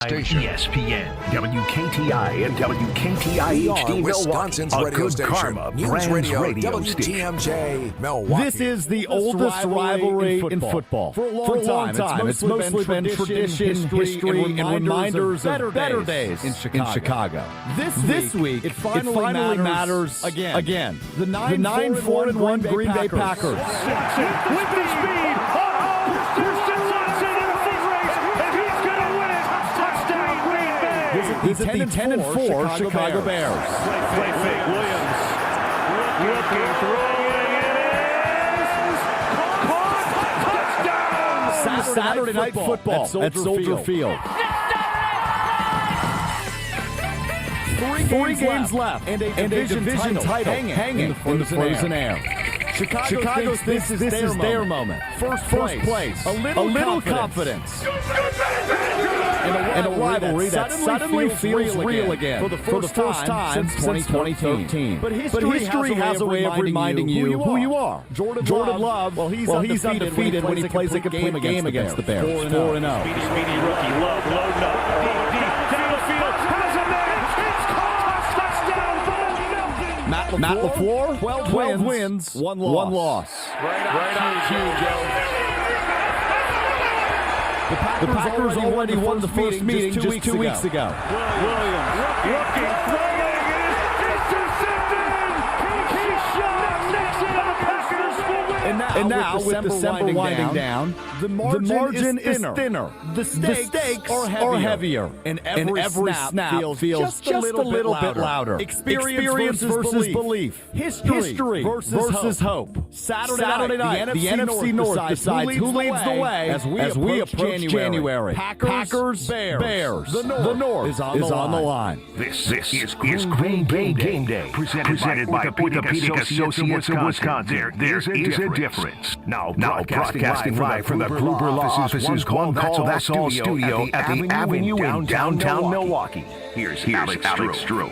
Station. ESPN, WKTI, and WKTI HD Wisconsin's Milwaukee. radio Good station. Karma News Brands Radio, station. WTMJ, Milwaukee. This is the oldest rivalry in football. For a long time. It's mostly been tradition, history, and reminders of better days in Chicago. This week, it finally matters again. The 9-4-1 Green Bay Packers. With the speed. Visit the 10-4 Chicago Bears. Play fake. Williams looking, throwing. It is caught. Touchdown. Saturday Night Football at Soldier Field. Three games left and a division title hanging in the frozen air. Chicago thinks this is their moment. First place. A little confidence. And a rivalry that suddenly feels real again for the first time since 2013. But history has a way of reminding you who you are. Jordan Love, he's undefeated when he plays a complete game against the Bears. 4-0. Speedy rookie. Love loading up. Deep down the field. Has a man. Touchdown. Matt LaFleur, 12 wins, 1 loss. Right on cue, Joe. The Packers already won the first meeting just 2 weeks ago. Williams looking, throwing, it's intercepted! He shot next into the Packers. And now with December winding down, the margin is thinner. The stakes are heavier. And every snap feels just a little bit louder. Experience versus belief. History versus hope. Saturday night, the NFC North decides who leads the way as we approach January. Packers, Bears. The North is on the line. This is Green Bay Game Day, presented by Orthopedic Associates of Wisconsin. There is a difference. Now broadcasting live from the Gruber Law Office's One Call That's All studio at the Avenue in downtown Milwaukee. Here's Alex Stroh.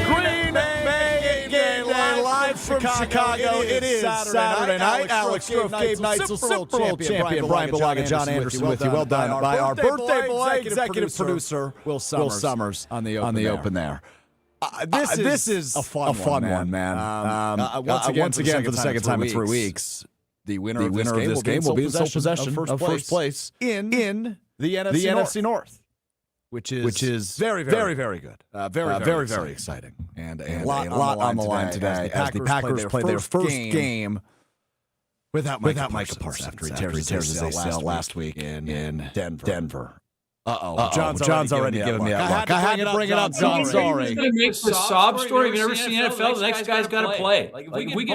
Green Bay Game Day live from Chicago. It is Saturday night. Alex Stroh, Gabe Knight, Super Bowl champion Brian Balaga, John Anderson with you. Well done by our birthday boy, executive producer Will Summers on the open there. This is a fun one, man. Once again, for the second time in 3 weeks, the winner of this game will be in sole possession of first place in the NFC North, which is very good. Very exciting. And a lot on the line today as the Packers play their first game without Micah Parsons after he tears his ACL last week in Denver. John's already giving me that look. I had to bring it up, John. Sorry. He's going to make the sob story. Have you never seen NFL? The next guy's got to play. If we get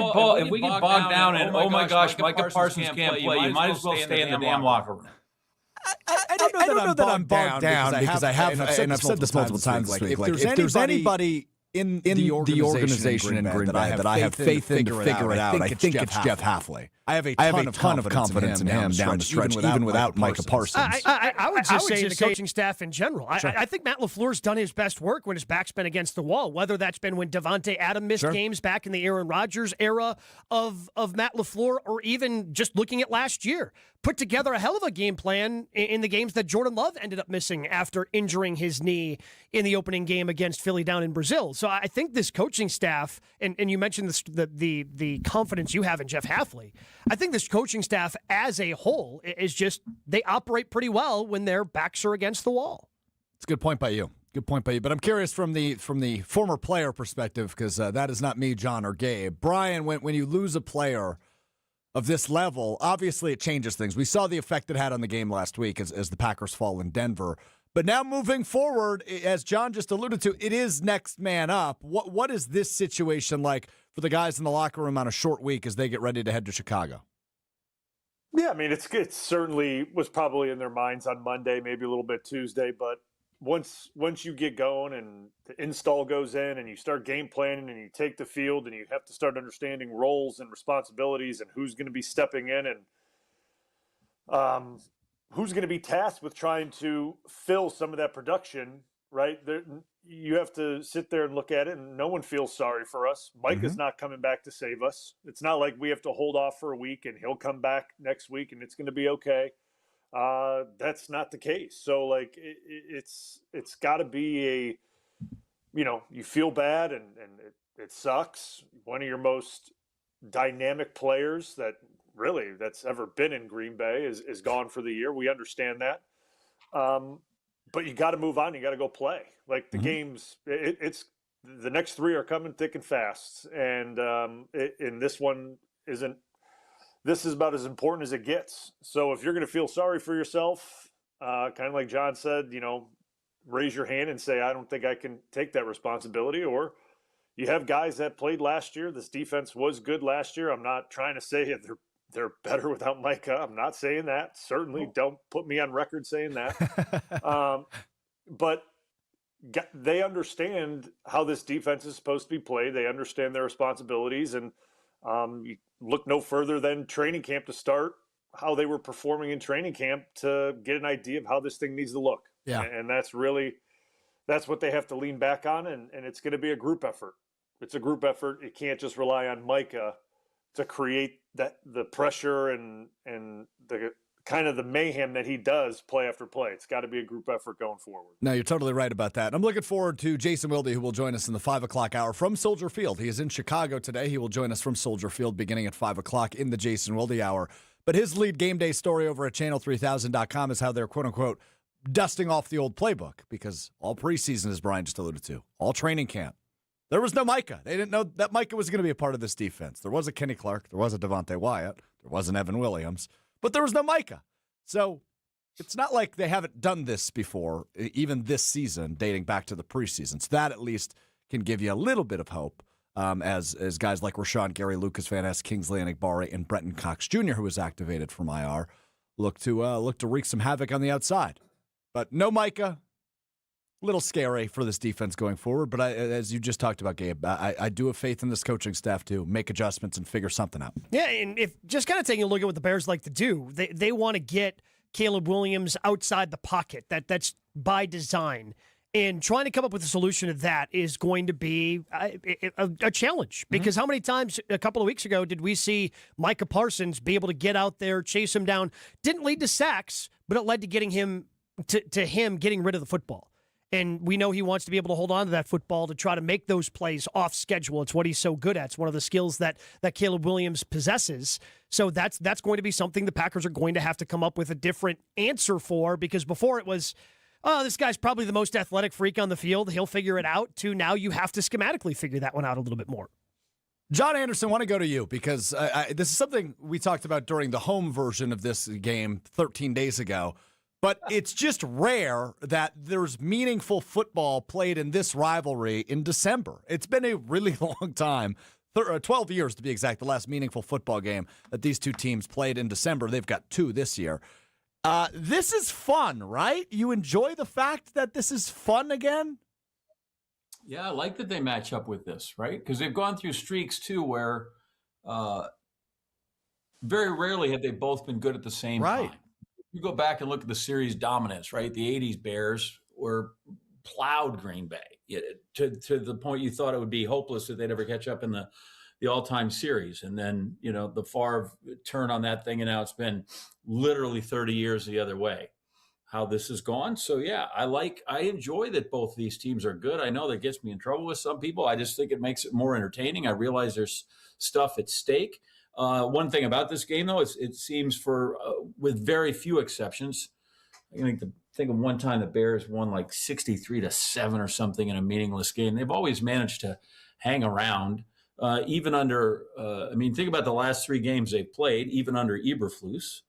bogged down and, oh my gosh, Micah Parsons can't play, you might as well stay in the damn locker room. I don't know that I'm bogged down because I have, and I've said this multiple times this week. If there's anybody in the organization in Green Bay that I have faith in to figure it out, I think it's Jeff Hafley. I have a ton of confidence in him down the stretch, even without Micah Parsons. I would just say the coaching staff in general. I think Matt LaFleur's done his best work when his back's been against the wall, whether that's been when Devontae Adams missed games back in the Aaron Rodgers era of Matt LaFleur, or even just looking at last year. Put together a hell of a game plan in the games that Jordan Love ended up missing after injuring his knee in the opening game against Philly down in Brazil. So I think this coaching staff, and you mentioned the confidence you have in Jeff Hafley, I think this coaching staff as a whole is just, they operate pretty well when their backs are against the wall. It's a good point by you. But I'm curious from the former player perspective, because that is not me, John, or Gabe. Brian, when you lose a player of this level, obviously it changes things. We saw the effect it had on the game last week as the Packers fall in Denver. But now moving forward, as John just alluded to, it is next man up. What is this situation like for the guys in the locker room on a short week as they get ready to head to Chicago? Yeah, I mean, it certainly was probably in their minds on Monday, maybe a little bit Tuesday, but once you get going and the install goes in and you start game planning and you take the field and you have to start understanding roles and responsibilities and who's going to be stepping in and who's going to be tasked with trying to fill some of that production, right? you have to sit there and look at it, and no one feels sorry for us. Micah's not coming back to save us. It's not like we have to hold off for a week and he'll come back next week and it's going to be okay. That's not the case. So, like, it's got to be a, you feel bad and it sucks. One of your most dynamic players that's ever been in Green Bay is gone for the year. We understand that. But you got to move on. You got to go play. Like the games, it's the next three are coming thick and fast. And this one isn't. This is about as important as it gets. So if you're going to feel sorry for yourself, kind of like John said, raise your hand and say, I don't think I can take that responsibility. Or you have guys that played last year. This defense was good last year. I'm not trying to say they're better without Micah. I'm not saying that. Certainly don't put me on record saying that. But they understand how this defense is supposed to be played. They understand their responsibilities. And you look no further than training camp to start how they were performing in training camp to get an idea of how this thing needs to look. Yeah. And that's what they have to lean back on. And it's going to be a group effort. It's a group effort. You can't just rely on Micah to create the pressure and the kind of the mayhem that he does play after play. It's got to be a group effort going forward. No, you're totally right about that. I'm looking forward to Jason Wilde, who will join us in the 5 o'clock hour from Soldier Field. He is in Chicago today. He will join us from Soldier Field beginning at 5 o'clock in the Jason Wilde hour. But his lead game day story over at channel3000.com is how they're, quote-unquote, dusting off the old playbook, because all preseason, as Brian just alluded to, all training camp, there was no Micah. They didn't know that Micah was going to be a part of this defense. There was a Kenny Clark. There was a Devontae Wyatt. There was an Evan Williams. But there was no Micah. So it's not like they haven't done this before, even this season, dating back to the preseason. So that at least can give you a little bit of hope as guys like Rashawn Gary, Lucas Van Ness, Kingsley Enagbare, and Brenton Cox Jr., who was activated from IR, look to wreak some havoc on the outside. But no Micah. Little scary for this defense going forward, but as you just talked about, Gabe, I do have faith in this coaching staff to make adjustments and figure something out. Yeah, and if just kind of taking a look at what the Bears like to do, they want to get Caleb Williams outside the pocket. That's by design. And trying to come up with a solution to that is going to be a challenge. Because how many times a couple of weeks ago did we see Micah Parsons be able to get out there, chase him down? Didn't lead to sacks, but it led to getting him to him getting rid of the football. And we know he wants to be able to hold on to that football to try to make those plays off schedule. It's what he's so good at. It's one of the skills that Caleb Williams possesses. So that's going to be something the Packers are going to have to come up with a different answer for, because before it was, oh, this guy's probably the most athletic freak on the field. He'll figure it out, to now you have to schematically figure that one out a little bit more. John Anderson, I want to go to you because this is something we talked about during the home version of this game 13 days ago. But it's just rare that there's meaningful football played in this rivalry in December. It's been a really long time, 12 years to be exact, the last meaningful football game that these two teams played in December. They've got two this year. This is fun, right? You enjoy the fact that this is fun again? Yeah, I like that they match up with this, right? Because they've gone through streaks, too, where very rarely have they both been good at the same time. You go back and look at the series dominance, right? The 80s Bears were plowed Green Bay to the point you thought it would be hopeless that they'd ever catch up in the all-time series. And then, the Favre turn on that thing, and now it's been literally 30 years the other way, how this has gone. So, yeah, I enjoy that both these teams are good. I know that gets me in trouble with some people. I just think it makes it more entertaining. I realize there's stuff at stake. One thing about this game, though, it seems with very few exceptions, I think of one time the Bears won like 63-7 or something in a meaningless game. They've always managed to hang around, even under. Think about the last three games they've played, even under Eberflus.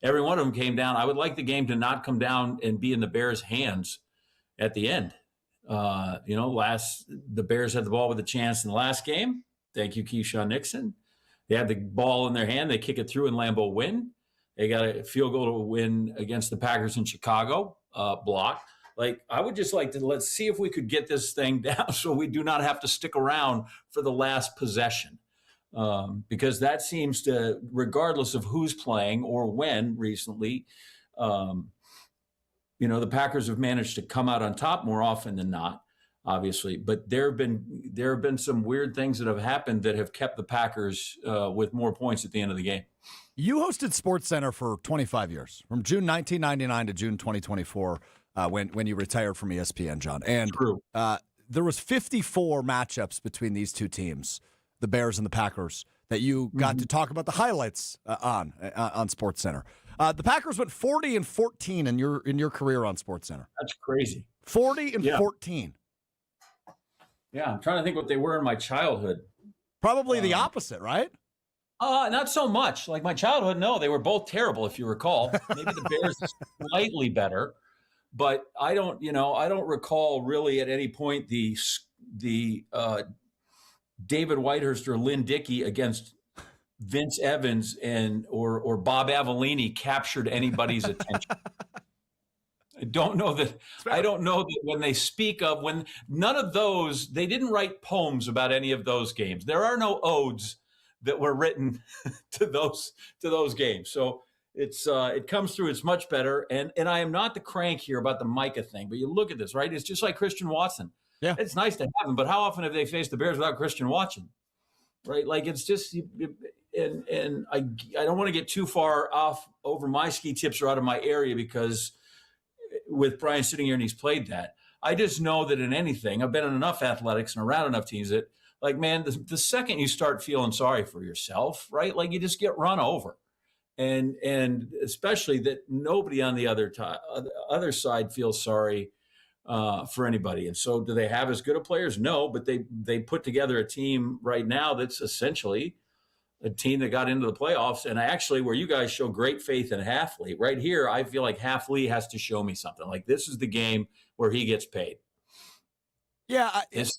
Every one of them came down. I would like the game to not come down and be in the Bears' hands at the end. The Bears had the ball with a chance in the last game. Thank you, Keyshawn Nixon. They had the ball in their hand. They kick it through and Lambeau win. They got a field goal to win against the Packers in Chicago, block. I would just like to, let's see if we could get this thing down so we do not have to stick around for the last possession. Because that seems to, regardless of who's playing or when recently, the Packers have managed to come out on top more often than not. obviously. But there have been some weird things that have happened that have kept the Packers with more points at the end of the game. You hosted SportsCenter for 25 years, from June 1999 to June 2024, when you retired from ESPN, John. And there was 54 matchups between these two teams, the Bears and the Packers, that you got to talk about the highlights on SportsCenter. The Packers went 40-14 in your career on SportsCenter. That's crazy. 40-14. Yeah, I'm trying to think what they were in my childhood. Probably the opposite, right? Not so much. Like my childhood, no, they were both terrible, if you recall. Maybe the Bears slightly better, but I don't recall really at any point the David Whitehurst or Lynn Dickey against Vince Evans or Bob Avellini captured anybody's attention. I don't know that when they speak of, when none of those, they didn't write poems about any of those games. There are no odes that were written to those games. So it comes through. It's much better. And I am not the crank here about the Micah thing, but you look at this, right? It's just like Christian Watson. Yeah, it's nice to have him, but how often have they faced the Bears without Christian Watson? Right? Like it's just, and I don't want to get too far off over my ski tips or out of my area, because with Brian sitting here and he's played that, I just know that in anything, I've been in enough athletics and around enough teams that, like, man, the second you start feeling sorry for yourself, right? Like you just get run over. And especially that nobody on the other side feels sorry for anybody. And so do they have as good of players? No, but they put together a team right now that's essentially a team that got into the playoffs. And actually, where you guys show great faith in Halfley, right here, I feel like Halfley has to show me something. Like this is the game where he gets paid. Yeah, this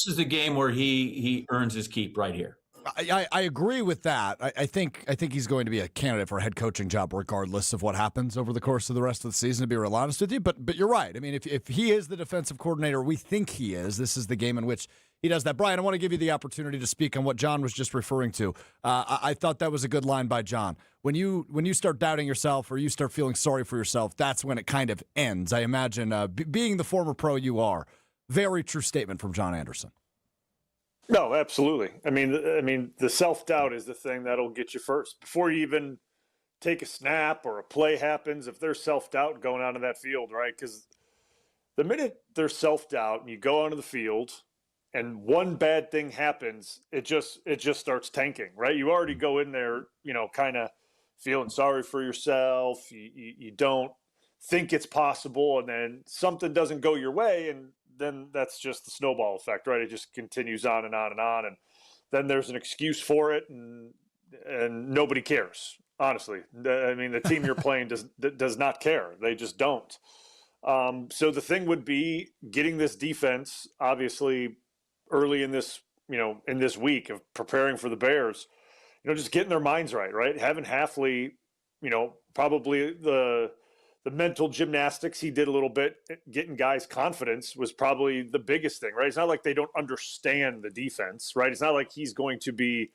is the game where he earns his keep right here. I agree with that. I think he's going to be a candidate for a head coaching job regardless of what happens over the course of the rest of the season, to be real honest with you. But you're right. I mean, if he is the defensive coordinator, we think he is, this is the game in which he does that. Brian, I want to give you the opportunity to speak on what John was just referring to. I thought that was a good line by John. When you start doubting yourself or you start feeling sorry for yourself, that's when it kind of ends. I imagine being the former pro you are. Very true statement from John Anderson. No, absolutely. I mean, the self-doubt is the thing that'll get you first. Before you even take a snap or a play happens, if there's self-doubt going on in that field, right? Because the minute there's self-doubt and you go onto the field and one bad thing happens, it just starts tanking, right? You already go in there, kind of feeling sorry for yourself. You don't think it's possible, and then something doesn't go your way, and then that's just the snowball effect, right? It just continues on and on and on. And then there's an excuse for it, and nobody cares, honestly. I mean, the team you're playing does not care. They just don't. So the thing would be getting this defense, obviously, early in this, in this week of preparing for the Bears, just getting their minds right? Having Halfley, probably the mental gymnastics he did a little bit, getting guys' confidence was probably the biggest thing, right? It's not like they don't understand the defense, right? It's not like he's going to be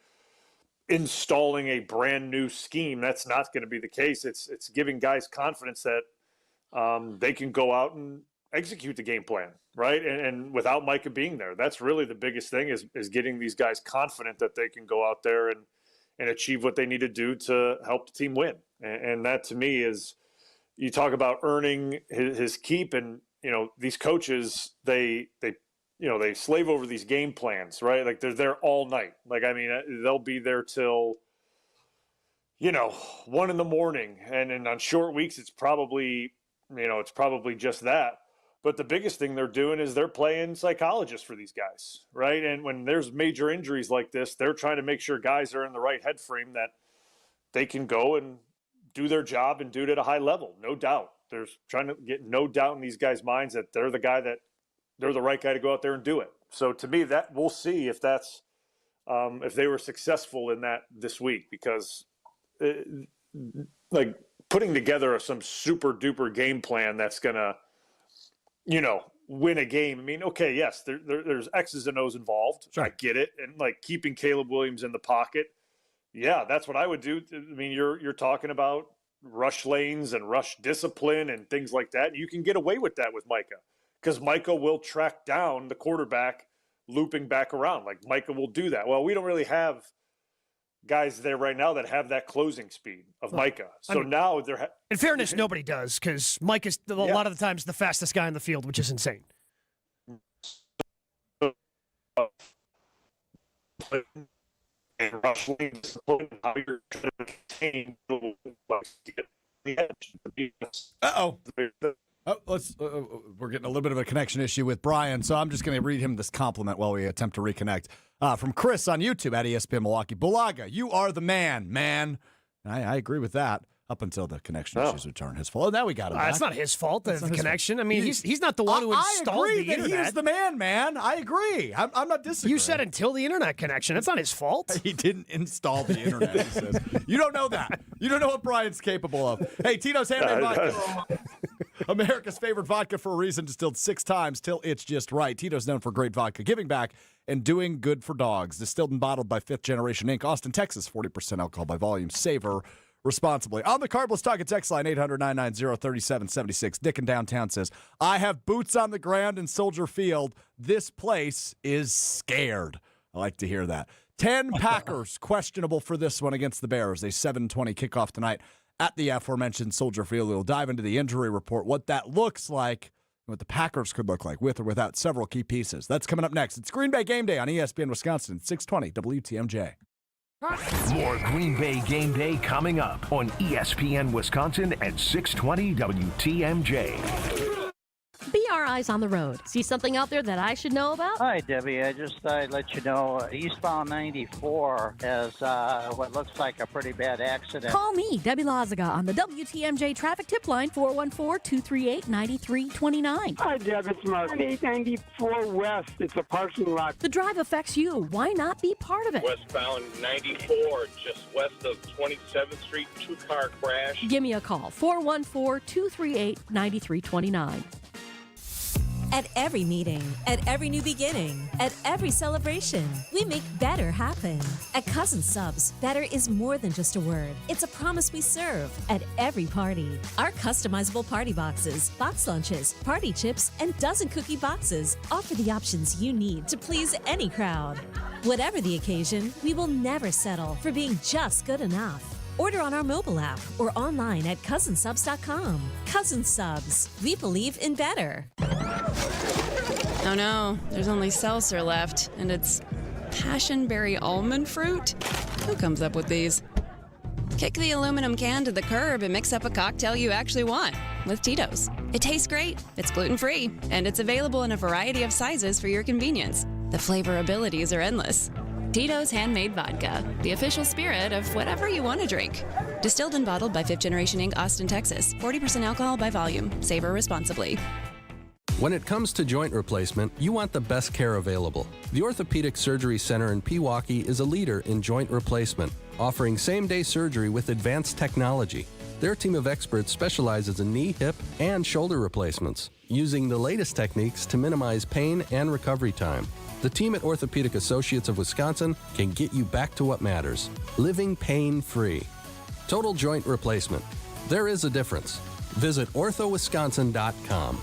installing a brand new scheme. That's not going to be the case. It's giving guys confidence that they can go out and execute the game plan, right? And without Micah being there, that's really the biggest thing is getting these guys confident that they can go out there and achieve what they need to do to help the team win. And that, to me, is – you talk about earning his keep, and these coaches they slave over these game plans, right? Like they're there all night. Like, I mean, they'll be there till 1 a.m, and on short weeks it's probably just that. But the biggest thing they're doing is they're playing psychologists for these guys, right? And when there's major injuries like this, they're trying to make sure guys are in the right head frame that they can go and do their job and do it at a high level. No doubt. There's trying to get no doubt in these guys' minds that they're the right guy to go out there and do it. So to me, that we'll see if that's if they were successful in that this week, because like putting together some super duper game plan that's gonna win a game. I mean, okay, yes, there's X's and O's involved. Sure. I get it, and like keeping Caleb Williams in the pocket. Yeah, that's what I would do. I mean, you're talking about rush lanes and rush discipline and things like that. You can get away with that with Micah because Micah will track down the quarterback looping back around. Like Micah will do that. Well, we don't really have guys there right now that have that closing speed of Micah. So now they're in fairness, nobody does, because Mike is a lot of the times the fastest guy on the field, which is insane. Uh-oh. We're getting a little bit of a connection issue with Brian, so I'm just going to read him this compliment while we attempt to reconnect. From Chris on YouTube at ESPN Milwaukee. Bulaga, you are the man. I agree with that. Up until the connection issues return. His fault. Oh, now we got him back. It's not his fault, the connection. Fault. I mean, he's not the one who installed the internet. He is the man. I agree. I'm not disagreeing. You said until the internet connection. It's not his fault. He didn't install the internet, he says. You don't know that. You don't know what Brian's capable of. Hey, Tito's Handmade Vodka. America's favorite vodka for a reason, distilled 6 times till it's just right. Tito's known for great vodka, giving back, and doing good for dogs. Distilled and bottled by 5th Generation Inc., Austin, Texas, 40% alcohol by volume. Savor responsibly. On the card, let's talk at text line 800-990-3776. Dick in downtown says, I have boots on the ground in Soldier Field. This place is scared. I like to hear that. 10 Packers questionable for this one against the Bears. A 7:20 kickoff tonight at the aforementioned Soldier Field. We'll dive into the injury report, what that looks like, what the Packers could look like with or without several key pieces. That's coming up next. It's Green Bay Game Day on ESPN Wisconsin, 620 WTMJ. More Green Bay Game Day coming up on ESPN Wisconsin at 620 WTMJ. Be our eyes on the road. See something out there that I should know about? Hi, Debbie. I just thought I'd let you know eastbound 94 has what looks like a pretty bad accident. Call me, Debbie Lazaga, on the WTMJ traffic tip line, 414-238-9329. Hi, Deb. It's Mark. 894 West. It's a parking lot. The drive affects you. Why not be part of it? Westbound 94, just west of 27th Street, 2-car crash. Give me a call, 414-238-9329. At every meeting, at every new beginning, at every celebration, we make better happen. At Cousin Subs, better is more than just a word. It's a promise we serve at every party. Our customizable party boxes, box lunches, party chips, and dozen cookie boxes offer the options you need to please any crowd. Whatever the occasion, we will never settle for being just good enough. Order on our mobile app or online at cousinsubs.com. Cousin Subs, we believe in better. Oh no, there's only seltzer left, and it's passionberry almond fruit? Who comes up with these? Kick the aluminum can to the curb and mix up a cocktail you actually want with Tito's. It tastes great, it's gluten-free, and it's available in a variety of sizes for your convenience. The flavor abilities are endless. Tito's Handmade Vodka, the official spirit of whatever you want to drink. Distilled and bottled by 5th Generation Inc., Austin, Texas. 40% alcohol by volume. Savor responsibly. When it comes to joint replacement, you want the best care available. The Orthopedic Surgery Center in Pewaukee is a leader in joint replacement, offering same-day surgery with advanced technology. Their team of experts specializes in knee, hip, and shoulder replacements, using the latest techniques to minimize pain and recovery time. The team at Orthopedic Associates of Wisconsin can get you back to what matters, living pain-free. Total joint replacement. There is a difference. Visit orthowisconsin.com.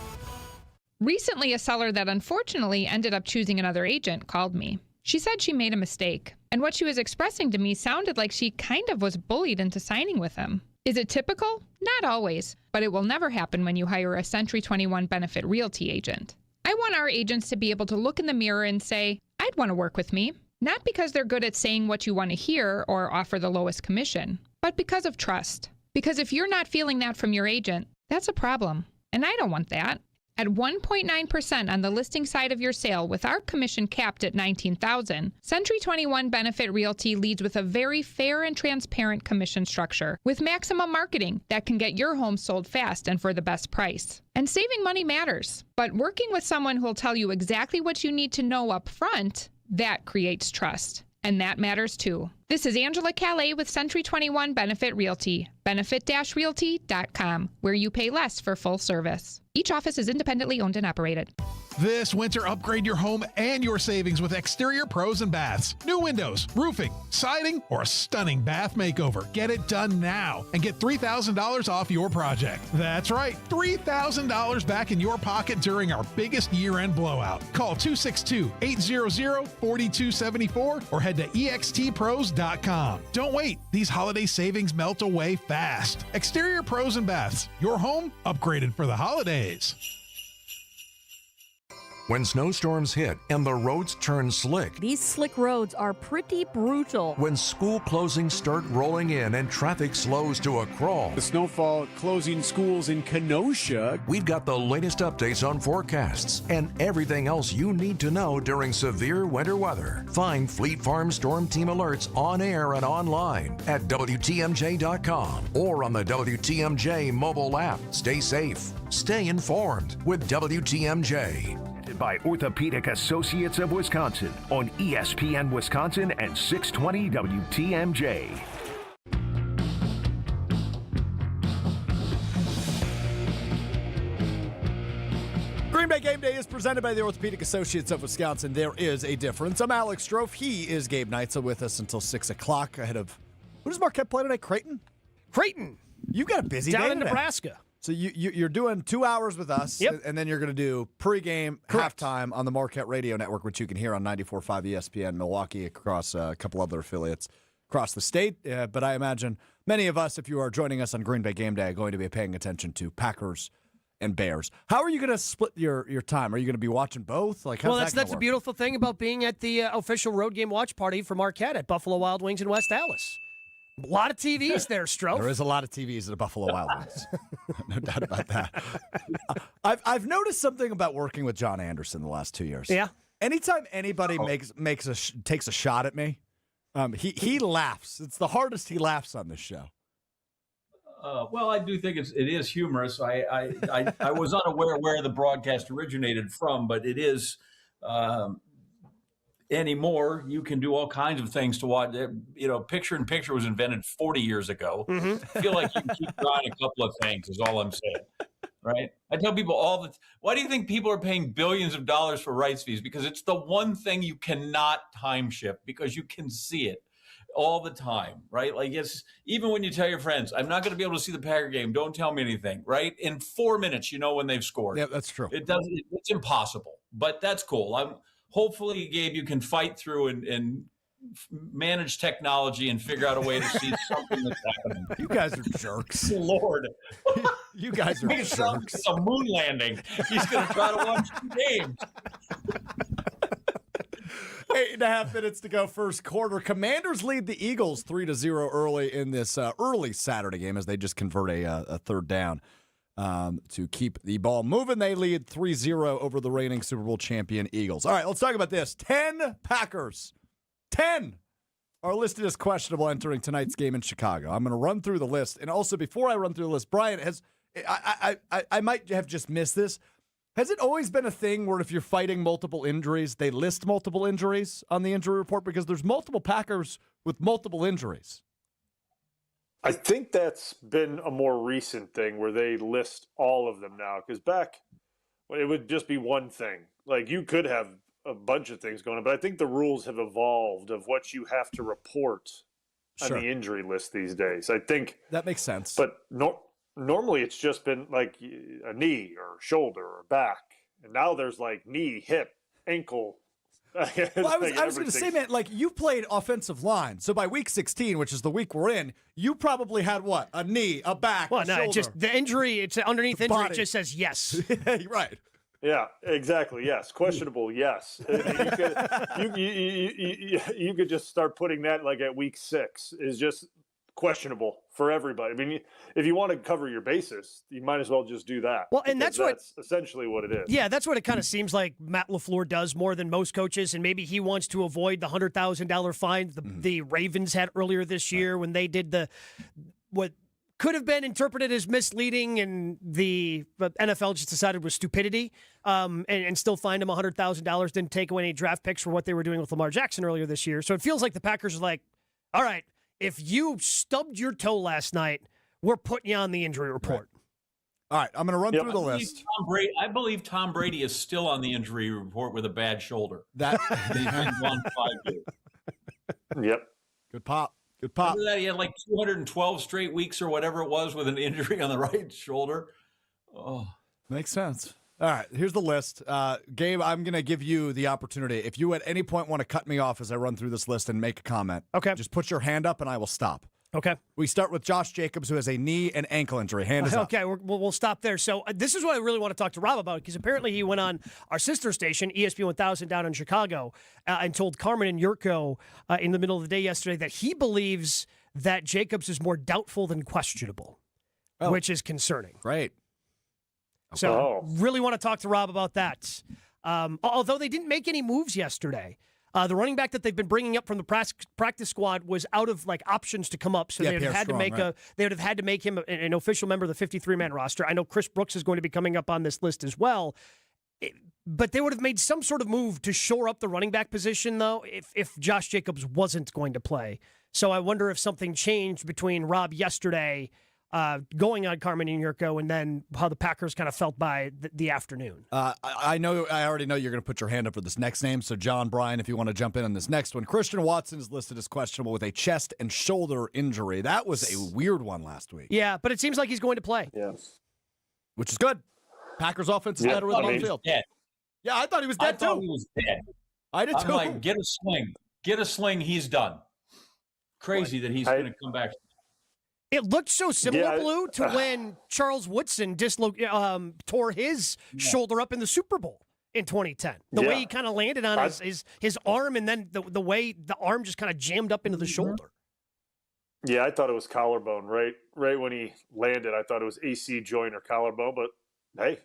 Recently, a seller that unfortunately ended up choosing another agent called me. She said she made a mistake, and what she was expressing to me sounded like she kind of was bullied into signing with him. Is it typical? Not always, but it will never happen when you hire a Century 21 Benefit Realty agent. I want our agents to be able to look in the mirror and say, I'd want to work with me. Not because they're good at saying what you want to hear or offer the lowest commission, but because of trust. Because if you're not feeling that from your agent, that's a problem. And I don't want that. At 1.9% on the listing side of your sale with our commission capped at $19,000, Century 21 Benefit Realty leads with a very fair and transparent commission structure with maximum marketing that can get your home sold fast and for the best price. And saving money matters, but working with someone who will tell you exactly what you need to know up front, that creates trust. And that matters too. This is Angela Calais with Century 21 Benefit Realty, benefit-realty.com, where you pay less for full service. Each office is independently owned and operated. This winter, upgrade your home and your savings with Exterior Pros and Baths. New windows, roofing, siding, or a stunning bath makeover. Get it done now and get $3,000 off your project. That's right, $3,000 back in your pocket during our biggest year-end blowout. Call 262-800-4274 or head to extpros.com. Don't wait. These holiday savings melt away fast. Exterior Pros and Baths. Your home upgraded for the holidays. When snowstorms hit and the roads turn slick. These slick roads are pretty brutal. When school closings start rolling in and traffic slows to a crawl. The snowfall closing schools in Kenosha. We've got the latest updates on forecasts and everything else you need to know during severe winter weather. Find Fleet Farm Storm Team alerts on air and online at WTMJ.com or on the WTMJ mobile app. Stay safe. Stay informed with WTMJ. By Orthopedic Associates of Wisconsin on ESPN Wisconsin and 620 WTMJ. Green Bay Game Day is presented by the Orthopedic Associates of Wisconsin. There is a difference. I'm Alex Strofe. He is Gabe Neitzel with us until 6 o'clock ahead of, who does Marquette play today? Creighton? Creighton. You've got a busy day down in today. Nebraska. So you're doing 2 hours with us, and then you're going to do pregame, halftime on the Marquette Radio Network, which you can hear on 94.5 ESPN Milwaukee, across a couple other affiliates across the state. But I imagine many of us, if you are joining us on Green Bay Game Day, are going to be paying attention to Packers and Bears. How are you going to split your time? Are you going to be watching both? Well, that's the beautiful thing about being at the official road game watch party for Marquette at Buffalo Wild Wings in West Dallas. A lot of TVs there, Strofe. There is a lot of TVs at the Buffalo Wild Wings. No doubt about that. I've noticed something about working with John Anderson the last 2 years. Yeah. Anytime anybody takes a shot at me, he laughs. It's the hardest he laughs on this show. Well, I do think it is humorous. I was unaware where the broadcast originated from, but it is. Anymore, you can do all kinds of things to watch. Picture-in-picture was invented 40 years ago. I feel like you can keep trying a couple of things is all I'm saying, right? I tell people why do you think people are paying billions of dollars for rights fees? Because it's the one thing you cannot time shift because you can see it all the time, right? Like even when you tell your friends, I'm not going to be able to see the Packer game, don't tell me anything, right? In 4 minutes, you know when they've scored. Yeah, that's true. It's impossible, but that's cool. Hopefully, Gabe, you can fight through and manage technology and figure out a way to see something that's happening. You guys are jerks. Lord. You guys are jerks. It's a moon landing. He's going to try to watch the game. 8.5 minutes to go, first quarter. Commanders lead the Eagles 3-0 early in this early Saturday game as they just convert a third down. To keep the ball moving. They lead 3-0 over the reigning Super Bowl champion Eagles. All right, let's talk about this. 10 Packers. 10 are listed as questionable entering tonight's game in Chicago. I'm going to run through the list. And also, before I run through the list, Brian, I might have just missed this. Has it always been a thing where if you're fighting multiple injuries, they list multiple injuries on the injury report? Because there's multiple Packers with multiple injuries. I think that's been a more recent thing where they list all of them now. Because back, it would just be one thing. Like you could have a bunch of things going on, but I think the rules have evolved of what you have to report on the injury list these days. I think that makes sense. But normally it's just been like a knee or shoulder or back, and now there's like knee, hip, ankle. Well, I was going to say, man, like you played offensive line. So by week 16, which is the week we're in, you probably had what? A knee, a back, a shoulder. Just the injury, it's underneath injury, it just says yes. Right. Yeah, exactly. Yes. Questionable. Yes. You could just start putting that like at week 6 is just questionable for everybody. I mean, if you want to cover your bases, you might as well just do that. Well, and that's essentially what it is. Yeah, that's what it kind of seems like Matt LaFleur does more than most coaches, and maybe he wants to avoid the $100,000 fine the Ravens had earlier this year when they did what could have been interpreted as misleading, and the NFL just decided was stupidity, and still fined him $100,000. Didn't take away any draft picks for what they were doing with Lamar Jackson earlier this year. So it feels like the Packers are like, All right. If you stubbed your toe last night, we're putting you on the injury report. All right, I'm going to run through the list. I believe Tom Brady is still on the injury report with a bad shoulder. That he's been gone 5 years. Yep. Good pop. Good pop. After that, he had like 212 straight weeks or whatever it was with an injury on the right shoulder. Oh, makes sense. All right, here's the list. Gabe, I'm going to give you the opportunity. If you at any point want to cut me off as I run through this list and make a comment, okay, just put your hand up and I will stop. Okay. We start with Josh Jacobs, who has a knee and ankle injury. Hand is up. Okay, we'll stop there. So this is what I really want to talk to Rob about, because apparently he went on our sister station, ESPN 1000 down in Chicago, and told Carmen and Yurko in the middle of the day yesterday that he believes that Jacobs is more doubtful than questionable, which is concerning. Great. So really want to talk to Rob about that. Although they didn't make any moves yesterday. The running back that they've been bringing up from the practice squad was out of options to come up, so they would have had to make him an official member of the 53-man roster. I know Chris Brooks is going to be coming up on this list as well, but they would have made some sort of move to shore up the running back position, though, if Josh Jacobs wasn't going to play. So I wonder if something changed between Rob yesterday going on Carmen and Yurko, and then how the Packers kind of felt by the afternoon. I already know you're going to put your hand up for this next name. So John, Brian, if you want to jump in on this next one, Christian Watson is listed as questionable with a chest and shoulder injury. That was a weird one last week. Yeah, but it seems like he's going to play. Yes, which is good. Packers offense is better with him on the field. Dead. Yeah, I thought he was dead too. I thought he was dead. I did too. I'm like, get a sling. He's done. Crazy that he's going to come back. It looked so similar, Blue, to when Charles Woodson tore his shoulder up in the Super Bowl in 2010. The way he kind of landed on his arm, and then the way the arm just kind of jammed up into the shoulder. Yeah, I thought it was collarbone. Right when he landed, I thought it was AC joint or collarbone, but hey,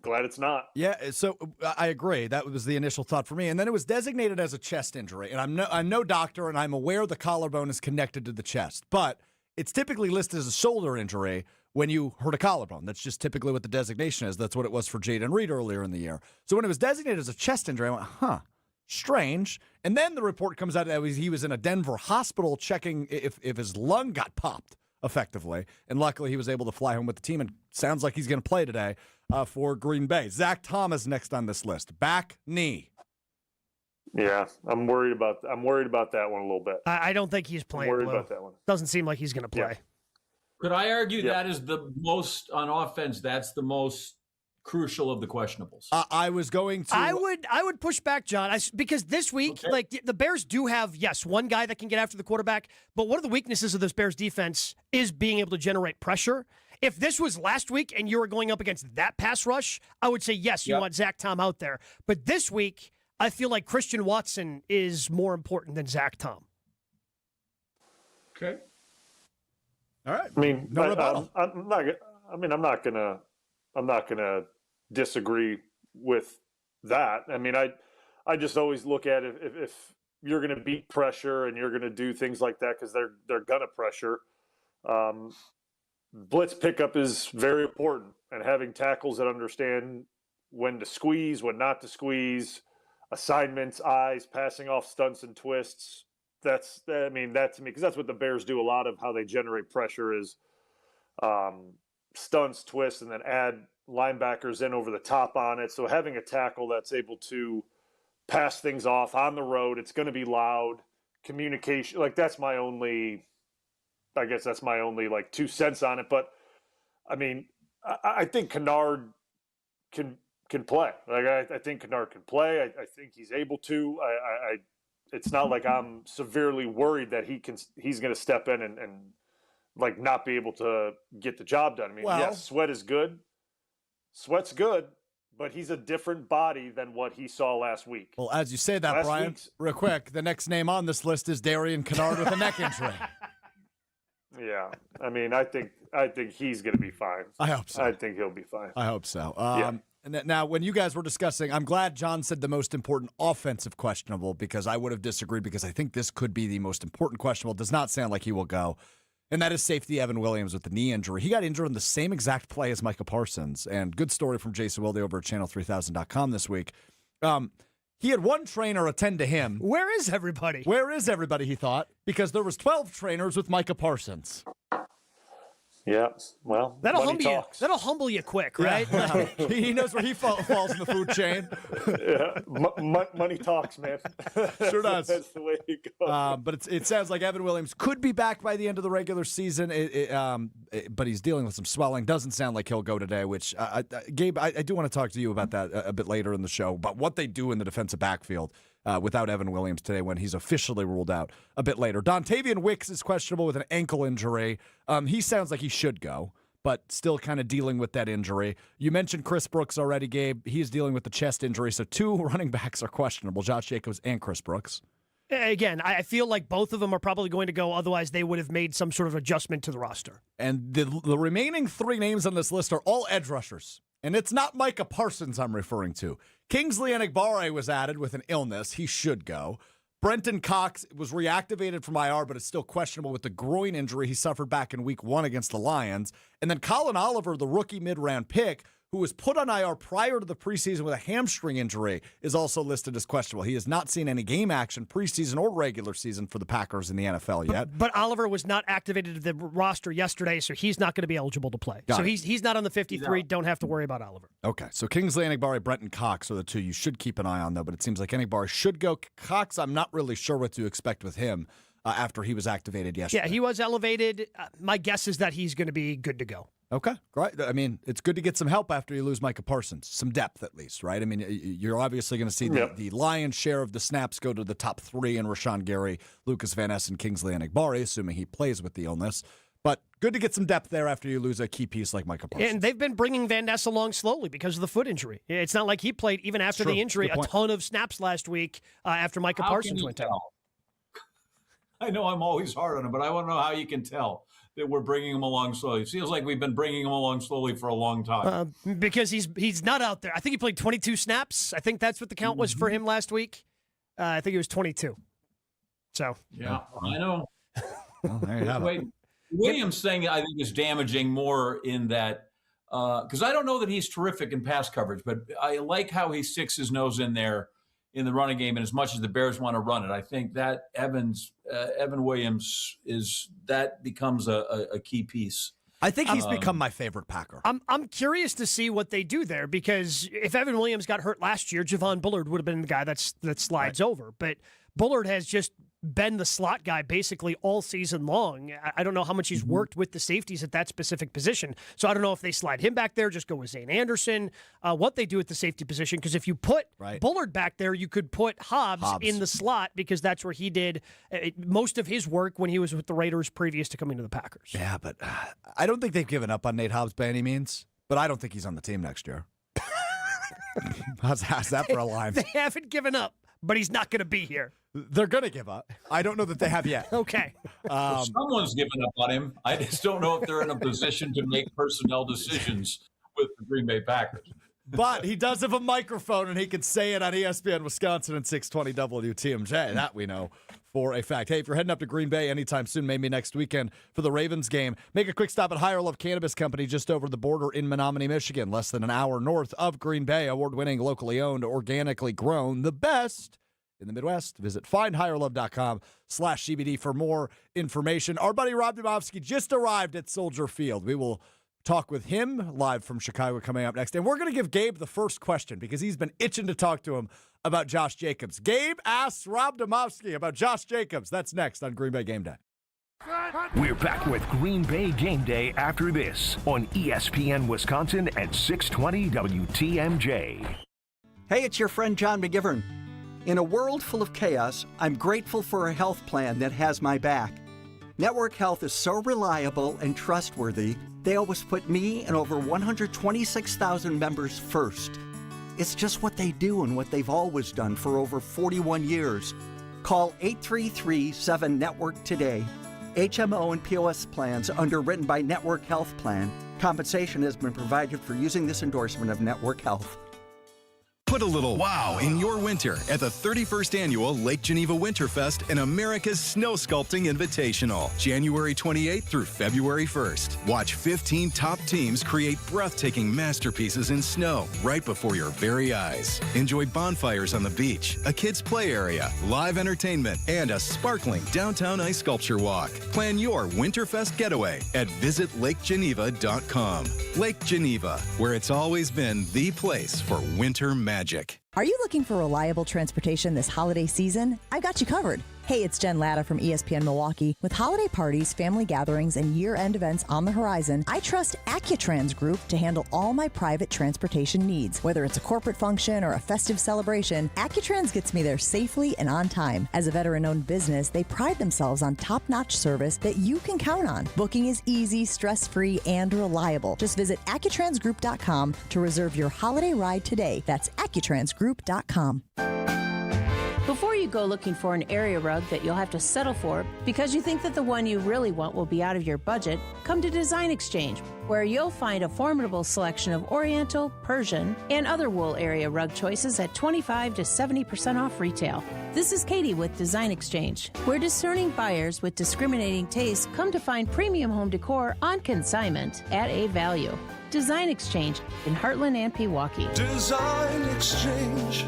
glad it's not. Yeah, so I agree. That was the initial thought for me. And then it was designated as a chest injury. And I'm no doctor, and I'm aware the collarbone is connected to the chest, but it's typically listed as a shoulder injury when you hurt a collarbone. That's just typically what the designation is. That's what it was for Jaden Reed earlier in the year. So when it was designated as a chest injury, I went, strange. And then the report comes out that he was in a Denver hospital checking if his lung got popped effectively. And luckily he was able to fly home with the team, and sounds like he's going to play today for Green Bay. Zach Thomas next on this list. Back knee. Yeah, I'm worried about that one a little bit. I don't think he's playing. I'm worried about that one. Doesn't seem like he's going to play. Yeah. Could I argue that is the most on offense? That's the most crucial of the questionables. I was going to. I would push back, John, because this week, the Bears do have one guy that can get after the quarterback, but one of the weaknesses of this Bears defense is being able to generate pressure. If this was last week and you were going up against that pass rush, I would say yes, you want Zach Tom out there. But this week, I feel like Christian Watson is more important than Zach Tom. Okay. All right. I mean, no rebuttal. I'm not gonna disagree with that. I mean, I just always look at it if you're gonna beat pressure and you're gonna do things like that because they're gonna pressure. Blitz pickup is very important, and having tackles that understand when to squeeze, when not to squeeze. Assignments, eyes, passing off stunts and twists. That to me, because that's what the Bears do a lot of how they generate pressure is stunts, twists, and then add linebackers in over the top on it. So having a tackle that's able to pass things off on the road, it's going to be loud. Communication, that's my only 2 cents on it. But I mean, I think Kennard can play. I think Kennard can play. I think he's able to. It's not like I'm severely worried that he's going to step in and not be able to get the job done. I mean, yes, Sweat is good. Sweat's good, but he's a different body than what he saw last week. Well, as you say that, Brian, real quick, the next name on this list is Darian Kennard with a neck injury. Yeah, I mean, I think he's going to be fine. I hope so. I think he'll be fine. I hope so. And now, when you guys were discussing, I'm glad John said the most important offensive questionable, because I would have disagreed, because I think this could be the most important questionable. Does not sound like he will go. And that is safety Evan Williams with the knee injury. He got injured in the same exact play as Micah Parsons. And good story from Jason Wilde over at channel3000.com this week. He had one trainer attend to him. Where is everybody? Where is everybody, he thought? Because there was 12 trainers with Micah Parsons. Yeah, well, that'll money humble you quick, right? Yeah. He knows where he falls in the food chain. Yeah, money talks, man. Sure does. That's the way it goes. But it sounds like Evan Williams could be back by the end of the regular season, but he's dealing with some swelling. Doesn't sound like he'll go today, which, Gabe, I do want to talk to you about that a bit later in the show, about what they do in the defensive backfield without Evan Williams today when he's officially ruled out a bit later. Dontavian Wicks is questionable with an ankle injury. He sounds like he should go, but still kind of dealing with that injury. You mentioned Chris Brooks already, Gabe. He's dealing with the chest injury, so 2 running backs are questionable, Josh Jacobs and Chris Brooks. Again, I feel like both of them are probably going to go, otherwise they would have made some sort of adjustment to the roster. And the remaining 3 names on this list are all edge rushers. And it's not Micah Parsons I'm referring to. Kingsley Enagbare was added with an illness. He should go. Brenton Cox was reactivated from IR, but is still questionable with the groin injury he suffered back in week 1 against the Lions. And then Colin Oliver, the rookie mid-round pick, who was put on IR prior to the preseason with a hamstring injury, is also listed as questionable. He has not seen any game action, preseason or regular season, for the Packers in the NFL yet. But Oliver was not activated to the roster yesterday, so he's not going to be eligible to play. So he's not on the 53. Don't have to worry about Oliver. Okay, so Kingsley Enagbare, Brenton Cox are the 2 you should keep an eye on, though. But it seems like Enagbare should go. Cox, I'm not really sure what to expect with him after he was activated yesterday. Yeah, he was elevated. My guess is that he's going to be good to go. Okay, great. I mean, it's good to get some help after you lose Micah Parsons. Some depth, at least, right? I mean, you're obviously going to see the lion's share of the snaps go to the top 3 in Rashawn Gary, Lucas Van Ness, and Kingsley Enagbare, assuming he plays with the illness. But good to get some depth there after you lose a key piece like Micah Parsons. And they've been bringing Van Ness along slowly because of the foot injury. It's not like he played, even after the injury, a ton of snaps last week after Micah Parsons went down. I know I'm always hard on him, but I want to know how you can tell that we're bringing him along slowly. It feels like we've been bringing him along slowly for a long time. Because he's not out there. I think he played 22 snaps. I think that's what the count was for him last week. I think it was 22. So yeah, I know. Well, there you have it. Williams' thing, I think, is damaging more in that because I don't know that he's terrific in pass coverage, but I like how he sticks his nose in there in the running game, and as much as the Bears want to run it, I think that Evan Williams becomes a key piece. I think he's become my favorite Packer. I'm curious to see what they do there, because if Evan Williams got hurt last year, Javon Bullard would have been the guy that slides over. But Bullard has just been the slot guy basically all season long. I don't know how much he's worked with the safeties at that specific position. So I don't know if they slide him back there, just go with Zane Anderson, what they do at the safety position. Because if you put Bullard back there, you could put Hobbs in the slot, because that's where he did most of his work when he was with the Raiders previous to coming to the Packers. Yeah, but I don't think they've given up on Nate Hobbs by any means, but I don't think he's on the team next year. How's that for a line? They haven't given up, but he's not going to be here. They're going to give up. I don't know that they have yet. Okay. Someone's given up on him. I just don't know if they're in a position to make personnel decisions with the Green Bay Packers. But he does have a microphone, and he can say it on ESPN Wisconsin and 620 WTMJ. That we know for a fact. Hey, if you're heading up to Green Bay anytime soon, maybe next weekend for the Ravens game, make a quick stop at Higher Love Cannabis Company just over the border in Menominee, Michigan, less than an hour north of Green Bay. Award-winning, locally owned, organically grown, the best in the Midwest. Visit findhigherlove.com/CBD for more information. Our buddy Rob Domofsky just arrived at Soldier Field. We will talk with him live from Chicago coming up next. And we're going to give Gabe the first question because he's been itching to talk to him about Josh Jacobs. Gabe asks Rob Domofsky about Josh Jacobs. That's next on Green Bay Game Day. We're back with Green Bay Game Day after this on ESPN Wisconsin at 620 WTMJ. Hey, it's your friend John McGivern. In a world full of chaos, I'm grateful for a health plan that has my back. Network Health is so reliable and trustworthy, they always put me and over 126,000 members first. It's just what they do and what they've always done for over 41 years. Call 833-7-NETWORK today. HMO and POS plans underwritten by Network Health Plan. Compensation has been provided for using this endorsement of Network Health. Put a little wow in your winter at the 31st Annual Lake Geneva Winterfest and America's Snow Sculpting Invitational, January 28th through February 1st. Watch 15 top teams create breathtaking masterpieces in snow right before your very eyes. Enjoy bonfires on the beach, a kids' play area, live entertainment, and a sparkling downtown ice sculpture walk. Plan your Winterfest getaway at visitlakeggeneva.com. Lake Geneva, where it's always been the place for winter magic. Are you looking for reliable transportation this holiday season? I've got you covered. Hey, it's Jen Latta from ESPN Milwaukee. With holiday parties, family gatherings, and year-end events on the horizon, I trust Accutrans Group to handle all my private transportation needs. Whether it's a corporate function or a festive celebration, Accutrans gets me there safely and on time. As a veteran-owned business, they pride themselves on top-notch service that you can count on. Booking is easy, stress-free, and reliable. Just visit AccuTransGroup.com to reserve your holiday ride today. That's AccuTransGroup.com. Before you go looking for an area rug that you'll have to settle for because you think that the one you really want will be out of your budget, come to Design Exchange, where you'll find a formidable selection of Oriental, Persian, and other wool area rug choices at 25 to 70% off retail. This is Katie with Design Exchange, where discerning buyers with discriminating tastes come to find premium home decor on consignment at a value. Design Exchange in Heartland and Pewaukee. Design Exchange.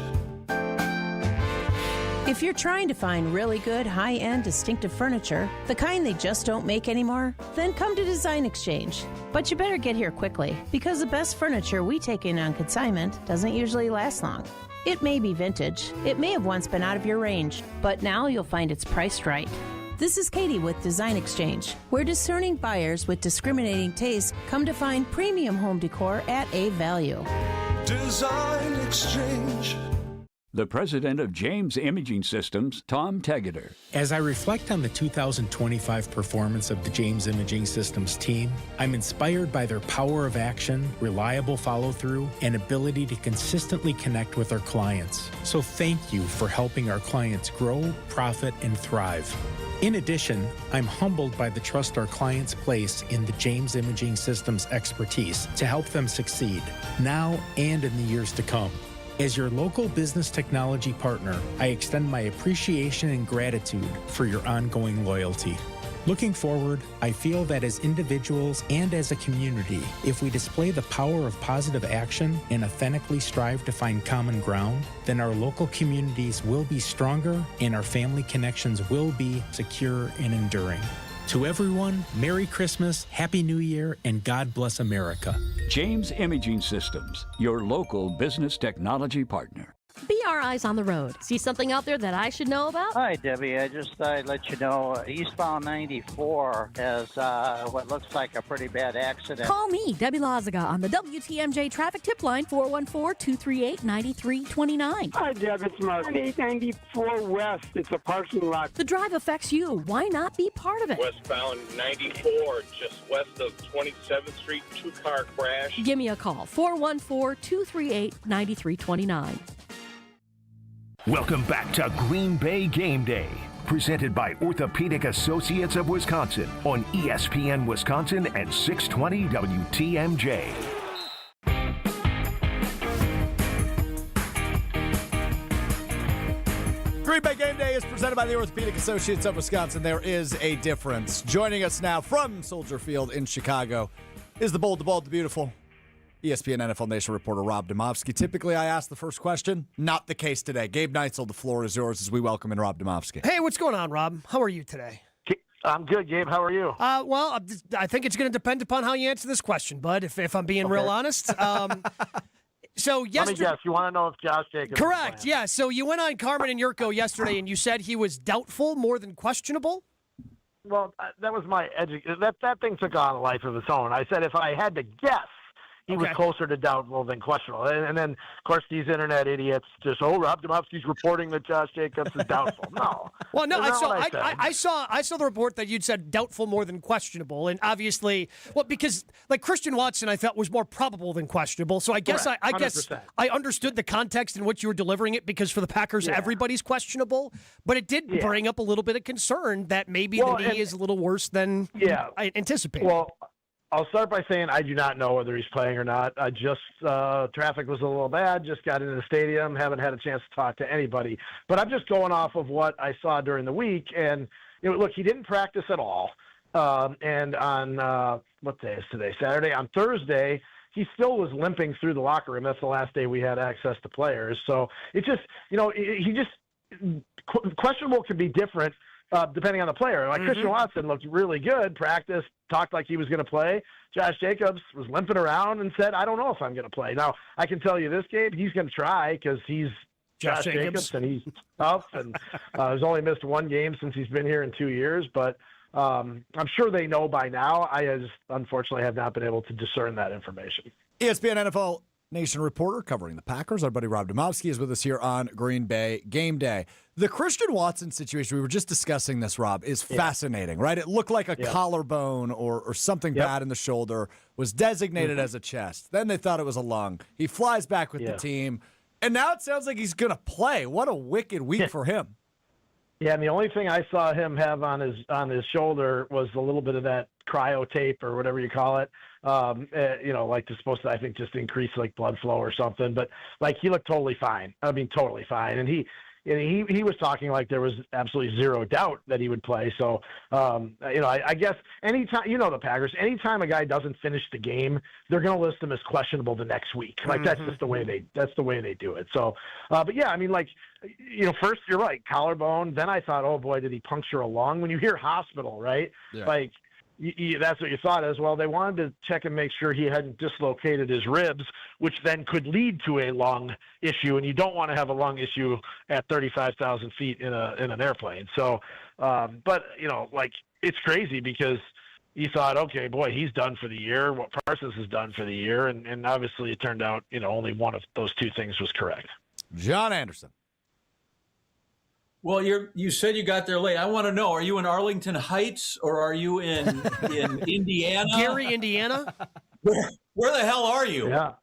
If you're trying to find really good, high-end, distinctive furniture, the kind they just don't make anymore, then come to Design Exchange. But you better get here quickly, because the best furniture we take in on consignment doesn't usually last long. It may be vintage, it may have once been out of your range, but now you'll find it's priced right. This is Katie with Design Exchange, where discerning buyers with discriminating tastes come to find premium home decor at a value. Design Exchange. The president of James Imaging Systems, Tom Tegeter. As I reflect on the 2025 performance of the James Imaging Systems team, I'm inspired by their power of action, reliable follow-through, and ability to consistently connect with our clients. So thank you for helping our clients grow, profit, and thrive. In addition, I'm humbled by the trust our clients place in the James Imaging Systems expertise to help them succeed, now and in the years to come. As your local business technology partner, I extend my appreciation and gratitude for your ongoing loyalty. Looking forward, I feel that as individuals and as a community, if we display the power of positive action and authentically strive to find common ground, then our local communities will be stronger and our family connections will be secure and enduring. To everyone, Merry Christmas, Happy New Year, and God bless America. James Imaging Systems, your local business technology partner. Be our eyes on the road. See something out there that I should know about? Hi, Debbie. I just thought I'd let you know eastbound 94 has what looks like a pretty bad accident. Call me, Debbie Lazaga, on the WTMJ traffic tip line, 414-238-9329. Hi, Deb. It's Mark. 894 West. It's a parking lot. The drive affects you. Why not be part of it? Westbound 94, just west of 27th Street, two-car crash. Give me a call, 414-238-9329. Welcome back to Green Bay Game Day, presented by Orthopedic Associates of Wisconsin on ESPN Wisconsin and 620 WTMJ. Green Bay Game Day is presented by the Orthopedic Associates of Wisconsin. There is a difference. Joining us now from Soldier Field in Chicago is the bold, the bald, the beautiful ESPN NFL Nation reporter Rob Demovsky. Typically, I ask the first question. Not the case today. Gabe Neitzel, the floor is yours as we welcome in Rob Demovsky. Hey, what's going on, Rob? How are you today? I'm good, Gabe. How are you? Well, I think it's going to depend upon how you answer this question, bud, if I'm being real honest. So yesterday, let me guess. You want to know if Josh Jacobs? Correct. Yeah. So you went on Carmen and Yurko yesterday, and you said he was doubtful more than questionable. Well, that was my that thing took on a life of its own. I said if I had to guess, he was closer to doubtful than questionable. And then, of course, these internet idiots just, Rob Demovsky's reporting that Josh Jacobs is doubtful. No. Well, no, I saw the report that you'd said doubtful more than questionable. And obviously, because like Christian Watson, I felt was more probable than questionable. So I guess I understood the context in which you were delivering it, because for the Packers, everybody's questionable. But it did bring up a little bit of concern that maybe the knee is a little worse than I anticipated. Well, I'll start by saying I do not know whether he's playing or not. I just traffic was a little bad. Just got into the stadium. Haven't had a chance to talk to anybody. But I'm just going off of what I saw during the week. And look, he didn't practice at all. And on what day is today? Saturday. On Thursday, he still was limping through the locker room. That's the last day we had access to players. So it just, he just questionable can be different. Depending on the player. Like Christian Watson looked really good, practiced, talked like he was going to play. Josh Jacobs was limping around and said, I don't know if I'm going to play. Now, I can tell you this, Gabe, he's going to try because he's Josh Jacobs and he's tough. And he's only missed one game since he's been here in 2 years. But I'm sure they know by now. I just, unfortunately, have not been able to discern that information. ESPN NFL Nation reporter covering the Packers, our buddy Rob Domofsky, is with us here on Green Bay Game Day. The Christian Watson situation, we were just discussing this, Rob, is fascinating, right? It looked like a collarbone or something bad in the shoulder, was designated as a chest. Then they thought it was a lung. He flies back with the team, and now it sounds like he's going to play. What a wicked week for him. Yeah, and the only thing I saw him have on his shoulder was a little bit of that cryo tape or whatever you call it. Like it's supposed to, I think, just increase like blood flow or something. But like he looked totally fine. I mean, totally fine. And he was talking like there was absolutely zero doubt that he would play. So, I guess anytime, the Packers, anytime a guy doesn't finish the game, they're going to list him as questionable the next week. Like that's just the way they do it. So, but yeah, I mean, like, first you're right, collarbone. Then I thought, oh boy, did he puncture a lung? When you hear hospital, right? Yeah. Like, that's what you thought as well. They wanted to check and make sure he hadn't dislocated his ribs, which then could lead to a lung issue. And you don't want to have a lung issue at 35,000 feet in an airplane. So, but it's crazy because you thought, okay, boy, he's done for the year. What Parsons has done for the year, and obviously it turned out, only one of those two things was correct. John Anderson. Well, you said you got there late. I want to know, are you in Arlington Heights or are you in Indiana? Gary, Indiana? Where the hell are you? Yeah.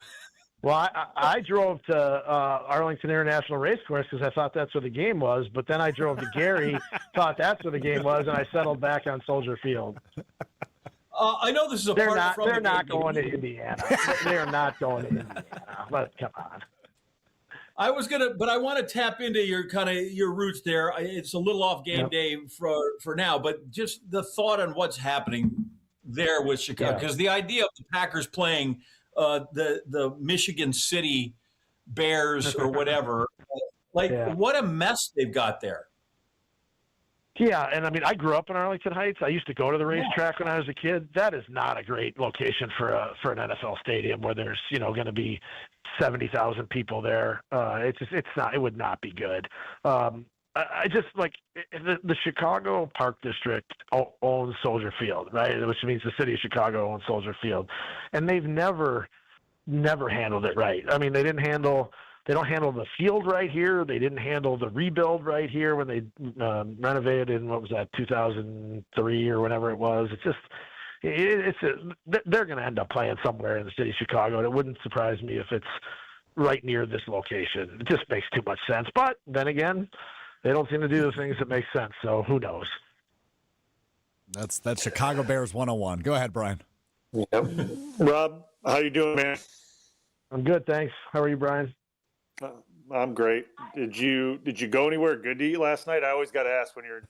Well, I drove to Arlington International Racecourse because I thought that's where the game was, but then I drove to Gary, thought that's where the game was, and I settled back on Soldier Field. I know this is a They're part from They're the not game. going to Indiana. They are not going to Indiana. But come on. I want to tap into your roots there. It's a little off game day for now, but just the thought on what's happening there with Chicago, because the idea of the Packers playing the Michigan City Bears or whatever, what a mess they've got there. Yeah, and I mean, I grew up in Arlington Heights. I used to go to the racetrack when I was a kid. That is not a great location for an NFL stadium where there's going to be 70,000 people there. It's not. It would not be good. I just like the Chicago Park District owns Soldier Field, right? Which means the city of Chicago owns Soldier Field, and they've never handled it right. I mean, they don't handle the field right here. They didn't handle the rebuild right here when they renovated in, 2003 or whenever it was. They're going to end up playing somewhere in the city of Chicago, and it wouldn't surprise me if it's right near this location. It just makes too much sense. But then again, they don't seem to do the things that make sense, so who knows? That's Chicago Bears 101. Go ahead, Brian. Yep. Rob, how you doing, man? I'm good, thanks. How are you, Brian? I'm great. Did you go anywhere good to eat last night? I always got to ask when you're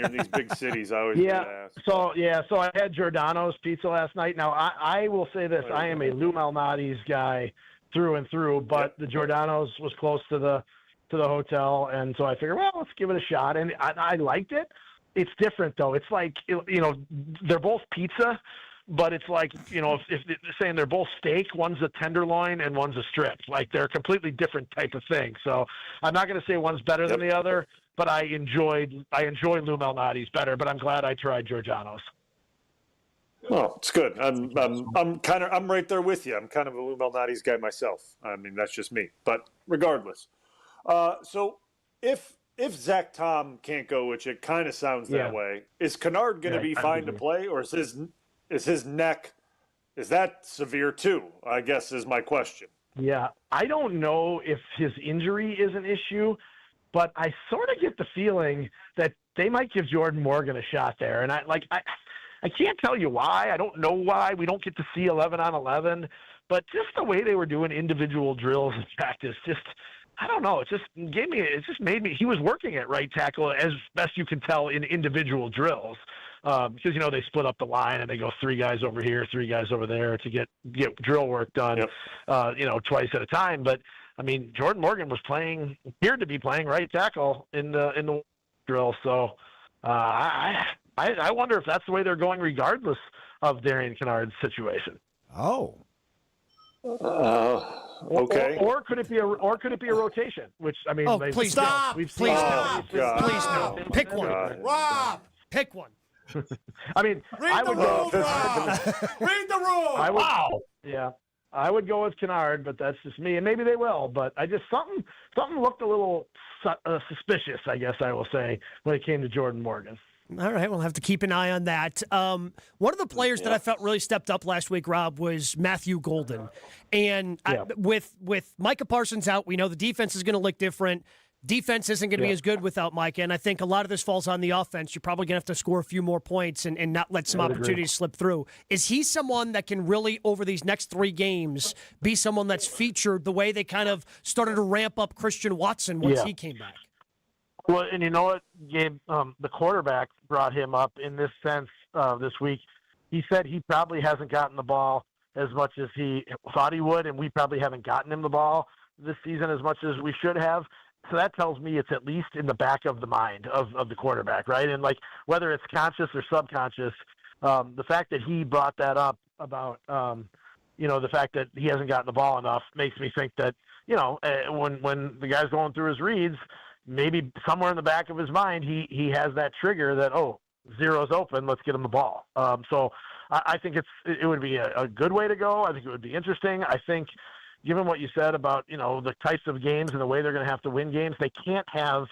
in these big cities. I always got to ask. So I had Giordano's pizza last night. Now I will say this: I am a Lou Malnati's guy through and through, but the Giordano's was close to the hotel, and so I figured, well, let's give it a shot, and I liked it. It's different though. It's like they're both pizza. But it's like, if they're saying they're both steak, one's a tenderloin and one's a strip. Like they're a completely different type of thing. So I'm not going to say one's better than the other, but I enjoy Lou Malnati's better, but I'm glad I tried Giordano's. Oh, it's good. I'm right there with you. I'm kind of a Lou Malnati's guy myself. I mean, that's just me. But regardless, so if Zach Tom can't go, which it kind of sounds that way, is Kennard going to be fine to play, or is his neck, is that severe too, I guess is my question. Yeah, I don't know if his injury is an issue, but I sort of get the feeling that they might give Jordan Morgan a shot there. And I can't tell you why. I don't know why. We don't get to see 11 on 11, but just the way they were doing individual drills in practice, just I don't know. It just made me. He was working at right tackle as best you can tell in individual drills, because they split up the line and they go 3 guys over here, 3 guys over there to get drill work done, twice at a time. But I mean, Jordan Morgan appeared to be playing right tackle in the drill. So I wonder if that's the way they're going, regardless of Darian Kinnard's situation. Oh. Okay. Or could it be a rotation? Which I mean, please stop. Please no. Please no. Pick one. Rob, pick one. I mean, read the rules. Read the rules. Wow. Yeah, I would go with Kinnard, but that's just me, and maybe they will. But I just something looked a little suspicious, I guess I will say, when it came to Jordan Morgan. All right, we'll have to keep an eye on that. One of the players that I felt really stepped up last week, Rob, was Matthew Golden. And with Micah Parsons out, we know the defense is going to look different. Defense isn't going to be as good without Micah, and I think a lot of this falls on the offense. You're probably going to have to score a few more points and not let some opportunities slip through. Is he someone that can really, over these next 3 games, be someone that's featured the way they kind of started to ramp up Christian Watson once he came back? Well, and you know what, Gabe? The quarterback brought him up in this sense this week. He said he probably hasn't gotten the ball as much as he thought he would, and we probably haven't gotten him the ball this season as much as we should have. So that tells me it's at least in the back of the mind of the quarterback, right? And, like, whether it's conscious or subconscious, the fact that he brought that up about, the fact that he hasn't gotten the ball enough makes me think that, when the guy's going through his reads, maybe somewhere in the back of his mind, he has that trigger that, zero's open, let's get him the ball. So I think it would be a good way to go. I think it would be interesting. I think, given what you said about, the types of games and the way they're going to have to win games, they can't have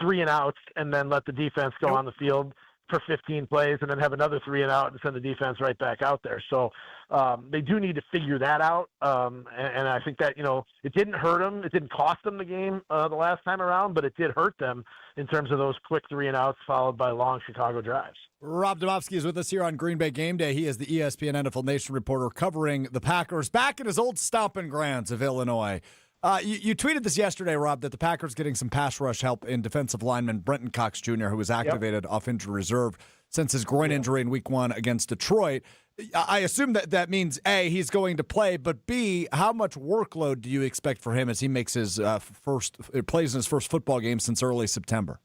3 and outs and then let the defense go on the field for 15 plays and then have another 3 and out and send the defense right back out there. So they do need to figure that out. And I think that, it didn't hurt them. It didn't cost them the game the last time around, but it did hurt them in terms of those quick 3 and outs followed by long Chicago drives. Rob Domofsky is with us here on Green Bay Game Day. He is the ESPN NFL Nation reporter covering the Packers back at his old stomping grounds of Illinois. You tweeted this yesterday, Rob, that the Packers getting some pass rush help in defensive lineman Brenton Cox Jr., who was activated off injury reserve since his groin injury in Week 1 against Detroit. I assume that means, A, he's going to play, but B, how much workload do you expect for him as he makes his plays in his first football game since early September?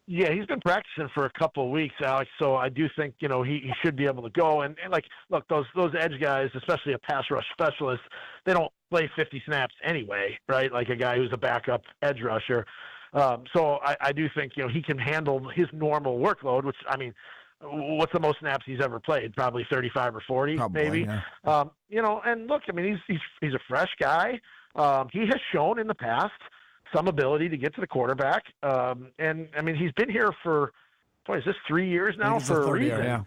Yeah, he's been practicing for a couple of weeks, Alex, so I do think, he should be able to go. And like, look, those edge guys, especially a pass rush specialist, they don't play 50 snaps anyway, right? Like a guy who's a backup edge rusher. So I do think, he can handle his normal workload, which, I mean, what's the most snaps he's ever played? Probably 35 or 40, maybe. Yeah. And look, I mean, he's a fresh guy. He has shown in the past some ability to get to the quarterback. And I mean, he's been here for, is this 3 years now for a reason?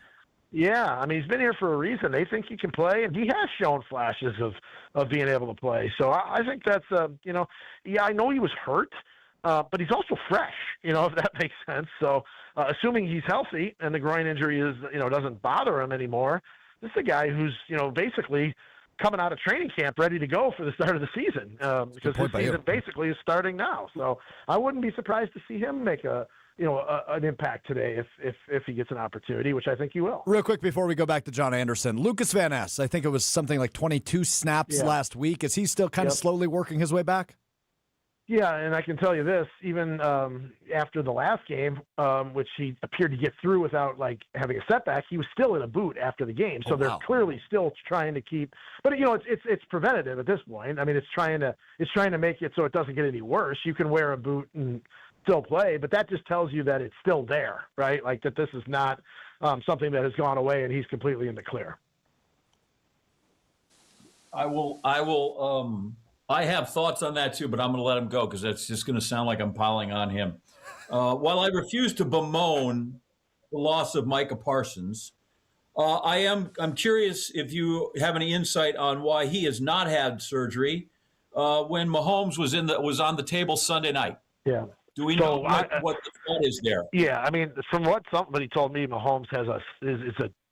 Yeah. I mean, he's been here for a reason. They think he can play, and he has shown flashes of being able to play. So I think that's, I know he was hurt, but he's also fresh, if that makes sense. So assuming he's healthy and the groin injury doesn't bother him anymore, this is a guy who's, basically coming out of training camp ready to go for the start of the season, because the season basically is starting now. So I wouldn't be surprised to see him make an impact today if he gets an opportunity, which I think he will. Real quick before we go back to John Anderson, Lucas Van Ness, I think it was something like 22 snaps last week. Is he still kind of slowly working his way back? Yeah, and I can tell you this, even after the last game, which he appeared to get through without having a setback, he was still in a boot after the game. So they're clearly still trying to keep, but it's preventative at this point. I mean, it's trying to make it so it doesn't get any worse. You can wear a boot and still play, but that just tells you that it's still there, right? Like that this is not something that has gone away and he's completely in the clear. I have thoughts on that too, but I'm going to let him go because that's just going to sound like I'm piling on him. While I refuse to bemoan the loss of Micah Parsons, I'm curious if you have any insight on why he has not had surgery when Mahomes was on the table Sunday night. Yeah. Do we know what the thought is there? Yeah, I mean, from what somebody told me, Mahomes has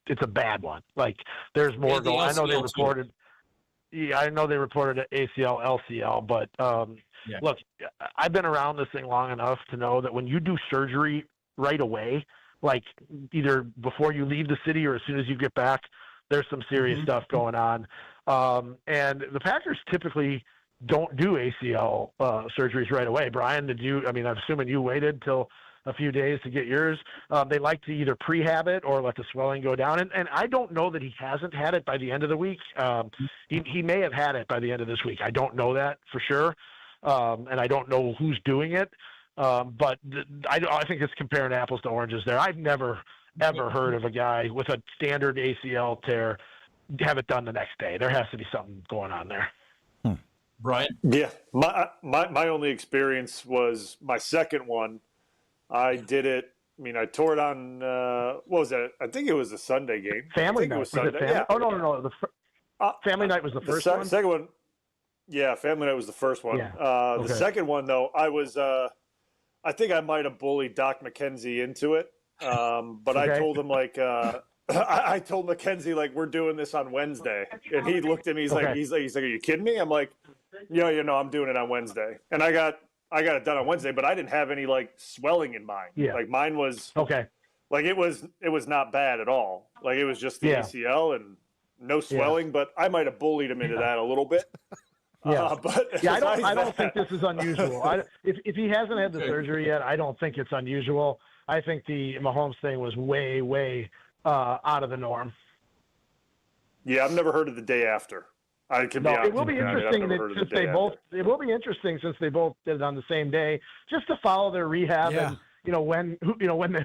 it's a bad one. Like there's more going. I know they reported. Yeah, I know they reported ACL, LCL, but look, I've been around this thing long enough to know that when you do surgery right away, like either before you leave the city or as soon as you get back, there's some serious stuff going on. And the Packers typically don't do ACL surgeries right away. Brian, I'm assuming you waited till a few days to get yours. They like to either prehab it or let the swelling go down. And I don't know that he hasn't had it by the end of the week. He may have had it by the end of this week. I don't know that for sure. And I don't know who's doing it. But I think it's comparing apples to oranges there. I've never, ever heard of a guy with a standard ACL tear have it done the next day. There has to be something going on there. Brian? Yeah. My only experience was my second one. I did it. I mean, I tore it on, what was that? I think it was a Sunday game. Family night. It was Sunday. Yeah. Oh, no. Family night was the first one? Second one. Yeah, family night was the first one. Yeah. The second one, though, I think I might have bullied Doc McKenzie into it. But I told him, I told McKenzie, we're doing this on Wednesday. And he looked at me, he's like, are you kidding me? I'm like, I'm doing it on Wednesday. And I got it done on Wednesday, but I didn't have any swelling in mine. Yeah. Mine was it was not bad at all. It was just the ACL and no swelling, but I might have bullied him into that a little bit. Yeah, I don't think this is unusual. If he hasn't had the surgery yet, I don't think it's unusual. I think the Mahomes thing was way, way out of the norm. Yeah, I've never heard of the day after. I can be honest. It will be interesting It will be interesting since they both did it on the same day, just to follow their rehab and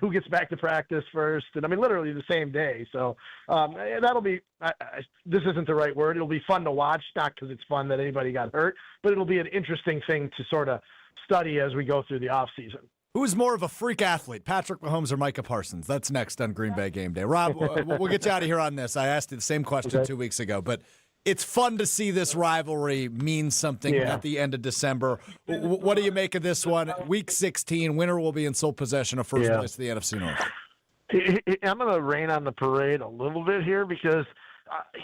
who gets back to practice first, and literally the same day. So that'll be. This isn't the right word. It'll be fun to watch, not because it's fun that anybody got hurt, but it'll be an interesting thing to sort of study as we go through the off season. Who's more of a freak athlete, Patrick Mahomes or Micah Parsons? That's next on Green Bay Game Day. Rob, we'll get you out of here on this. I asked you the same question 2 weeks ago, but it's fun to see this rivalry mean something at the end of December. What do you make of this one? Week 16, winner will be in sole possession of first place to the NFC North. I'm going to rain on the parade a little bit here because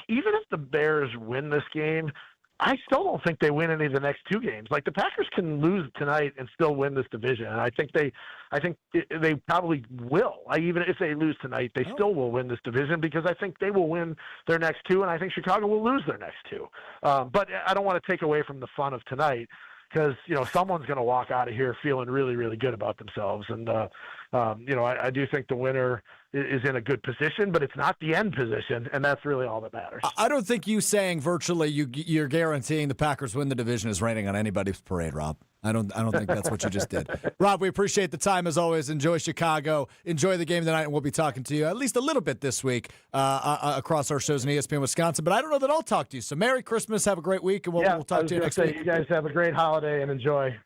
even if the Bears win this game, I still don't think they win any of the next two games. The Packers can lose tonight and still win this division, and I think they probably will. Even if they lose tonight, they still will win this division because I think they will win their next two, and I think Chicago will lose their next two. But I don't want to take away from the fun of tonight because someone's going to walk out of here feeling really, really good about themselves, and I do think the winner is in a good position, but it's not the end position, and that's really all that matters. I don't think you saying virtually you're guaranteeing the Packers win the division is raining on anybody's parade, Rob. I don't think that's what you just did. Rob, we appreciate the time as always. Enjoy Chicago. Enjoy the game tonight, and we'll be talking to you at least a little bit this week across our shows in ESPN Wisconsin. But I don't know that I'll talk to you. So Merry Christmas. Have a great week, and we'll talk to you next week. You guys have a great holiday and enjoy.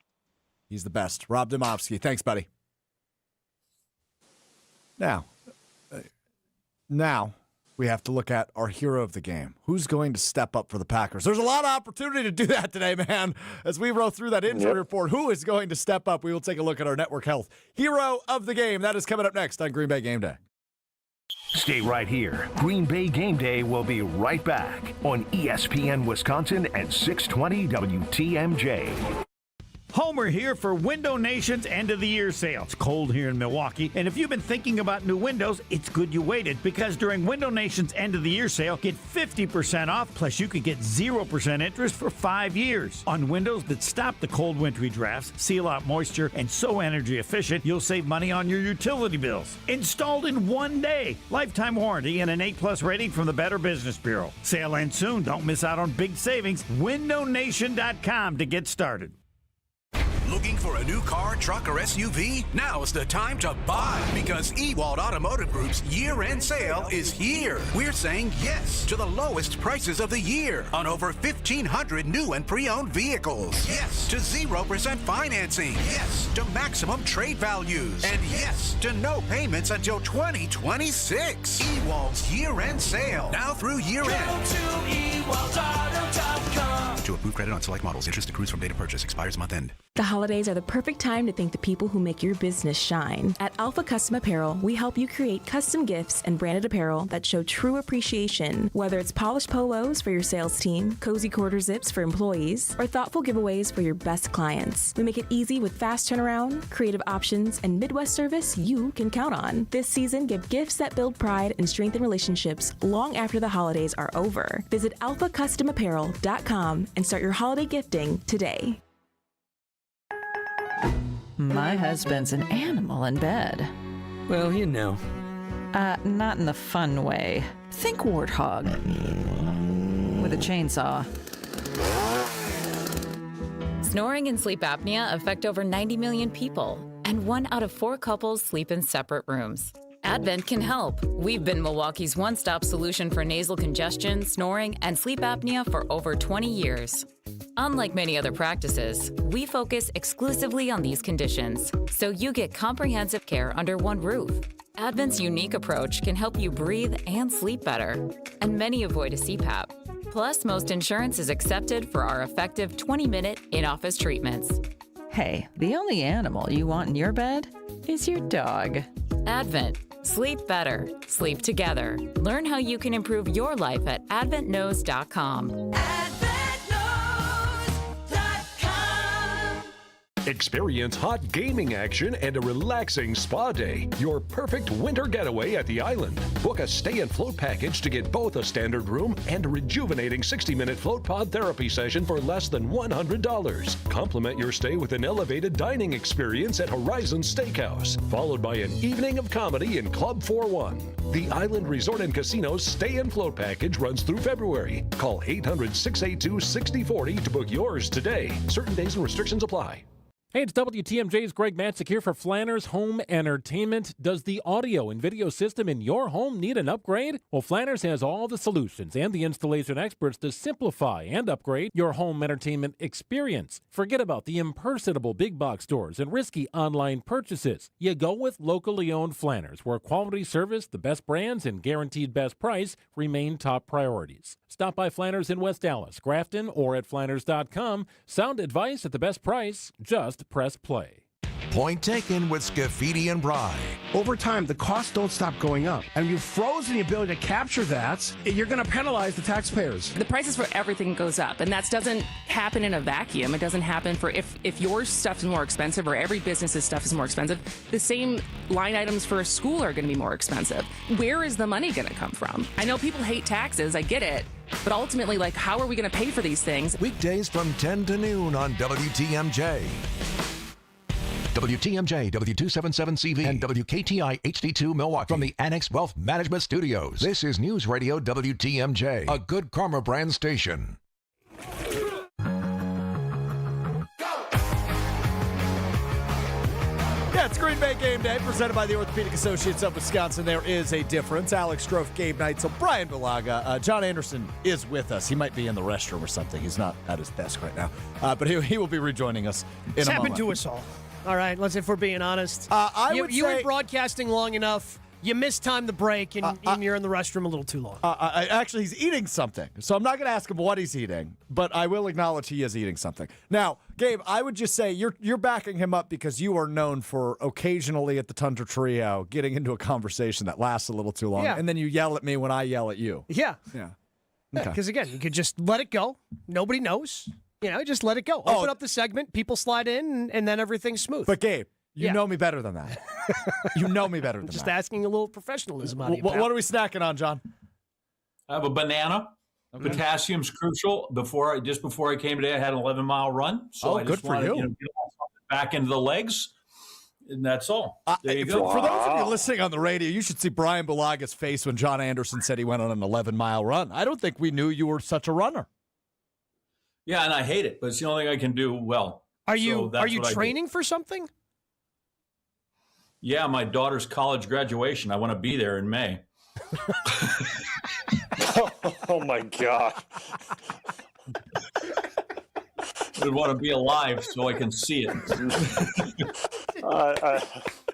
He's the best. Rob Demovsky. Thanks, buddy. Now, we have to look at our hero of the game. Who's going to step up for the Packers? There's a lot of opportunity to do that today, man. As we roll through that injury report, who is going to step up? We will take a look at our Network Health hero of the game. That is coming up next on Green Bay Game Day. Stay right here. Green Bay Game Day will be right back on ESPN Wisconsin and 620 WTMJ. Homer here for Window Nation's end of the year sale. It's cold here in Milwaukee, and if you've been thinking about new windows, it's good you waited, because during Window Nation's end of the year sale, get 50% off, plus you could get 0% interest for 5 years. On windows that stop the cold wintry drafts, seal out moisture, and so energy efficient, you'll save money on your utility bills. Installed in 1 day. Lifetime warranty and an A+ rating from the Better Business Bureau. Sale ends soon. Don't miss out on big savings. WindowNation.com to get started. Looking for a new car, truck, or SUV? Now is the time to buy, because Ewald Automotive Group's year-end sale is here. We're saying yes to the lowest prices of the year on over 1,500 new and pre-owned vehicles. Yes to 0% financing. Yes to maximum trade values. And yes to no payments until 2026. Ewald's year-end sale. Now through year-end. Go to EwaldAuto.com. to approved credit on select models. Interest accrues from date of purchase. Expires month end. The holidays are the perfect time to thank the people who make your business shine. At Alpha Custom Apparel, we help you create custom gifts and branded apparel that show true appreciation. Whether it's polished polos for your sales team, cozy quarter zips for employees, or thoughtful giveaways for your best clients, we make it easy with fast turnaround, creative options, and Midwest service you can count on. This season, give gifts that build pride and strengthen relationships long after the holidays are over. Visit alphacustomapparel.com and start your holiday gifting today. My husband's an animal in bed. Well, you know. Not in the fun way. Think warthog. With a chainsaw. Snoring and sleep apnea affect over 90 million people, and 1 out of 4 couples sleep in separate rooms. Advent can help. We've been Milwaukee's one-stop solution for nasal congestion, snoring, and sleep apnea for over 20 years. Unlike many other practices, we focus exclusively on these conditions, so you get comprehensive care under one roof. Advent's unique approach can help you breathe and sleep better, and many avoid a CPAP. Plus, most insurance is accepted for our effective 20-minute in-office treatments. Hey, the only animal you want in your bed is your dog. Advent. Sleep better. Sleep together. Learn how you can improve your life at adventknows.com. Experience hot gaming action and a relaxing spa day. Your perfect winter getaway at the island. Book a stay and float package to get both a standard room and a rejuvenating 60-minute float pod therapy session for less than $100. Complement your stay with an elevated dining experience at Horizon Steakhouse, followed by an evening of comedy in Club 41. The Island Resort and Casino's stay and float package runs through February. Call 800-682-6040 to book yours today. Certain days and restrictions apply. Hey, it's WTMJ's Greg Matzik here for Flanner's Home Entertainment. Does the audio and video system in your home need an upgrade? Well, Flanner's has all the solutions and the installation experts to simplify and upgrade your home entertainment experience. Forget about the impersonable big box stores and risky online purchases. You go with locally owned Flanner's, where quality service, the best brands, and guaranteed best price remain top priorities. Stop by Flanner's in West Dallas, Grafton, or at Flanners.com. Sound advice at the best price. Just press play. Point taken with Scafidi and Bry. Over time, the costs don't stop going up. And you've frozen the ability to capture that. You're going to penalize the taxpayers. The prices for everything goes up, and that doesn't happen in a vacuum. It doesn't happen for if your stuff is more expensive or every business's stuff is more expensive, the same line items for a school are going to be more expensive. Where is the money going to come from? I know people hate taxes. I get it. But ultimately, how are we going to pay for these things? Weekdays from 10 to noon on WTMJ. WTMJ, W277CV, and WKTI HD2 Milwaukee from the Annex Wealth Management Studios. This is News Radio WTMJ, a Good Karma brand station. Yeah, it's Green Bay Game Day, presented by the Orthopedic Associates of Wisconsin. There is a difference. Alex Strofe, Gabe Knight, so Brian Balaga. John Anderson is with us. He might be in the restroom or something. He's not at his desk right now. But he will be rejoining us in It's a happened moment. to us all. All right, if we're being honest. You were broadcasting long enough. You missed time to break, and you're in the restroom a little too long. Actually, he's eating something. So I'm not going to ask him what he's eating, but I will acknowledge he is eating something. Now, Gabe, I would just say you're backing him up because you are known for occasionally at the Tundra Trio getting into a conversation that lasts a little too long, and then you yell at me when I yell at you. Yeah. Yeah. Because, again, you could just let it go. Nobody knows. Just let it go. Open up the segment, people slide in, and then everything's smooth. But, Gabe, you know me better than that. You know me better than just that. asking a little professionalism out of you. What are we snacking on, John? I have a banana. Okay. Potassium's crucial. Just before I came today, I had an 11-mile run. So I just wanted to get back into the legs. And that's all. There you go. For those of you listening on the radio, you should see Brian Balaga's face when John Anderson said he went on an 11-mile run. I don't think we knew you were such a runner. Yeah, and I hate it, but it's the only thing I can do well. Are you training for something? Yeah, my daughter's college graduation. I want to be there in May. Oh my God. I want to be alive so I can see it.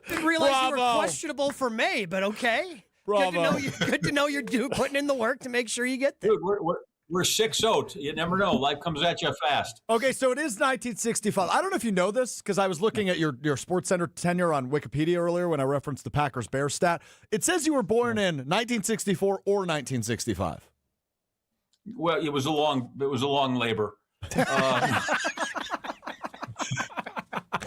Didn't realize you were questionable for May, but okay. Bravo. Good to know you're putting in the work to make sure you get there. Dude, We're 6-0. You never know. Life comes at you fast. Okay, so it is 1965. I don't know if you know this because I was looking at your Sports Center tenure on Wikipedia earlier when I referenced the Packers-Bears stat. It says you were born in 1964 or 1965. Well, it was a long labor.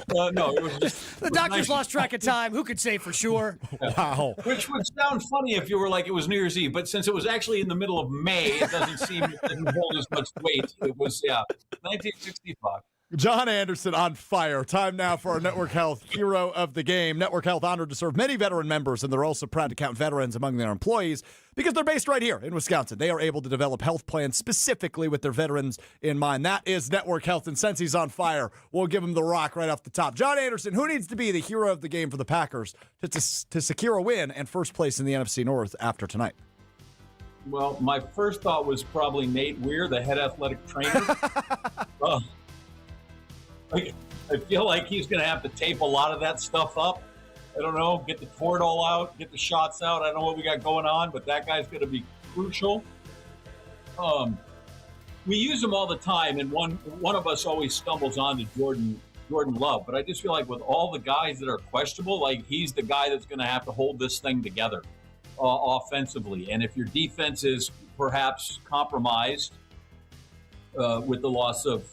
No, it was just the doctors lost track of time. Who could say for sure? Wow. Which would sound funny if you were like it was New Year's Eve, but since it was actually in the middle of May, it doesn't hold as much weight. It was 1965. John Anderson on fire. Time now for our Network Health Hero of the Game. Network Health honored to serve many veteran members, and they're also proud to count veterans among their employees because they're based right here in Wisconsin. They are able to develop health plans specifically with their veterans in mind. That is Network Health, and since he's on fire, we'll give him the rock right off the top. John Anderson, who needs to be the hero of the game for the Packers to secure a win and first place in the NFC North after tonight? Well, my first thought was probably Nate Weir, the head athletic trainer. I feel like he's going to have to tape a lot of that stuff up. I don't know, get the Toradol out, get the shots out. I don't know what we got going on, but that guy's going to be crucial. We use him all the time, and one of us always stumbles on to Jordan Love. But I just feel like with all the guys that are questionable, like he's the guy that's going to have to hold this thing together offensively. And if your defense is perhaps compromised with the loss of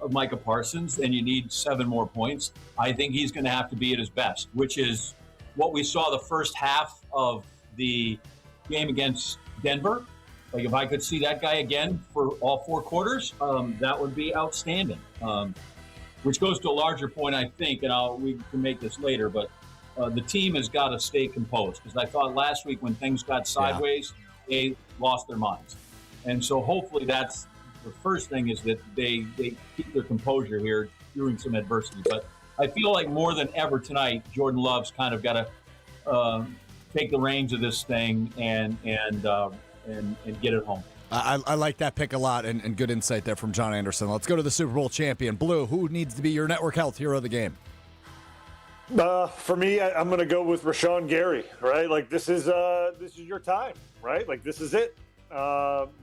Micah Parsons, and you need 7 more points, I think he's going to have to be at his best, which is what we saw the first half of the game against Denver. Like if I could see that guy again for all 4 quarters, that would be outstanding. Which goes to a larger point, I think, and we can make this later, but the team has got to stay composed because I thought last week when things got sideways, they lost their minds. And so hopefully that's the first thing is that they keep their composure here during some adversity. But I feel like more than ever tonight, Jordan Love's kind of got to take the reins of this thing and get it home. I like that pick a lot and good insight there from John Anderson. Let's go to the Super Bowl champion. Blue, who needs to be your Network Health hero of the game? For me, I'm going to go with Rashawn Gary, right? Like this is your time, right? Like this is it.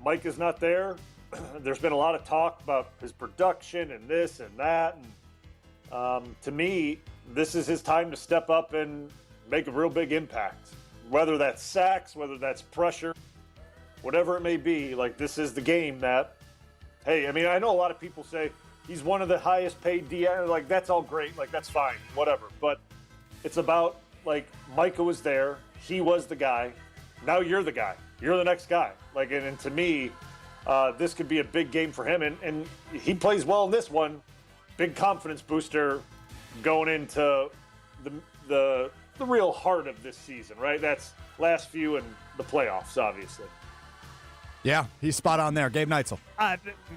Mike is not there. There's been a lot of talk about his production and this and that. And to me, this is his time to step up and make a real big impact. Whether that's sacks, whether that's pressure, whatever it may be, like this is the game that, hey, I mean, I know a lot of people say he's one of the highest paid DN. Like that's all great. Like that's fine, whatever. But it's about like Micah was there. He was the guy. Now you're the guy. You're the next guy. Like, and to me, this could be a big game for him, and he plays well in this one. Big confidence booster going into the real heart of this season, right? That's last few and the playoffs, obviously. Yeah, he's spot on there. Gabe Neitzel.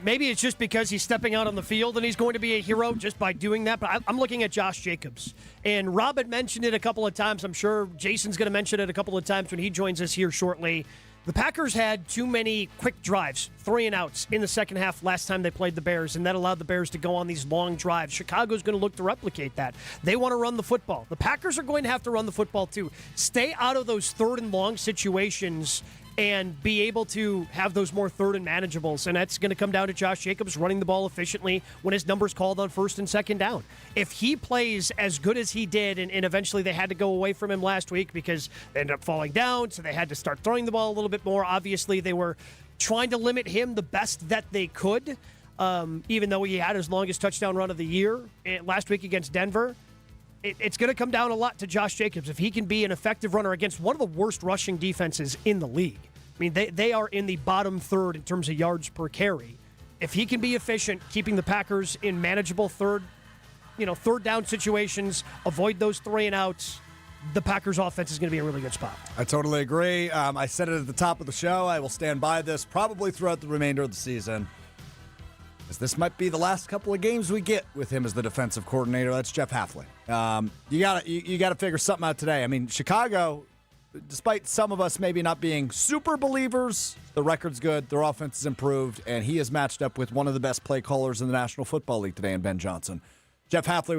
Maybe it's just because he's stepping out on the field and he's going to be a hero just by doing that, but I'm looking at Josh Jacobs. And Rob had mentioned it a couple of times. I'm sure Jason's going to mention it a couple of times when he joins us here shortly. The Packers had too many quick drives, 3 and outs in the second half last time they played the Bears, and that allowed the Bears to go on these long drives. Chicago's going to look to replicate that. They want to run the football. The Packers are going to have to run the football too. Stay out of those 3rd and long situations and be able to have those more 3rd and manageables. And that's going to come down to Josh Jacobs running the ball efficiently when his number's called on 1st and 2nd down. If he plays as good as he did, and eventually they had to go away from him last week because they ended up falling down, so they had to start throwing the ball a little bit more. Obviously, they were trying to limit him the best that they could, even though he had his longest touchdown run of the year last week against Denver. It's going to come down a lot to Josh Jacobs. If he can be an effective runner against one of the worst rushing defenses in the league. I mean, they are in the bottom 3rd in terms of yards per carry. If he can be efficient, keeping the Packers in manageable 3rd down situations, avoid those 3 and outs, the Packers offense is going to be a really good spot. I totally agree. I said it at the top of the show. I will stand by this probably throughout the remainder of the season. As this might be the last couple of games we get with him as the defensive coordinator. That's Jeff Hafley. You gotta figure something out today. I mean, Chicago, despite some of us maybe not being super believers, the record's good, their offense is improved, and he is matched up with one of the best play callers in the National Football League today in Ben Johnson. Jeff Hafley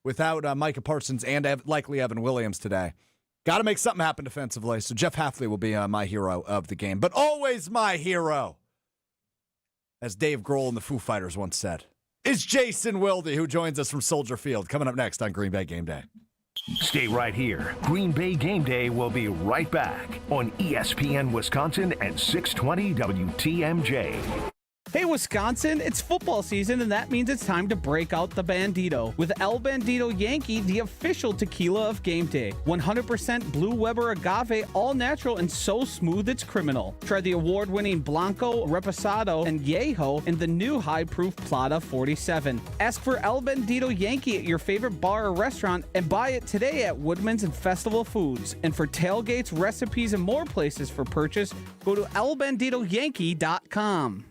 without Micah Parsons and likely Evan Williams today. Got to make something happen defensively, so Jeff Hafley will be my hero of the game. But always my hero as Dave Grohl and the Foo Fighters once said. It's Jason Wilde, who joins us from Soldier Field, coming up next on Green Bay Game Day. Stay right here. Green Bay Game Day will be right back on ESPN Wisconsin and 620 WTMJ. Hey Wisconsin, it's football season and that means it's time to break out the Bandito with El Bandito Yankee, the official tequila of game day. 100% Blue Weber agave, all natural and so smooth it's criminal. Try the award-winning Blanco, Reposado, and Yeho in the new high-proof Plata 47. Ask for El Bandito Yankee at your favorite bar or restaurant and buy it today at Woodman's and Festival Foods. And for tailgates, recipes, and more places for purchase, go to elbanditoyankee.com.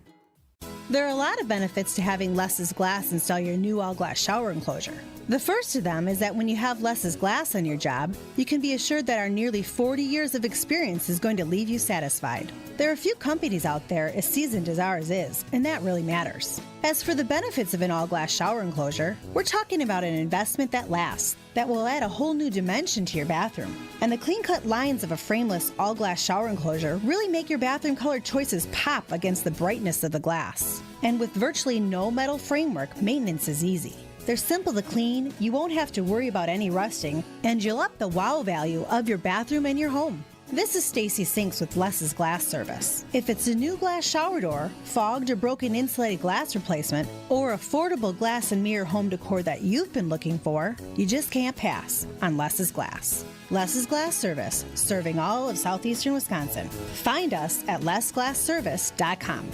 There are a lot of benefits to having Less's Glass install your new all-glass shower enclosure. The first of them is that when you have Less's Glass on your job, you can be assured that our nearly 40 years of experience is going to leave you satisfied. There are a few companies out there as seasoned as ours is, and that really matters. As for the benefits of an all-glass shower enclosure, we're talking about an investment that lasts, that will add a whole new dimension to your bathroom. And the clean-cut lines of a frameless all-glass shower enclosure really make your bathroom color choices pop against the brightness of the glass. And with virtually no metal framework, maintenance is easy. They're simple to clean, you won't have to worry about any rusting, and you'll up the wow value of your bathroom and your home. This is Stacy Sinks with Less's Glass Service. If it's a new glass shower door, fogged or broken insulated glass replacement, or affordable glass and mirror home decor that you've been looking for, you just can't pass on Less's Glass. Less's Glass Service, serving all of southeastern Wisconsin. Find us at lessglassservice.com.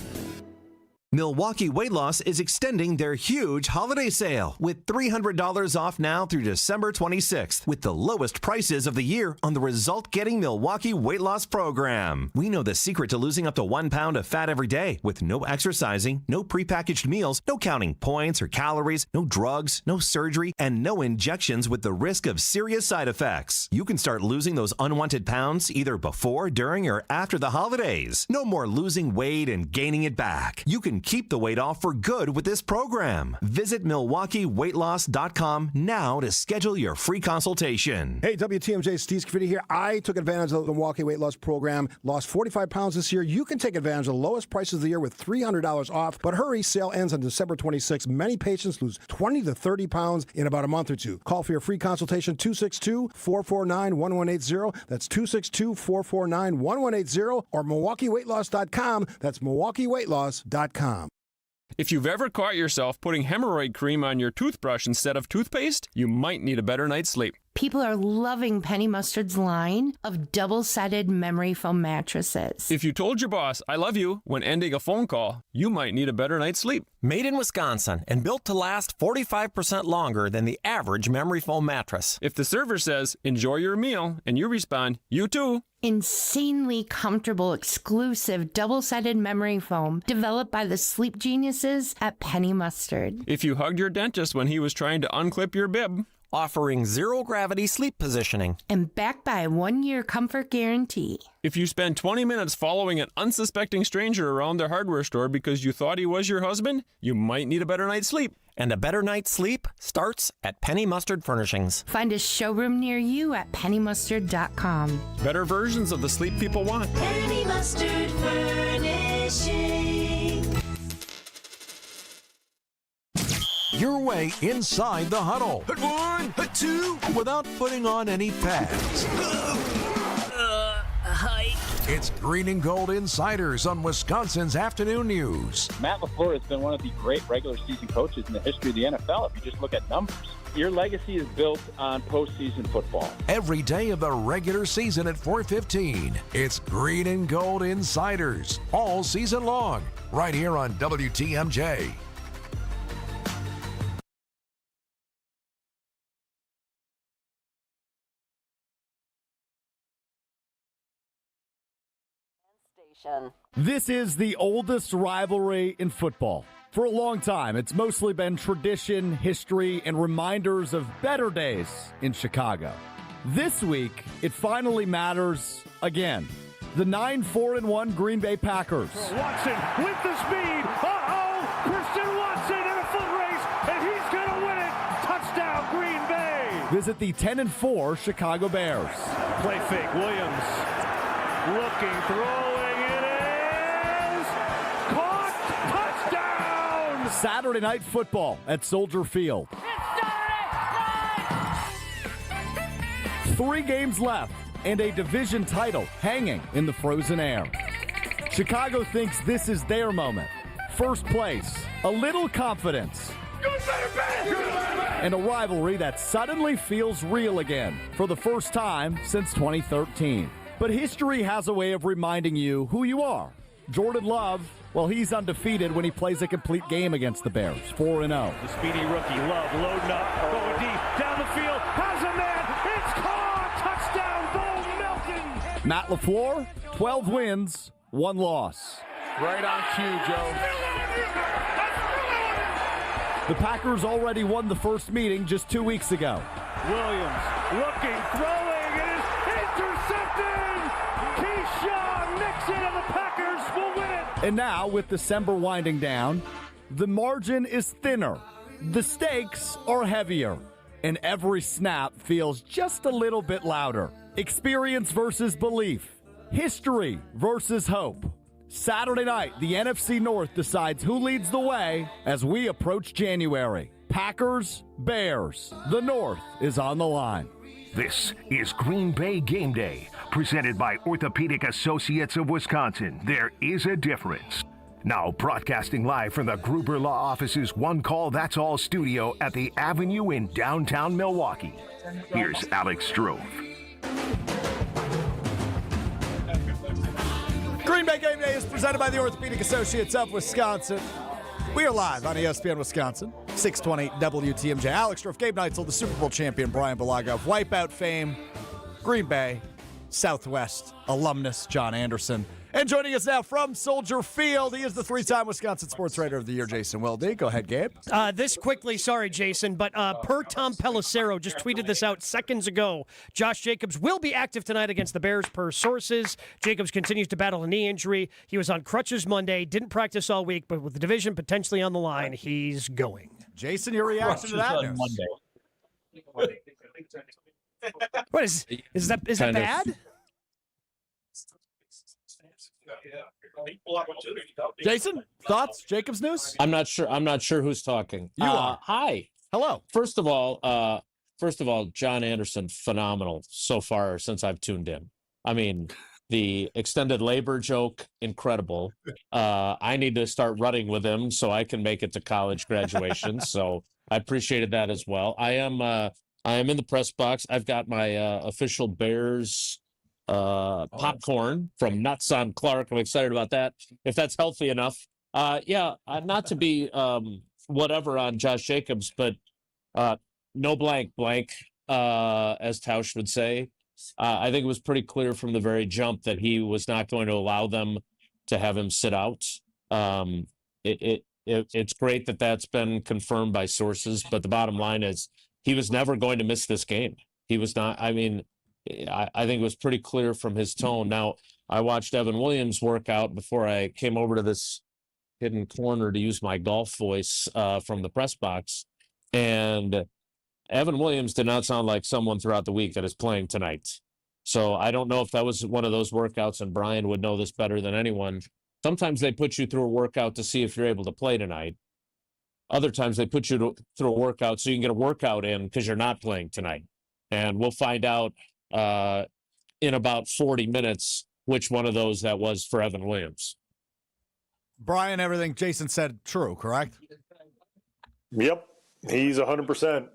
Milwaukee Weight Loss is extending their huge holiday sale with $300 off now through December 26th with the lowest prices of the year on the result-getting Milwaukee Weight Loss program. We know the secret to losing up to 1 pound of fat every day with no exercising, no prepackaged meals, no counting points or calories, no drugs, no surgery, and no injections with the risk of serious side effects. You can start losing those unwanted pounds either before, during, or after the holidays. No more losing weight and gaining it back. You can keep the weight off for good with this program. Visit MilwaukeeWeightLoss.com now to schedule your free consultation. Hey, WTMJ, Steve Scafidi here. I took advantage of the Milwaukee Weight Loss program, lost 45 pounds this year. You can take advantage of the lowest prices of the year with $300 off. But hurry, sale ends on December 26th. Many patients lose 20 to 30 pounds in about a month or two. Call for your free consultation, 262-449-1180. That's 262-449-1180 or MilwaukeeWeightLoss.com. That's MilwaukeeWeightLoss.com. If you've ever caught yourself putting hemorrhoid cream on your toothbrush instead of toothpaste, you might need a better night's sleep. People are loving Penny Mustard's line of double-sided memory foam mattresses. If you told your boss, I love you, when ending a phone call, you might need a better night's sleep. Made in Wisconsin and built to last 45% longer than the average memory foam mattress. If the server says, enjoy your meal, and you respond, you too. Insanely comfortable, exclusive, double-sided memory foam developed by the sleep geniuses at Penny Mustard. If you hugged your dentist when he was trying to unclip your bib. Offering zero-gravity sleep positioning. And backed by a 1-year comfort guarantee. If you spend 20 minutes following an unsuspecting stranger around their hardware store because you thought he was your husband, you might need a better night's sleep. And a better night's sleep starts at Penny Mustard Furnishings. Find a showroom near you at pennymustard.com. Better versions of the sleep people want. Penny Mustard Furnishings. Your way inside the huddle. Hut 1, hut 2. Without putting on any pads. It's Green and Gold Insiders on Wisconsin's Afternoon News. Matt LaFleur has been one of the great regular season coaches in the history of the NFL. If you just look at numbers, your legacy is built on postseason football. Every day of the regular season at 4:15. It's Green and Gold Insiders all season long, right here on WTMJ. This is the oldest rivalry in football. For a long time, it's mostly been tradition, history, and reminders of better days in Chicago. This week, it finally matters again. The 9-4-1 Green Bay Packers. Watson with the speed. Uh-oh! Christian Watson in a foot race, and he's going to win it. Touchdown, Green Bay. Visit the 10-4 Chicago Bears. Play fake. Williams looking, throwing. It is caught. Saturday Night Football at Soldier Field. 3 games left and a division title hanging in the frozen air. Chicago thinks this is their moment. First place, a little confidence, and a rivalry that suddenly feels real again for the first time since 2013. But history has a way of reminding you who you are. Jordan Love, well, he's undefeated when he plays a complete game against the Bears, 4-0. The speedy rookie, Love, loading up, going deep, down the field, has a man, it's caught, touchdown, Bo Melton. Matt LaFleur, 12 wins, 1 loss. Right on cue, Joe. The Packers already won the first meeting just 2 weeks ago. Williams looking, throwing, it is intercepted! Keyshawn Nixon and the Packers will win it! And now, with December winding down, the margin is thinner, the stakes are heavier, and every snap feels just a little bit louder. Experience versus belief, history versus hope. Saturday night, the NFC North decides who leads the way as we approach January. Packers, Bears. The North is on the line. This is Green Bay Game Day, presented by Orthopedic Associates of Wisconsin. There is a difference. Now broadcasting live from the Gruber Law Office's One Call That's All studio at the Avenue in downtown Milwaukee. Here's Alex Strofe. Green Bay Game Day is presented by the Orthopedic Associates of Wisconsin. We are live on ESPN Wisconsin, 620 WTMJ. Alex Strofe, Gabe Neitzel, the Super Bowl champion, Brian Balaga of Wipeout fame, Green Bay, Southwest alumnus, John Anderson. And joining us now from Soldier Field, he is the 3-time Wisconsin Sports Writer of the Year, Jason Wilde. Go ahead, Gabe. This quickly, sorry, Jason, but per Tom Pelissero just tweeted this out seconds ago. Josh Jacobs will be active tonight against the Bears per sources. Jacobs continues to battle a knee injury. He was on crutches Monday, didn't practice all week, but with the division potentially on the line, he's going. Jason, your reaction to that news? What is that bad? Jason, thoughts? Jacobs news? I'm not sure who's talking. You are. Hi. Hello. First of all, John Anderson, phenomenal so far since I've tuned in. I mean, the extended labor joke, incredible. I need to start running with him so I can make it to college graduation. So I appreciated that as well. I am in the press box. I've got my official Bears popcorn from Nuts on Clark. I'm excited about that. If that's healthy enough. Not to be whatever on Josh Jacobs, but no blank, as Tausch would say. I think it was pretty clear from the very jump that he was not going to allow them to have him sit out. It's great that that's been confirmed by sources, but the bottom line is he was never going to miss this game. He was not. I mean, I think it was pretty clear from his tone. Now, I watched Evan Williams work out before I came over to this hidden corner to use my golf voice from the press box, and Evan Williams did not sound like someone throughout the week that is playing tonight. So I don't know if that was one of those workouts, and Brian would know this better than anyone. Sometimes they put you through a workout to see if you're able to play tonight. Other times they put you through a workout so you can get a workout in because you're not playing tonight. And we'll find out in about 40 minutes which one of those that was for Evan Williams. Brian, everything Jason said true, correct? Yep. He's 100%.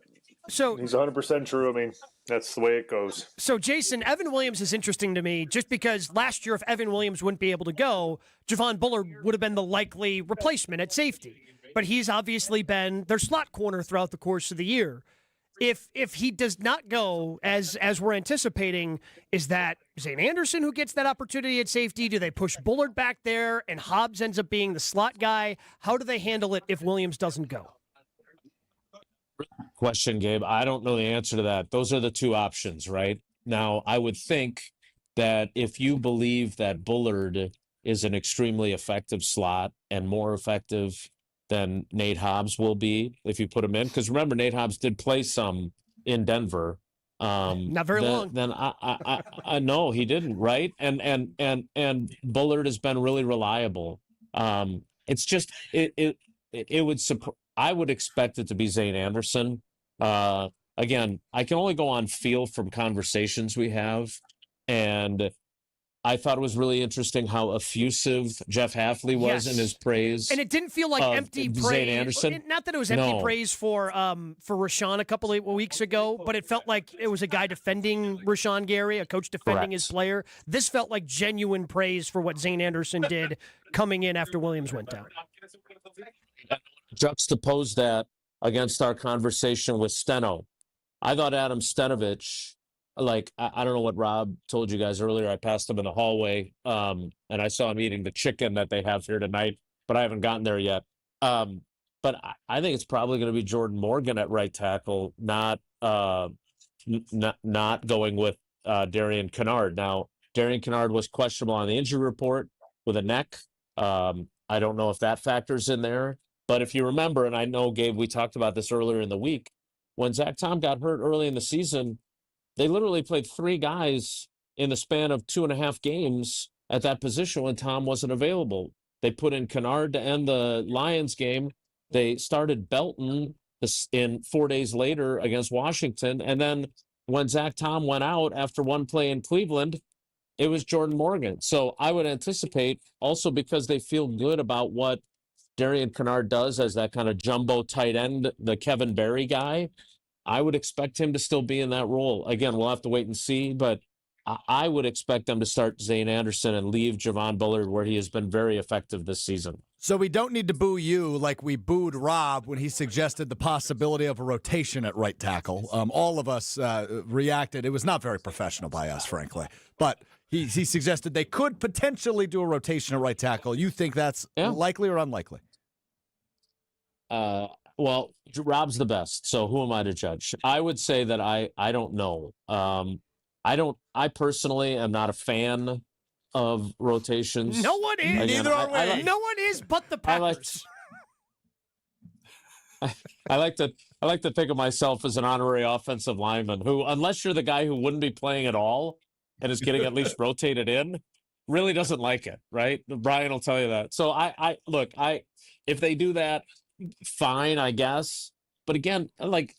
So he's 100% true. I mean, that's the way it goes. So, Jason, Evan Williams is interesting to me just because last year, if Evan Williams wouldn't be able to go, Javon Bullard would have been the likely replacement at safety. But he's obviously been their slot corner throughout the course of the year. If he does not go as we're anticipating, is that Zane Anderson who gets that opportunity at safety? Do they push Bullard back there and Hobbs ends up being the slot guy? How do they handle it if Williams doesn't go? Question, Gabe. I don't know the answer to that. Those are the two options, right? Now, I would think that if you believe that Bullard is an extremely effective slot and more effective than Nate Hobbs will be if you put him in, because remember, Nate Hobbs did play some in Denver. Not very long. Then I know he didn't, right? And Bullard has been really reliable. It's just I would expect it to be Zane Anderson. Again, I can only go on feel from conversations we have, and I thought it was really interesting how effusive Jeff Hafley was in his praise. And it didn't feel like empty praise. Zane Anderson. Not that it was empty praise for Rashawn a couple of weeks ago, but it felt like it was a guy defending Rashawn Gary, a coach defending his player. This felt like genuine praise for what Zane Anderson did coming in after Williams went down. Juxtapose that against our conversation with Steno. I thought Adam Stenovich, like, I don't know what Rob told you guys earlier. I passed him in the hallway, and I saw him eating the chicken that they have here tonight, but I haven't gotten there yet. But I think it's probably going to be Jordan Morgan at right tackle, not going with Darian Kennard. Now, Darian Kennard was questionable on the injury report with a neck. I don't know if that factors in there. But if you remember, and I know, Gabe, we talked about this earlier in the week, when Zach Tom got hurt early in the season, they literally played 3 guys in the span of 2.5 games at that position when Tom wasn't available. They put in Kennard to end the Lions game. They started Belton in 4 days later against Washington. And then when Zach Tom went out after one play in Cleveland, it was Jordan Morgan. So I would anticipate, also because they feel good about what Darian Kennard does as that kind of jumbo tight end, the Kevin Berry guy, I would expect him to still be in that role. Again, we'll have to wait and see, but I would expect them to start Zane Anderson and leave Javon Bullard where he has been very effective this season. So we don't need to boo you like we booed Rob when he suggested the possibility of a rotation at right tackle. All of us reacted. It was not very professional by us, frankly. But he suggested they could potentially do a rotation at right tackle. You think that's likely or unlikely? Well, Rob's the best, so who am I to judge? I would say that I don't know. I personally am not a fan of rotations. No one is. Neither are we. No one is but the Packers. I like to think of myself as an honorary offensive lineman who, unless you're the guy who wouldn't be playing at all and is getting at least rotated in, really doesn't like it, right? Brian will tell you that. So if they do that, fine, I guess. But again, like,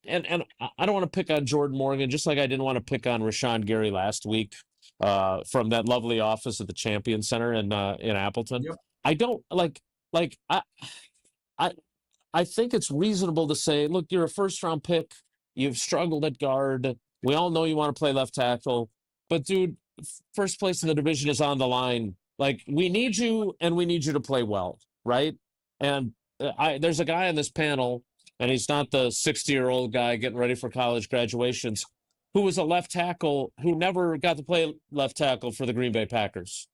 and I don't want to pick on Jordan Morgan, just like I didn't want to pick on Rashawn Gary last week from that lovely office at the Champion Center in Appleton. Yep. I don't I think it's reasonable to say, look, you're a first-round pick. You've struggled at guard. We all know you want to play left tackle. But, dude, first place in the division is on the line. Like, we need you, and we need you to play well, right? And there's a guy on this panel, and he's not the 60-year-old guy getting ready for college graduations, who was a left tackle who never got to play left tackle for the Green Bay Packers,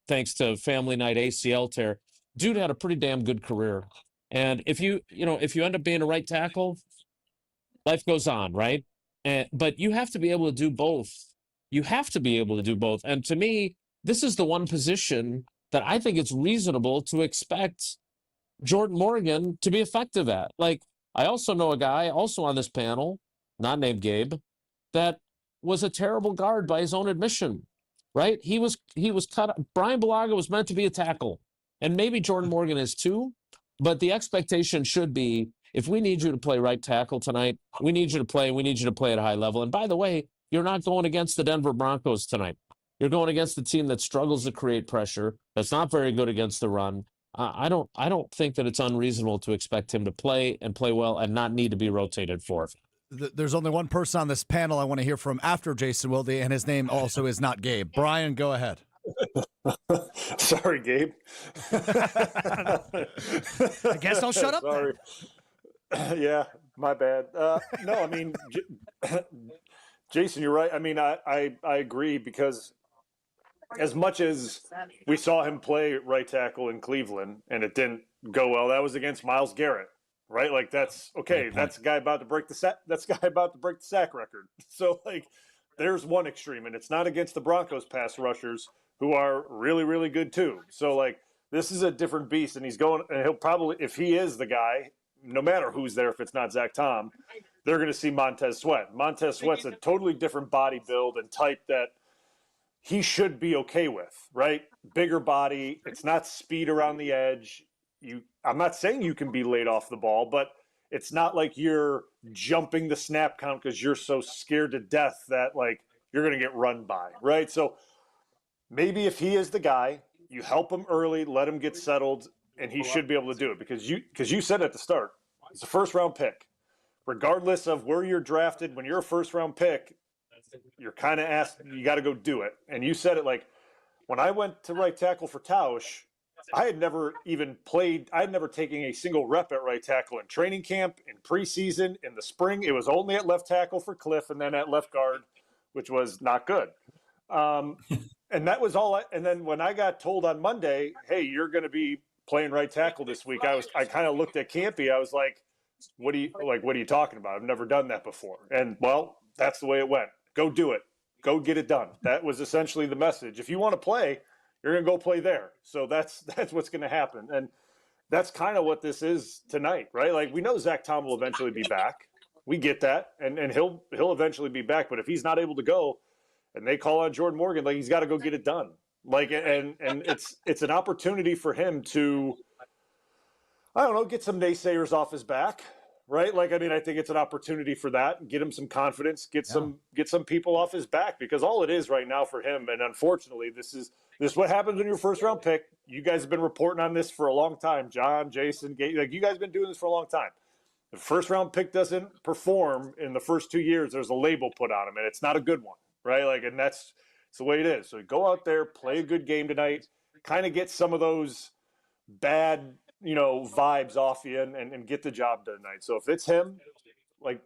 thanks to family night ACL tear. Dude had a pretty damn good career. And if you end up being a right tackle, life goes on, right? But you have to be able to do both. You have to be able to do both. And to me, this is the one position that I think it's reasonable to expect Jordan Morgan to be effective at. Like, I also know a guy also on this panel, not named Gabe, that was a terrible guard by his own admission, right? He was cut. Brian Bulaga was meant to be a tackle, and maybe Jordan Morgan is too. But the expectation should be, if we need you to play right tackle tonight, we need you to play. We need you to play at a high level. And by the way, you're not going against the Denver Broncos tonight. You're going against the team that struggles to create pressure, that's not very good against the run. I don't think that it's unreasonable to expect him to play and play well and not need to be rotated for. There's only one person on this panel I want to hear from after Jason Wilde, and his name also is not Gabe. Brian, go ahead. Sorry, Gabe. I guess I'll shut up. Sorry. Yeah, my bad. No, I mean, Jason, you're right. I mean, I agree, because as much as we saw him play right tackle in Cleveland and it didn't go well, that was against Myles Garrett, right? Like, that's okay. That's a guy about to break the sack. That's a guy about to break the sack record. So, like, there's one extreme, and it's not against the Broncos pass rushers, who are really, really good too. So, like, this is a different beast, and he'll probably, if he is the guy, no matter who's there, if it's not Zach Tom, they're going to see Montez Sweat. Montez Sweat's a totally different body build and type that he should be okay with, right? Bigger body. It's not speed around the edge. I'm not saying you can be laid off the ball, but it's not like you're jumping the snap count because you're so scared to death that like you're going to get run by, right? So maybe if he is the guy, you help him early, let him get settled, and he should be able to do it because you said at the start, it's a first-round pick. Regardless of where you're drafted, when you're a first-round pick, you're kind of asked, you got to go do it. And you said it like, when I went to right tackle for Tausch, I had never even played. I had never taken a single rep at right tackle in training camp, in preseason, in the spring. It was only at left tackle for Cliff and then at left guard, which was not good. And that was all. And then when I got told on Monday, hey, you're going to be playing right tackle this week, I kind of looked at Campy. I was like, what are you talking about? I've never done that before. And well, that's the way it went. Go do it. Go get it done. That was essentially the message. If you want to play, you're going to go play there. So that's what's going to happen. And that's kind of what this is tonight, right? Like we know Zach Tom will eventually be back. We get that. And he'll eventually be back. But if he's not able to go and they call on Jordan Morgan, like he's got to go get it done. Like, and it's an opportunity for him to, I don't know, get some naysayers off his back, right? Like, I mean, I think it's an opportunity for that, get him some confidence, get some people off his back, because all it is right now for him, and unfortunately, this is what happens when you're first round pick. You guys have been reporting on this for a long time, John, Jason, like you guys have been doing this for a long time. If first round pick doesn't perform in the first 2 years, there's a label put on him, and it's not a good one, right? Like, and it's the way it is. So go out there, play a good game tonight, kind of get some of those bad, vibes off you and get the job done tonight. So if it's him, like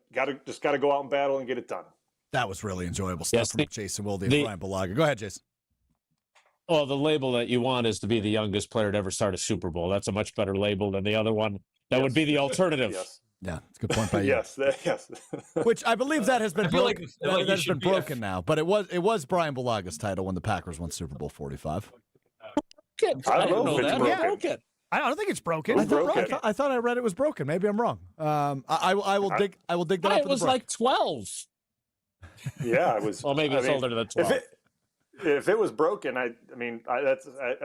just gotta go out and battle and get it done. That was really enjoyable stuff from Jason Wilde and Brian Balaga. Go ahead, Jason. Well, the label that you want is to be the youngest player to ever start a Super Bowl. That's a much better label than the other one. That would be the alternative. Yes. Yeah, it's a good point by you. yes. Which I believe that has been broken. Like that has been broken now, but it was Brian Balaga's title when the Packers won Super Bowl 45. I don't know if it's broken. Yeah. I don't think it's broken. I thought I read it was broken. Maybe I'm wrong. I will dig that up. It was like 12. Yeah, I was. Well, maybe it's older than 12. If it was broken, I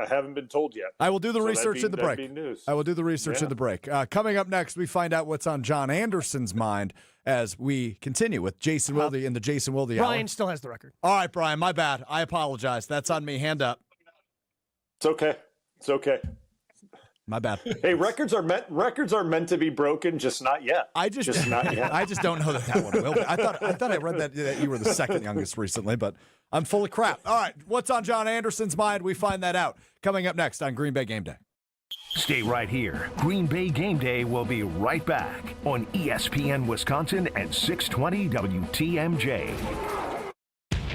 haven't been told yet. I will do the research in the break. That'd be news. I will do the research in the break. Coming up next, we find out what's on John Anderson's mind as we continue with Jason Wilde in the Jason Wilde Hour. Brian still has the record. All right, Brian, my bad. I apologize. That's on me. Hand up. It's okay. My bad. Hey, records are meant to be broken, just not yet. Just not yet. I just don't know that one will be. I thought I read that you were the second youngest recently, but I'm full of crap. All right, what's on John Anderson's mind? We find that out coming up next on Green Bay Game Day. Stay right here. Green Bay Game Day will be right back on ESPN Wisconsin at 620 WTMJ.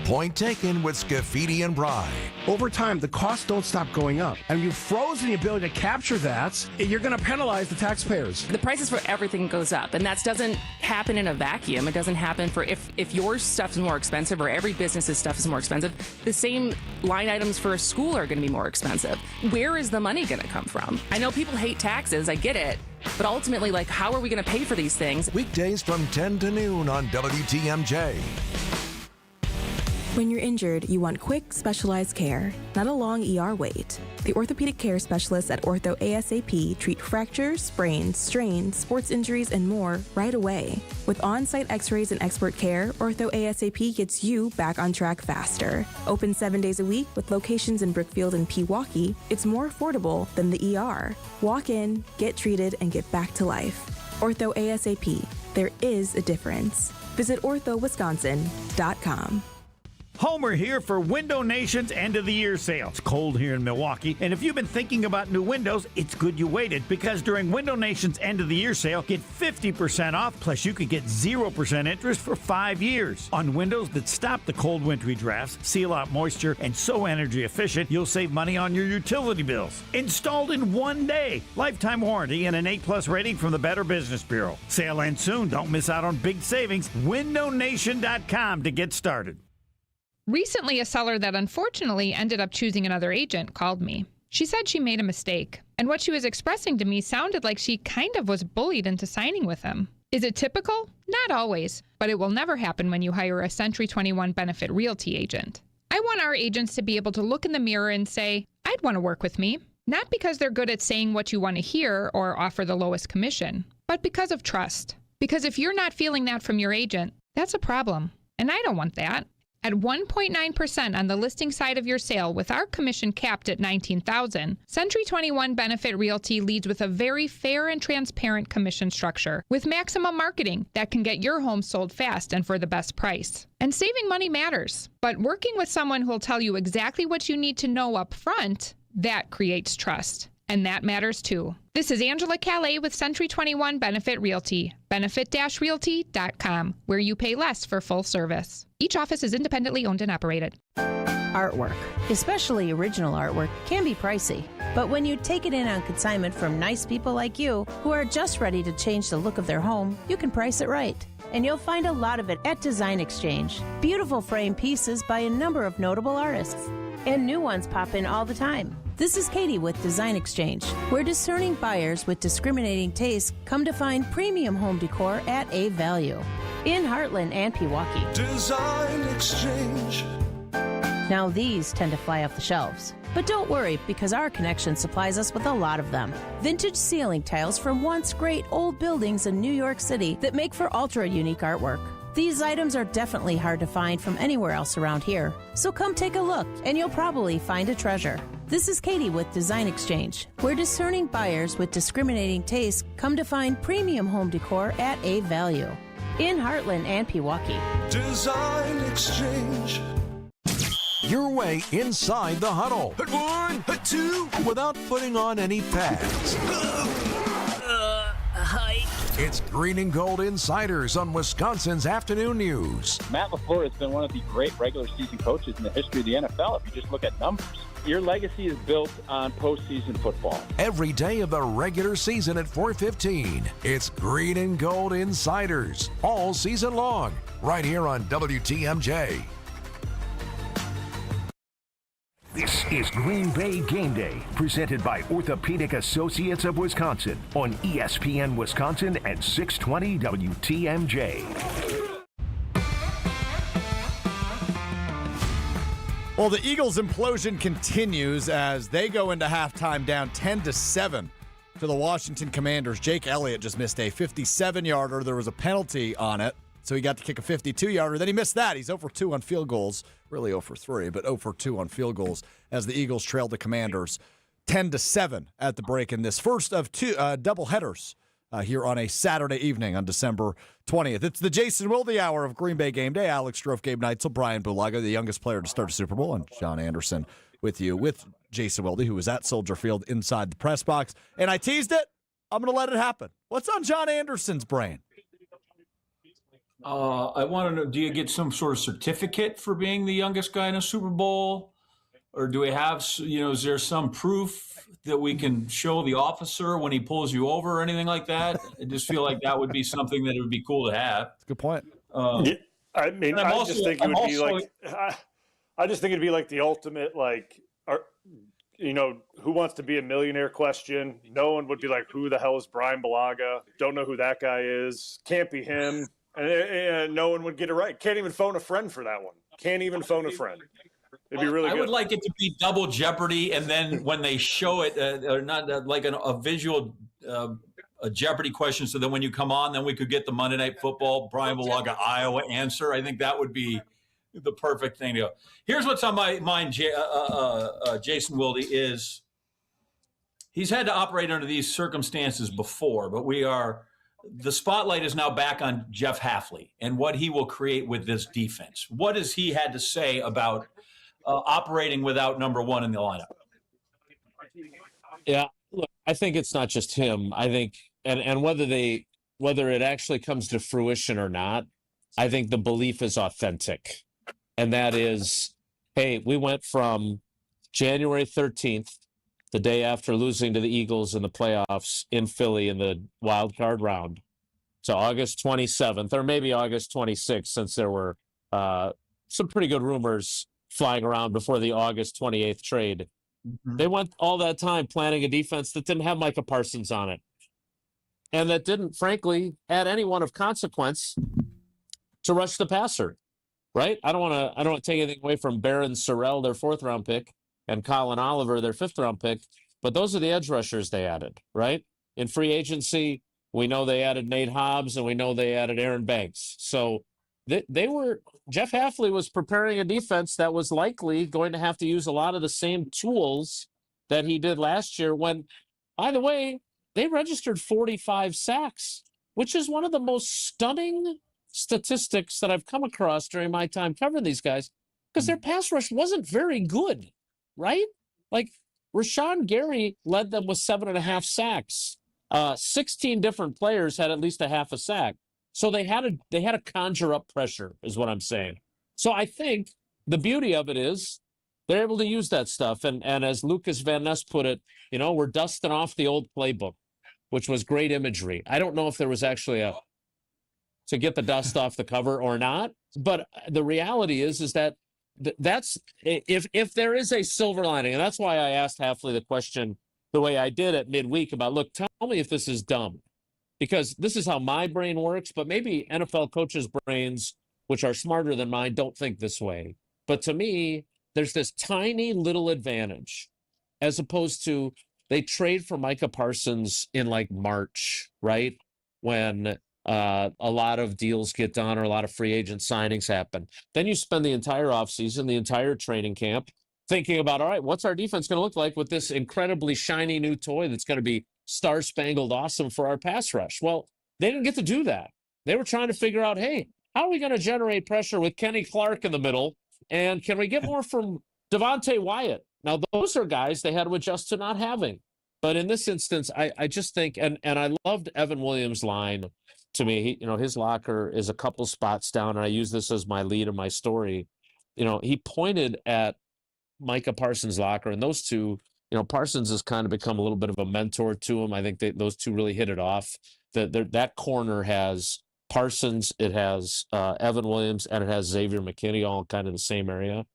Point taken with Scafidi and Bry. Over time, the costs don't stop going up. And you've frozen the ability to capture that. You're going to penalize the taxpayers. The prices for everything goes up, and that doesn't happen in a vacuum. It doesn't happen for if your stuff is more expensive or every business's stuff is more expensive, the same line items for a school are going to be more expensive. Where is the money going to come from? I know people hate taxes. I get it. But ultimately, like, how are we going to pay for these things? Weekdays from 10 to noon on WTMJ. When you're injured, you want quick, specialized care, not a long ER wait. The orthopedic care specialists at Ortho ASAP treat fractures, sprains, strains, sports injuries, and more right away. With on-site x-rays and expert care, Ortho ASAP gets you back on track faster. Open 7 days a week with locations in Brookfield and Pewaukee, it's more affordable than the ER. Walk in, get treated, and get back to life. Ortho ASAP. There is a difference. Visit orthowisconsin.com. Homer here for Window Nation's end of the year sale. It's cold here in Milwaukee, and if you've been thinking about new windows, it's good you waited, because during Window Nation's end of the year sale, get 50% off, plus you could get 0% interest for 5 years. On windows that stop the cold wintry drafts, seal out moisture, and so energy efficient, you'll save money on your utility bills. Installed in 1 day. Lifetime warranty and an A+ rating from the Better Business Bureau. Sale ends soon. Don't miss out on big savings. WindowNation.com to get started. Recently, a seller that unfortunately ended up choosing another agent called me. She said she made a mistake, and what she was expressing to me sounded like she kind of was bullied into signing with him. Is it typical? Not always, but it will never happen when you hire a Century 21 Benefit Realty agent. I want our agents to be able to look in the mirror and say, I'd want to work with me. Not because they're good at saying what you want to hear or offer the lowest commission, but because of trust. Because if you're not feeling that from your agent, that's a problem. And I don't want that. At 1.9% on the listing side of your sale with our commission capped at $19,000, Century 21 Benefit Realty leads with a very fair and transparent commission structure with maximum marketing that can get your home sold fast and for the best price. And saving money matters, but working with someone who'll tell you exactly what you need to know up front, that creates trust. And that matters too. This is Angela Calais with Century 21 Benefit Realty, benefit-realty.com, where you pay less for full service. Each office is independently owned and operated. Artwork, especially original artwork, can be pricey. But when you take it in on consignment from nice people like you who are just ready to change the look of their home, you can price it right. And you'll find a lot of it at Design Exchange. Beautiful frame pieces by a number of notable artists. And new ones pop in all the time. This is Katie with Design Exchange, where discerning buyers with discriminating tastes come to find premium home decor at a value. In Heartland and Pewaukee. Design Exchange. Now these tend to fly off the shelves. But don't worry, because our connection supplies us with a lot of them. Vintage ceiling tiles from once great old buildings in New York City that make for ultra-unique artwork. These items are definitely hard to find from anywhere else around here. So come take a look, and you'll probably find a treasure. This is Katie with Design Exchange, where discerning buyers with discriminating tastes come to find premium home decor at a value. In Heartland and Pewaukee. Design Exchange. Your way inside the huddle. Hit one, hit two. Without putting on any pads. Hi. It's Green and Gold Insiders on Wisconsin's Afternoon News. Matt LaFleur has been one of the great regular season coaches in the history of the NFL, if you just look at numbers. Your legacy is built on postseason football. Every day of the regular season at 4:15, it's Green and Gold Insiders all season long, right here on WTMJ. This is Green Bay Game Day, presented by Orthopedic Associates of Wisconsin on ESPN Wisconsin and 620 WTMJ. Well, the Eagles' implosion continues as they go into halftime down 10-7 to the Washington Commanders. Jake Elliott just missed a 57-yarder. There was a penalty on it, so he got to kick a 52-yarder. Then he missed that. He's 0 for 2 on field goals. Really 0 for 3, but 0 for 2 on field goals as the Eagles trailed the Commanders 10-7 at the break in this first of two doubleheaders here on a Saturday evening on December 20th. It's the Jason Wilde Hour of Green Bay Game Day. Alex Strofe, Gabe Neitzel, Brian Bulaga, the youngest player to start a Super Bowl, and John Anderson with you, with Jason Wilde, who was at Soldier Field inside the press box. And I teased it. I'm going to let it happen. What's on John Anderson's brain? I want to know, do you get some sort of certificate for being the youngest guy in a Super Bowl? Or do we have, is there some proof that we can show the officer when he pulls you over or anything like that? I just feel like that would be something that it would be cool to have. That's a good point. Yeah, I mean, I just think it'd be like the ultimate, who wants to be a millionaire question. No one would be like, who the hell is Brian Bulaga? Don't know who that guy is. Can't be him. And no one would get it right. Can't even phone a friend for that one. Can't even phone a friend. It'd be really good. I would like it to be double Jeopardy, and then when they show it, or not like a visual a Jeopardy question, so then when you come on, then we could get the Monday Night Football, Brian Bulaga, Iowa answer. I think that would be the perfect thing to go. Here's what's on my mind, Jason Wilde, is he's had to operate under these circumstances before, but the spotlight is now back on Jeff Hafley and what he will create with this defense. What has he had to say about operating without number one in the lineup? Yeah, look, I think it's not just him. I think, and whether it actually comes to fruition or not, I think the belief is authentic. And that is, hey, we went from January 13th, the day after losing to the Eagles in the playoffs in Philly in the wild card round, to August 27th, or maybe August 26th, since there were some pretty good rumors flying around before the August 28th trade. Mm-hmm. They went all that time planning a defense that didn't have Micah Parsons on it, and that didn't, frankly, add anyone of consequence to rush the passer, right? I don't want to take anything away from Barron Sorrell, their 4th round pick, and Colin Oliver, their 5th round pick. but those are the edge rushers they added, right? In free agency, we know they added Nate Hobbs, and we know they added Aaron Banks. So Jeff Hafley was preparing a defense that was likely going to have to use a lot of the same tools that he did last year when, by the way, they registered 45 sacks, which is one of the most stunning statistics that I've come across during my time covering these guys, because their pass rush wasn't very good, right? Like Rashawn Gary led them with 7.5 sacks. 16 different players had at least a half a sack. So they had to conjure up pressure, is what I'm saying. So I think the beauty of it is they're able to use that stuff. And as Lucas Van Ness put it, we're dusting off the old playbook, which was great imagery. I don't know if there was actually to get the dust off the cover or not, but the reality is that that's if there is a silver lining, and that's why I asked Hafley the question the way I did at midweek about, look, tell me if this is dumb, because this is how my brain works, but maybe NFL coaches' brains, which are smarter than mine, don't think this way. But to me, there's this tiny little advantage, as opposed to they trade for Micah Parsons in like March, right? When a lot of deals get done or a lot of free agent signings happen. Then you spend the entire offseason, the entire training camp, thinking about, all right, what's our defense going to look like with this incredibly shiny new toy that's going to be star-spangled awesome for our pass rush? Well, they didn't get to do that. They were trying to figure out, hey, how are we going to generate pressure with Kenny Clark in the middle? And can we get more from Devontae Wyatt? Now, those are guys they had to adjust to not having. But in this instance, I just think, and I loved Evan Williams' line. To me, his locker is a couple spots down, and I use this as my lead in my story. He pointed at Micah Parsons' locker, and those two, Parsons has kind of become a little bit of a mentor to him. I think those two really hit it off. That corner has Parsons, it has Evan Williams, and it has Xavier McKinney, all kind of the same area.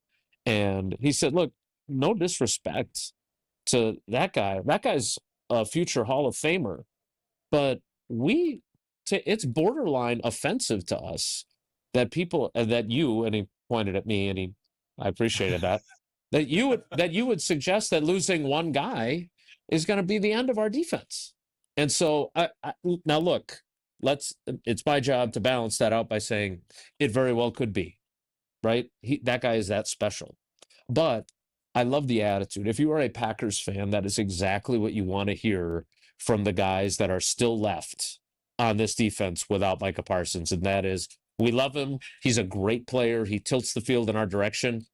And he said, look, no disrespect to that guy. That guy's a future Hall of Famer, but it's borderline offensive to us that people, that you, and he pointed at me, and I appreciated that, that you would suggest that losing one guy is going to be the end of our defense. And so now look, it's my job to balance that out by saying it very well could be, right? That guy is that special. But I love the attitude. If you are a Packers fan, that is exactly what you want to hear from the guys that are still left on this defense without Micah Parsons. And that is, we love him. He's a great player. He tilts the field in our direction,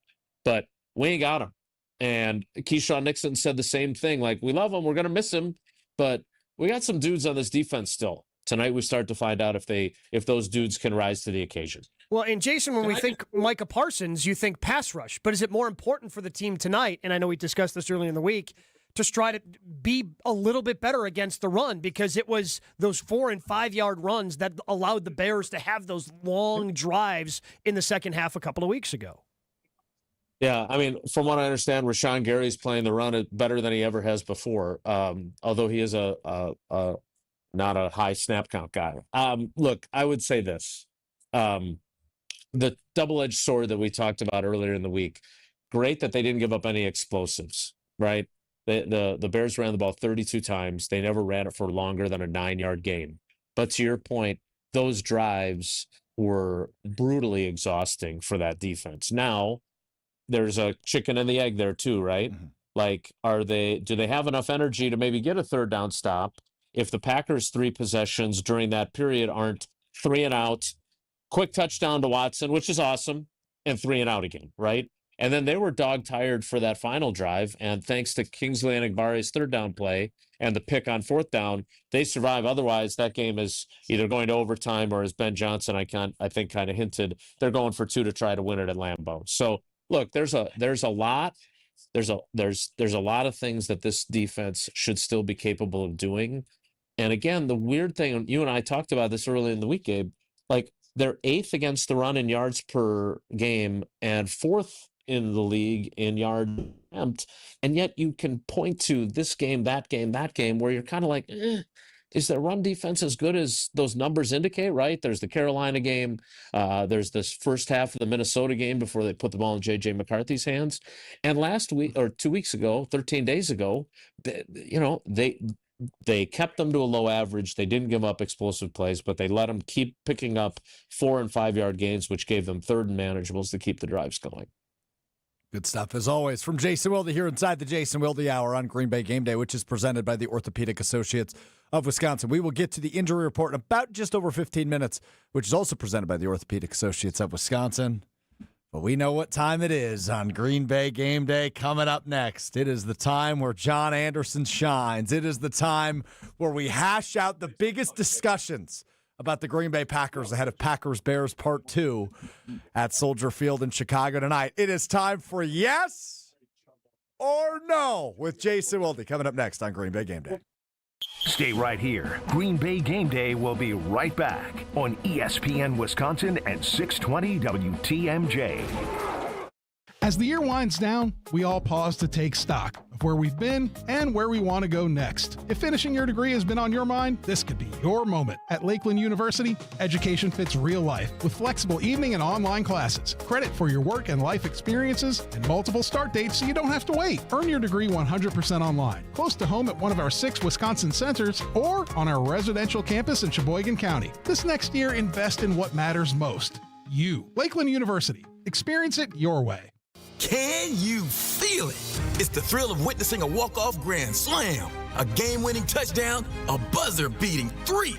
but we ain't got him. And Keyshawn Nixon said the same thing. Like, we love him. We're going to miss him, but we got some dudes on this defense still. Tonight we start to find out if those dudes can rise to the occasion. Well, and Jason, when we think Micah Parsons, you think pass rush. But is it more important for the team tonight, and I know we discussed this earlier in the week, to try to be a little bit better against the run, because it was those 4 and 5 yard runs that allowed the Bears to have those long drives in the second half a couple of weeks ago? Yeah, I mean, from what I understand, Rashawn Gary's playing the run better than he ever has before, although he is not a high snap count guy. Look, I would say this. The double-edged sword that we talked about earlier in the week, great that they didn't give up any explosives, right? The Bears ran the ball 32 times. They never ran it for longer than a 9-yard gain. But to your point, those drives were brutally exhausting for that defense. Now, there's a chicken and the egg there too, right? Mm-hmm. Like, do they have enough energy to maybe get a third down stop if the Packers' 3 possessions during that period aren't 3 and out, quick touchdown to Watson, which is awesome, and 3 and out again, right? And then they were dog-tired for that final drive, and thanks to Kingsley Enagbari's third down play and the pick on 4th down, they survive. Otherwise, that game is either going to overtime, or as Ben Johnson, I think kind of hinted, they're going for 2 to try to win it at Lambeau. So, look, there's a lot of things that this defense should still be capable of doing. And again, the weird thing, you and I talked about this early in the week, Gabe, like, they're 8th against the run in yards per game and 4th in the league in yard attempt, and yet you can point to this game, that game, where you're kind of like, is their run defense as good as those numbers indicate, right? There's the Carolina game. There's this first half of the Minnesota game before they put the ball in J.J. McCarthy's hands. And last week, or 2 weeks ago, 13 days ago, they kept them to a low average. They didn't give up explosive plays, but they let them keep picking up 4 and 5 yard gains, which gave them third and manageables to keep the drives going. Good stuff, as always, from Jason Wilde here inside the Jason Wilde Hour on Green Bay Game Day, which is presented by the Orthopedic Associates of Wisconsin. We will get to the injury report in about just over 15 minutes, which is also presented by the Orthopedic Associates of Wisconsin. But we know what time it is on Green Bay Game Day. Coming up next, it is the time where John Anderson shines. It is the time where we hash out the biggest discussions about the Green Bay Packers ahead of Packers-Bears Part 2 at Soldier Field in Chicago tonight. It is time for Yes or No with Jason Wilde coming up next on Green Bay Game Day. Stay right here. Green Bay Game Day will be right back on ESPN Wisconsin and 620 WTMJ. As the year winds down, we all pause to take stock of where we've been and where we want to go next. If finishing your degree has been on your mind, this could be your moment. At Lakeland University, education fits real life with flexible evening and online classes, credit for your work and life experiences, and multiple start dates so you don't have to wait. Earn your degree 100% online, close to home at one of our 6 Wisconsin centers, or on our residential campus in Sheboygan County. This next year, invest in what matters most. You. Lakeland University. Experience it your way. Can you feel it? It's the thrill of witnessing a walk-off grand slam, a game-winning touchdown, a buzzer-beating 3.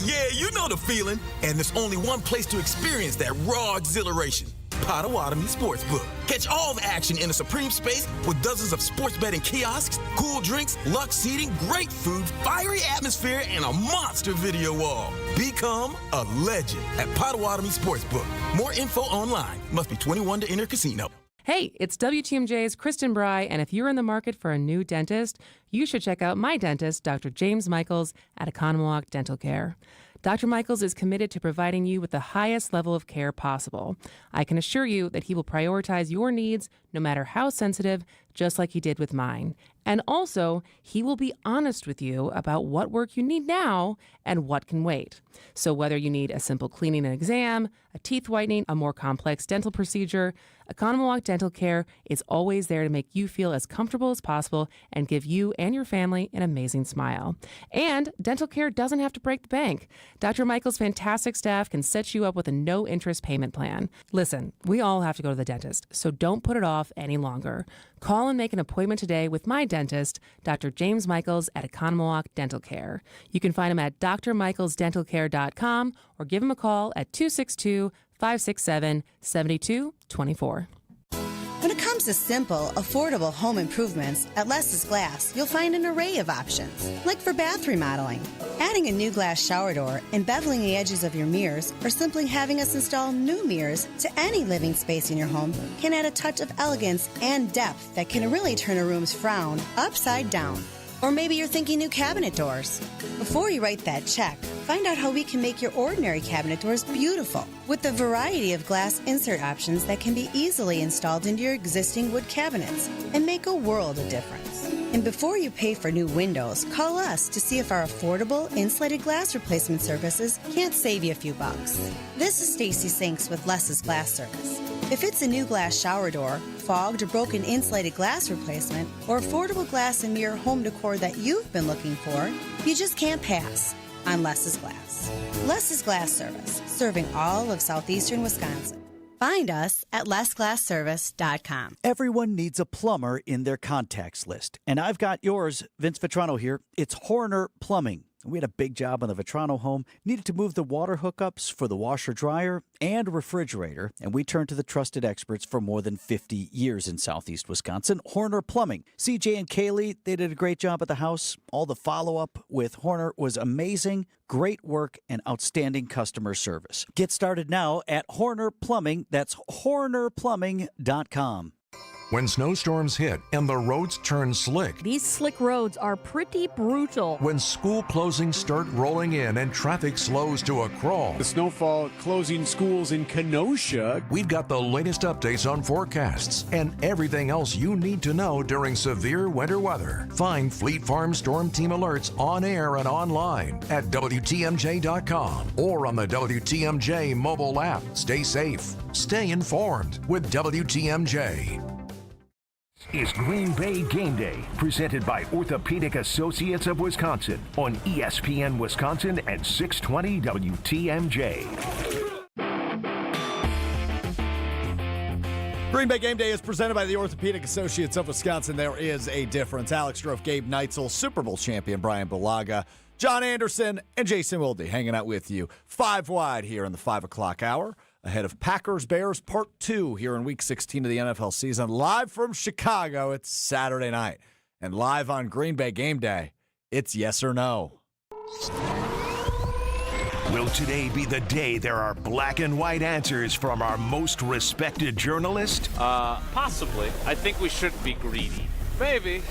Yeah, you know the feeling. And there's only one place to experience that raw exhilaration. Potawatomi Sportsbook. Catch all the action in a supreme space with dozens of sports betting kiosks, cool drinks, luxe seating, great food, fiery atmosphere, and a monster video wall. Become a legend at Potawatomi Sportsbook. More info online. Must be 21 to enter casino. Hey, it's WTMJ's Kristen Bry, and if you're in the market for a new dentist, you should check out my dentist, Dr. James Michaels at Economowoc Dental Care. Dr. Michaels is committed to providing you with the highest level of care possible. I can assure you that he will prioritize your needs, no matter how sensitive, just like he did with mine. And also, he will be honest with you about what work you need now and what can wait. So whether you need a simple cleaning and exam, a teeth whitening, a more complex dental procedure, Economowoc Dental Care is always there to make you feel as comfortable as possible and give you and your family an amazing smile. And dental care doesn't have to break the bank. Dr. Michael's fantastic staff can set you up with a no-interest payment plan. Listen, we all have to go to the dentist, so don't put it off any longer. Call and make an appointment today with my dentist, Dr. James Michaels at Economowoc Dental Care. You can find him at drmichaelsdentalcare.com or give him a call at 262-567-7224. When it comes to simple, affordable home improvements, at Les's Glass, you'll find an array of options, like for bath remodeling. Adding a new glass shower door, embeveling the edges of your mirrors, or simply having us install new mirrors to any living space in your home can add a touch of elegance and depth that can really turn a room's frown upside down. Or maybe you're thinking new cabinet doors. Before you write that check, find out how we can make your ordinary cabinet doors beautiful with a variety of glass insert options that can be easily installed into your existing wood cabinets and make a world of difference. And before you pay for new windows, call us to see if our affordable insulated glass replacement services can't save you a few bucks. This is Stacy Sinks with Les's Glass Service. If it's a new glass shower door, fogged or broken insulated glass replacement, or affordable glass and mirror home decor that you've been looking for, you just can't pass on Les's Glass. Les's Glass Service, serving all of southeastern Wisconsin. Find us at lesglassservice.com. Everyone needs a plumber in their contacts list, and I've got yours, Vince Vetrano here. It's Horner Plumbing. We had a big job on the Vetrano home, needed to move the water hookups for the washer-dryer and refrigerator, and we turned to the trusted experts for more than 50 years in southeast Wisconsin, Horner Plumbing. CJ and Kaylee, they did a great job at the house. All the follow-up with Horner was amazing. Great work and outstanding customer service. Get started now at Horner Plumbing. That's HornerPlumbing.com. When snowstorms hit and the roads turn slick. These slick roads are pretty brutal. When school closings start rolling in and traffic slows to a crawl. The snowfall closing schools in Kenosha. We've got the latest updates on forecasts and everything else you need to know during severe winter weather. Find Fleet Farm Storm Team alerts on air and online at WTMJ.com or on the WTMJ mobile app. Stay safe. Stay informed with WTMJ. Is Green Bay Game Day, presented by Orthopedic Associates of Wisconsin on ESPN Wisconsin and 620 WTMJ. Green Bay Game Day is presented by the Orthopedic Associates of Wisconsin. There is a difference. Alex Strofe, Gabe Neitzel, Super Bowl champion Brian Bulaga, John Anderson, and Jason Wilde hanging out with you. 5 wide here in the 5 o'clock hour. Ahead of Packers-Bears Part 2 here in Week 16 of the NFL season. Live from Chicago, it's Saturday night. And live on Green Bay Game Day, it's yes or no. Will today be the day there are black and white answers from our most respected journalist? Possibly. I think we shouldn't be greedy. Maybe.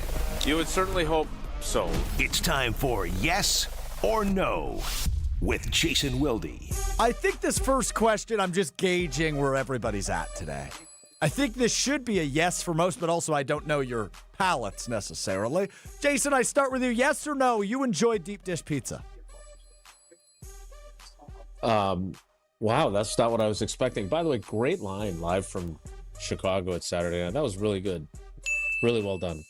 You would certainly hope so. It's time for Yes or No with Jason Wilde. I think this first question, I'm just gauging where everybody's at today. I think this should be a yes for most, but also I don't know your palates necessarily. Jason, I start with you. Yes or no, you enjoy deep dish pizza? Wow, that's not what I was expecting. By the way, great line live from Chicago at Saturday night. That was really good. Really well done.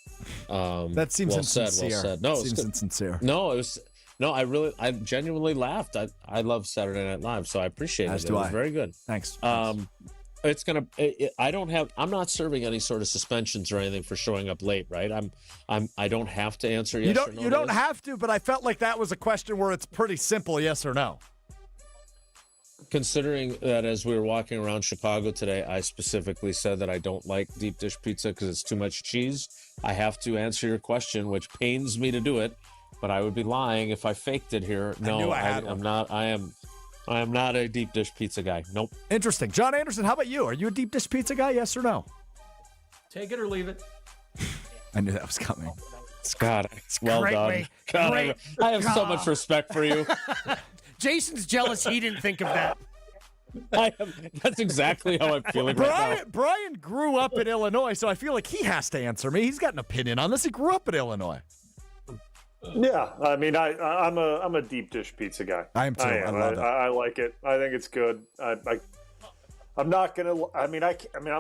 That seems well insincere. Said, well said. No, it seems insincere. No, it was... No, I genuinely laughed. I love Saturday Night Live, so I appreciate it. It was very good. Thanks. It's gonna. I'm not serving any sort of suspensions or anything for showing up late, right? I don't have to answer yes or no. You don't have to, but I felt like that was a question where it's pretty simple, yes or no. Considering that as we were walking around Chicago today, I specifically said that I don't like deep dish pizza because it's too much cheese. I have to answer your question, which pains me to do it. But I would be lying if I faked it here. No, I'm not. I am not a deep dish pizza guy. Nope. Interesting. John Anderson, how about you? Are you a deep dish pizza guy? Yes or no? Take it or leave it. I knew that was coming. God, well done. God, I have so much respect for you. Jason's jealous he didn't think of that. That's exactly how I'm feeling right now. Brian grew up in Illinois, so I feel like he has to answer me. He's got an opinion on this. He grew up in Illinois. Yeah, I mean, I'm a deep dish pizza guy. I am too. I love it. I like it. I think it's good. I'm not gonna. I'm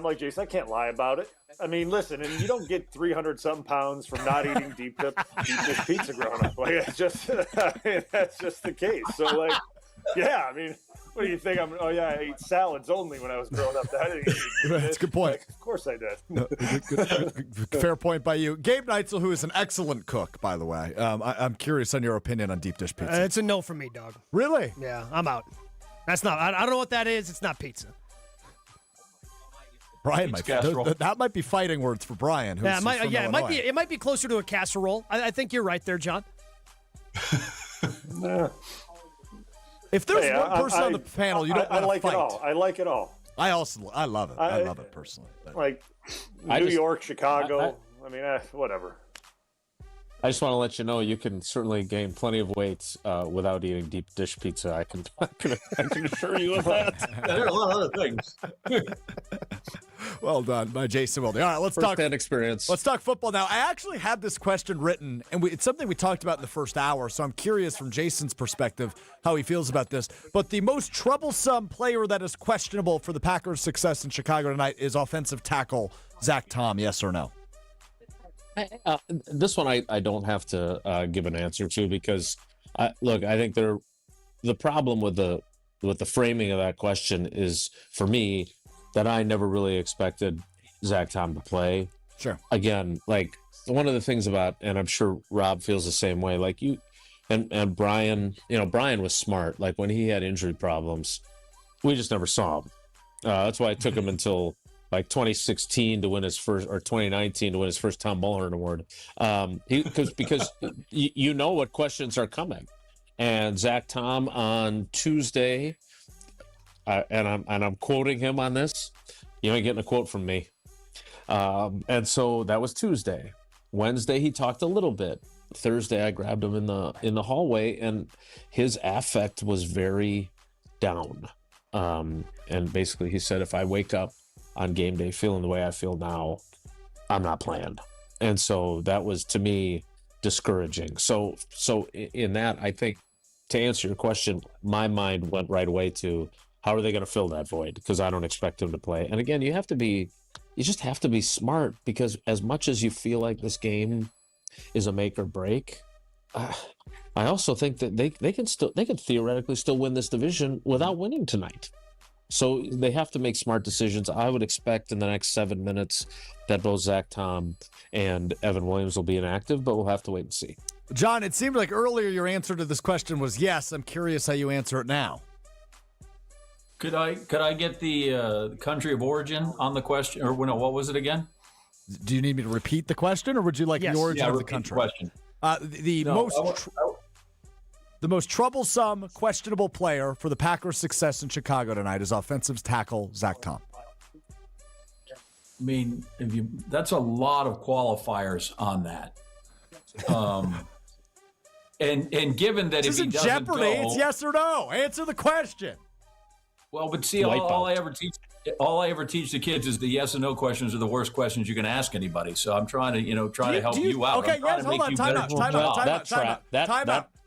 like Jason. I can't lie about it. I mean, listen, and you don't get 300-something pounds from not eating deep dish pizza growing up. Like it's just, that's just the case. So like, yeah, I mean. What do you think? I ate salads only when I was growing up. That's a good point. Like, of course I did. No, good, fair point by you. Gabe Neitzel, who is an excellent cook, by the way. I'm curious on your opinion on deep dish pizza. It's a no for me, dog. Really? Yeah, I'm out. That's not. I don't know what that is. It's not pizza. Brian that might be fighting words for Brian. Yeah, it might be closer to a casserole. I think you're right there, John. If there's one person on the panel you don't want to fight. I like it all. I love it. I love it personally. Like New York, Chicago. I mean, whatever. I just want to let you know you can certainly gain plenty of weight without eating deep dish pizza. I can assure you of that. There are a lot of other things. Well done by Jason Wilde. All right, let's talk experience. Let's talk football now. I actually had this question written, and it's something we talked about in the first hour, so I'm curious from Jason's perspective how he feels about this. But the most troublesome player that is questionable for the Packers' success in Chicago tonight is offensive tackle Zach Tom, yes or no? This one I don't have to give an answer to because, I think the problem with the framing of that question is, for me, that I never really expected Zach Tom to play. Sure. Again, like one of the things about, and I'm sure Rob feels the same way, like you and Brian, Brian was smart. Like when he had injury problems, we just never saw him. That's why it took him until like 2016 to win his first, or 2019 to win his first Tom Mulhern Award. Because you know what questions are coming. And Zach Tom on Tuesday, and I'm quoting him on this. You ain't getting a quote from me. And so that was Tuesday. Wednesday, he talked a little bit. Thursday, I grabbed him in the hallway, and his affect was very down. And basically, he said, if I wake up on game day feeling the way I feel now, I'm not playing. And so that was, to me, discouraging. So in that, I think, to answer your question, my mind went right away to how are they going to fill that void? Because I don't expect him to play. And again, you just have to be smart, because as much as you feel like this game is a make or break, I also think that they can theoretically still win this division without winning tonight. So they have to make smart decisions. I would expect in the next 7 minutes that both Zach Tom and Evan Williams will be inactive, but we'll have to wait and see. John, it seemed like earlier your answer to this question was yes. I'm curious how you answer it now. Could I get the country of origin on the question, or no, what was it again? Do you need me to repeat the question, or would you like the origin of the country? Question. The most troublesome, questionable player for the Packers' success in Chicago tonight is offensive tackle Zach Tom. I mean, that's a lot of qualifiers on that. And given that this if he doesn't Jeopardy, go, it's yes or no. Answer the question. Well, but see, all I ever teach the kids is the yes and no questions are the worst questions you can ask anybody. So I'm trying to help you out. Okay, yes, hold on. Time out.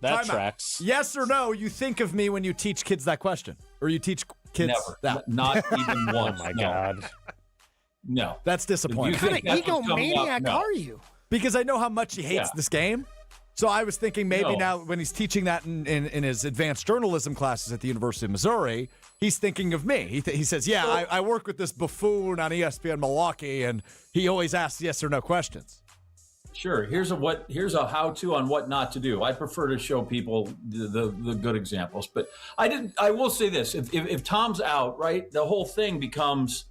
That tracks. Yes or no, you think of me when you teach kids that question, or you teach kids Never. that? Not even one. Oh my God. No. That's disappointing. What kind of egomaniac are you? Because I know how much he hates this game. So I was thinking maybe now when he's teaching that in his advanced journalism classes at the University of Missouri, he's thinking of me. He says, I work with this buffoon on ESPN Milwaukee, and he always asks yes or no questions. Sure. Here's a how-to on what not to do. I prefer to show people the good examples. But I will say this. If Tom's out, right, the whole thing becomes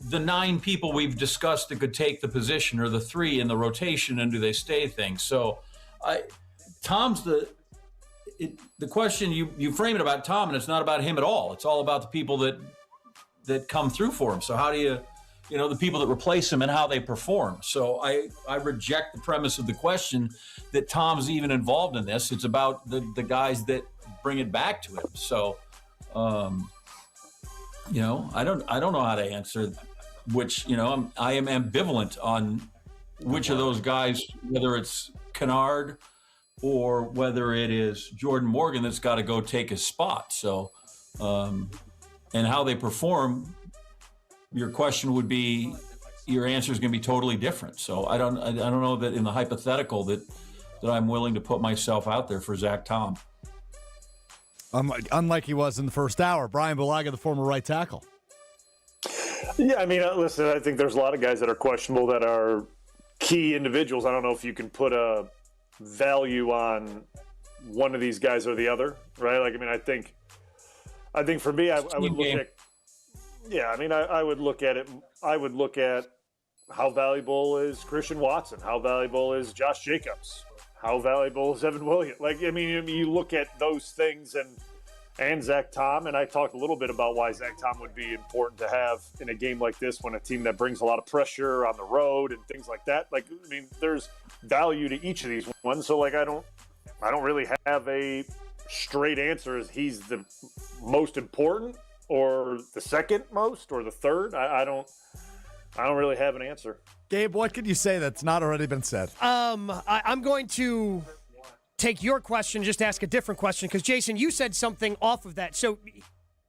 the 9 people we've discussed that could take the position, or the 3 in the rotation, and do they stay thing. So Tom's the question you frame it about Tom, and it's not about him at all. It's all about the people that come through for him. So how do you the people that replace him and how they perform. So I reject the premise of the question that Tom's even involved in this. It's about the guys that bring it back to him. So I don't know how to answer which, I am ambivalent on which of those guys, whether it's Kennard or whether it is Jordan Morgan that's got to go take his spot. So, and how they perform, your question would be, your answer is going to be totally different. So I don't know that in the hypothetical that I'm willing to put myself out there for Zach Tom. Unlike he was in the first hour. Brian Bulaga, the former right tackle. Yeah, I mean, listen, I think there's a lot of guys that are questionable that are key individuals. I don't know if you can put a value on one of these guys or the other, right? Like, I mean, I think for me, I would look at, I would look at it. I would look at how valuable is Christian Watson? How valuable is Josh Jacobs? How valuable is Evan Williams? Like, I mean, you look at those things and Zach Tom, and I talked a little bit about why Zach Tom would be important to have in a game like this when a team that brings a lot of pressure on the road and things like that. Like, I mean, there's value to each of these ones. So, like, I don't really have a straight answer as he's the most important or the second most or the third. I don't really have an answer. Gabe, what could you say that's not already been said? I'm going to take your question, just ask a different question, because, Jason, you said something off of that. So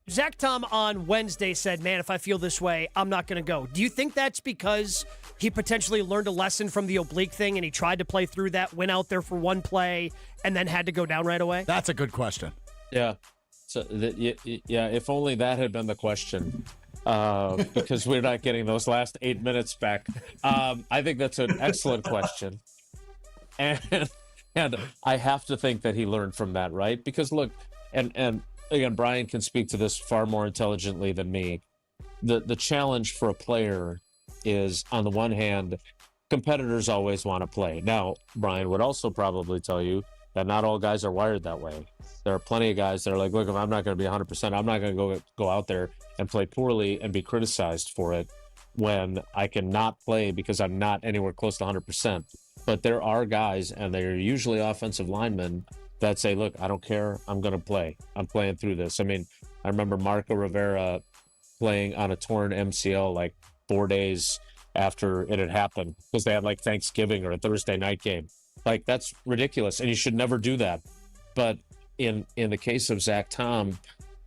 Zach Tom on Wednesday said, man, if I feel this way, I'm not going to go. Do you think that's because he potentially learned a lesson from the oblique thing and he tried to play through that, went out there for one play, and then had to go down right away? That's a good question. Yeah. So, if only that had been the question. Because we're not getting those last 8 minutes back. I think that's an excellent question. And I have to think that he learned from that, right? Because look, and again, Brian can speak to this far more intelligently than me. The challenge for a player is, on the one hand, competitors always want to play. Now, Brian would also probably tell you that not all guys are wired that way. There are plenty of guys that are like, look, if I'm not going to be 100%, I'm not going to go out there and play poorly and be criticized for it. when I can not play because I'm not anywhere close to 100%. But there are guys, and they're usually offensive linemen, that say, look, I don't care. I'm going to play. I'm playing through this. I mean, I remember Marco Rivera playing on a torn MCL like 4 days after it had happened because they had like Thanksgiving or a Thursday night game. Like, that's ridiculous, and you should never do that. But in the case of Zach Tom,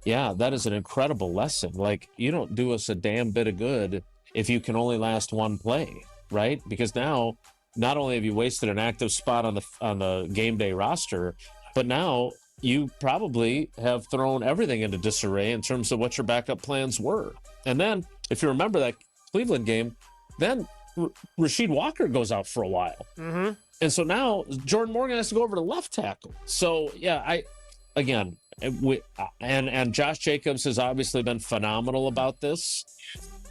yeah, that is an incredible lesson. Like, you don't do us a damn bit of good if you can only last one play, right? Because now, not only have you wasted an active spot on the game day roster, but now you probably have thrown everything into disarray in terms of what your backup plans were. And then, if you remember that Cleveland game, then Rasheed Walker goes out for a while. Mm-hmm. And so now Jordan Morgan has to go over to left tackle. So, yeah, and Josh Jacobs has obviously been phenomenal about this,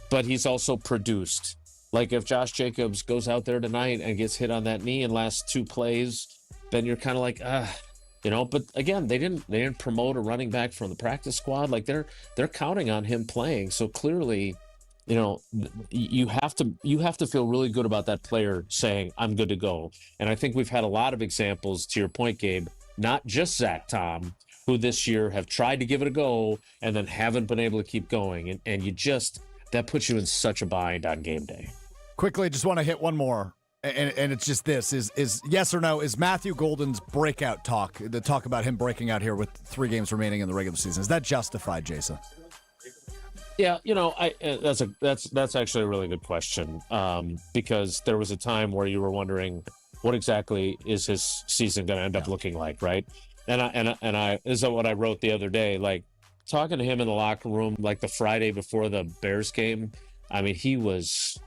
but he's also produced. Like, if Josh Jacobs goes out there tonight and gets hit on that knee in last 2 plays, then you're kind of like, but again, they didn't promote a running back from the practice squad. Like, they're counting on him playing. So clearly, you have to feel really good about that player saying, I'm good to go. And I think we've had a lot of examples, to your point, Gabe, not just Zach Tom, who this year have tried to give it a go and then haven't been able to keep going. And that puts you in such a bind on game day. Quickly, just want to hit one more. And it's just this, is yes or no, is Matthew Golden's breakout talk, the talk about him breaking out here with 3 games remaining in the regular season, is that justified, Jason? Yeah, that's actually a really good question, because there was a time where you were wondering what exactly is his season going to end up looking like, right? And I this is what I wrote the other day, like talking to him in the locker room, like the Friday before the Bears game. I mean, he was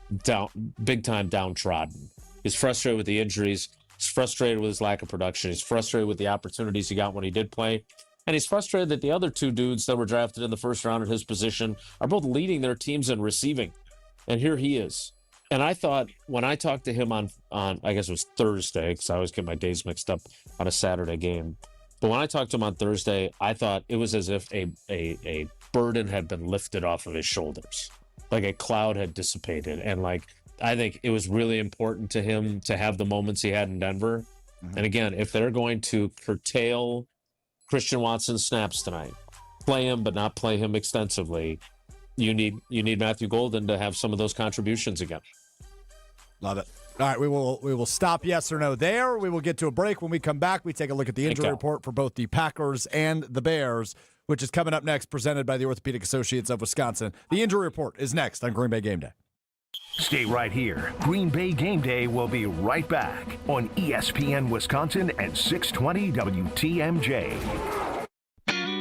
big time downtrodden. He's frustrated with the injuries. He's frustrated with his lack of production. He's frustrated with the opportunities he got when he did play. And he's frustrated that the other 2 dudes that were drafted in the first round at his position are both leading their teams in receiving. And here he is. And I thought, when I talked to him on I guess it was Thursday, because I always get my days mixed up on a Saturday game. But when I talked to him on Thursday, I thought it was as if a burden had been lifted off of his shoulders. Like a cloud had dissipated. And I think it was really important to him to have the moments he had in Denver. Mm-hmm. And again, if they're going to curtail Christian Watson's snaps tonight, play him but not play him extensively, you need Matthew Golden to have some of those contributions again. Love it. All right, we will stop yes or no there. We will get to a break. When we come back, we take a look at the injury report for both the Packers and the Bears, which is coming up next, presented by the Orthopedic Associates of Wisconsin. The injury report is next on Green Bay Game Day. Stay right here. Green Bay Game Day will be right back on ESPN Wisconsin and 620 WTMJ.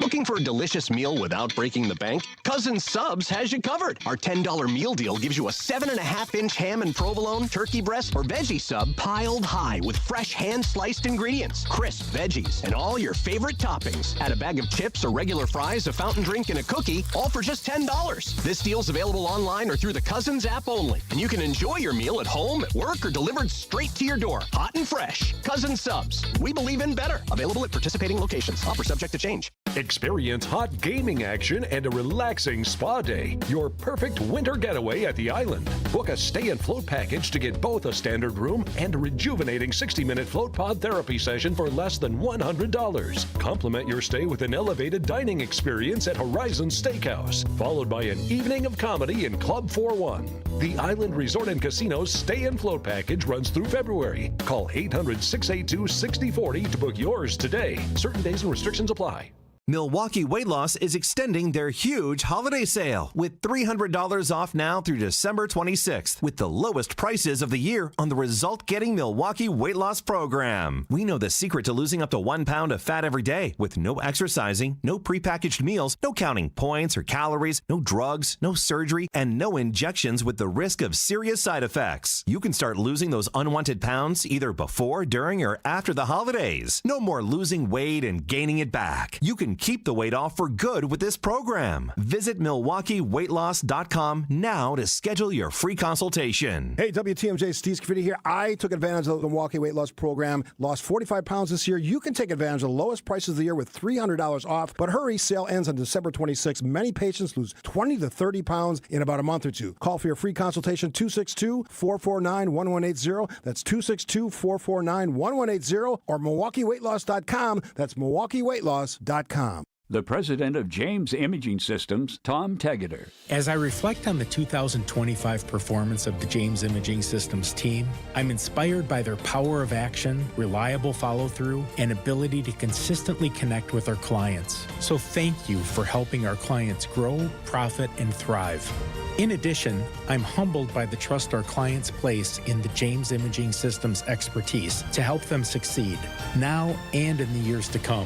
Looking for a delicious meal without breaking the bank? Cousin Subs has you covered. Our $10 meal deal gives you a 7.5-inch ham and provolone, turkey breast, or veggie sub piled high with fresh hand-sliced ingredients, crisp veggies, and all your favorite toppings. Add a bag of chips or regular fries, a fountain drink, and a cookie, all for just $10. This deal's available online or through the Cousins app only. And you can enjoy your meal at home, at work, or delivered straight to your door, hot and fresh. Cousin Subs. We believe in better. Available at participating locations. Offer subject to change. Experience hot gaming action and a relaxing spa day. Your perfect winter getaway at the island. Book a stay and float package to get both a standard room and a rejuvenating 60-minute float pod therapy session for less than $100. Complement your stay with an elevated dining experience at Horizon Steakhouse, followed by an evening of comedy in Club 4-1. The Island Resort and Casino's stay and float package runs through February. Call 800-682-6040 to book yours today. Certain days and restrictions apply. Milwaukee Weight Loss is extending their huge holiday sale with $300 off now through December 26th with the lowest prices of the year on the result-getting Milwaukee Weight Loss program. We know the secret to losing up to 1 pound of fat every day with no exercising, no prepackaged meals, no counting points or calories, no drugs, no surgery, and no injections with the risk of serious side effects. You can start losing those unwanted pounds either before, during, or after the holidays. No more losing weight and gaining it back. You can keep the weight off for good with this program. Visit MilwaukeeWeightLoss.com now to schedule your free consultation. Hey, WTMJ, Steve Scafidi here. I took advantage of the Milwaukee Weight Loss Program, lost 45 pounds this year. You can take advantage of the lowest prices of the year with $300 off. But hurry, sale ends on December 26th. Many patients lose 20 to 30 pounds in about a month or two. Call for your free consultation, 262-449-1180. That's 262-449-1180 or MilwaukeeWeightLoss.com. That's MilwaukeeWeightLoss.com. The president of James Imaging Systems, Tom Tegeter. As I reflect on the 2025 performance of the James Imaging Systems team, I'm inspired by their power of action, reliable follow-through, and ability to consistently connect with our clients. So thank you for helping our clients grow, profit, and thrive. In addition, I'm humbled by the trust our clients place in the James Imaging Systems expertise to help them succeed, now and in the years to come.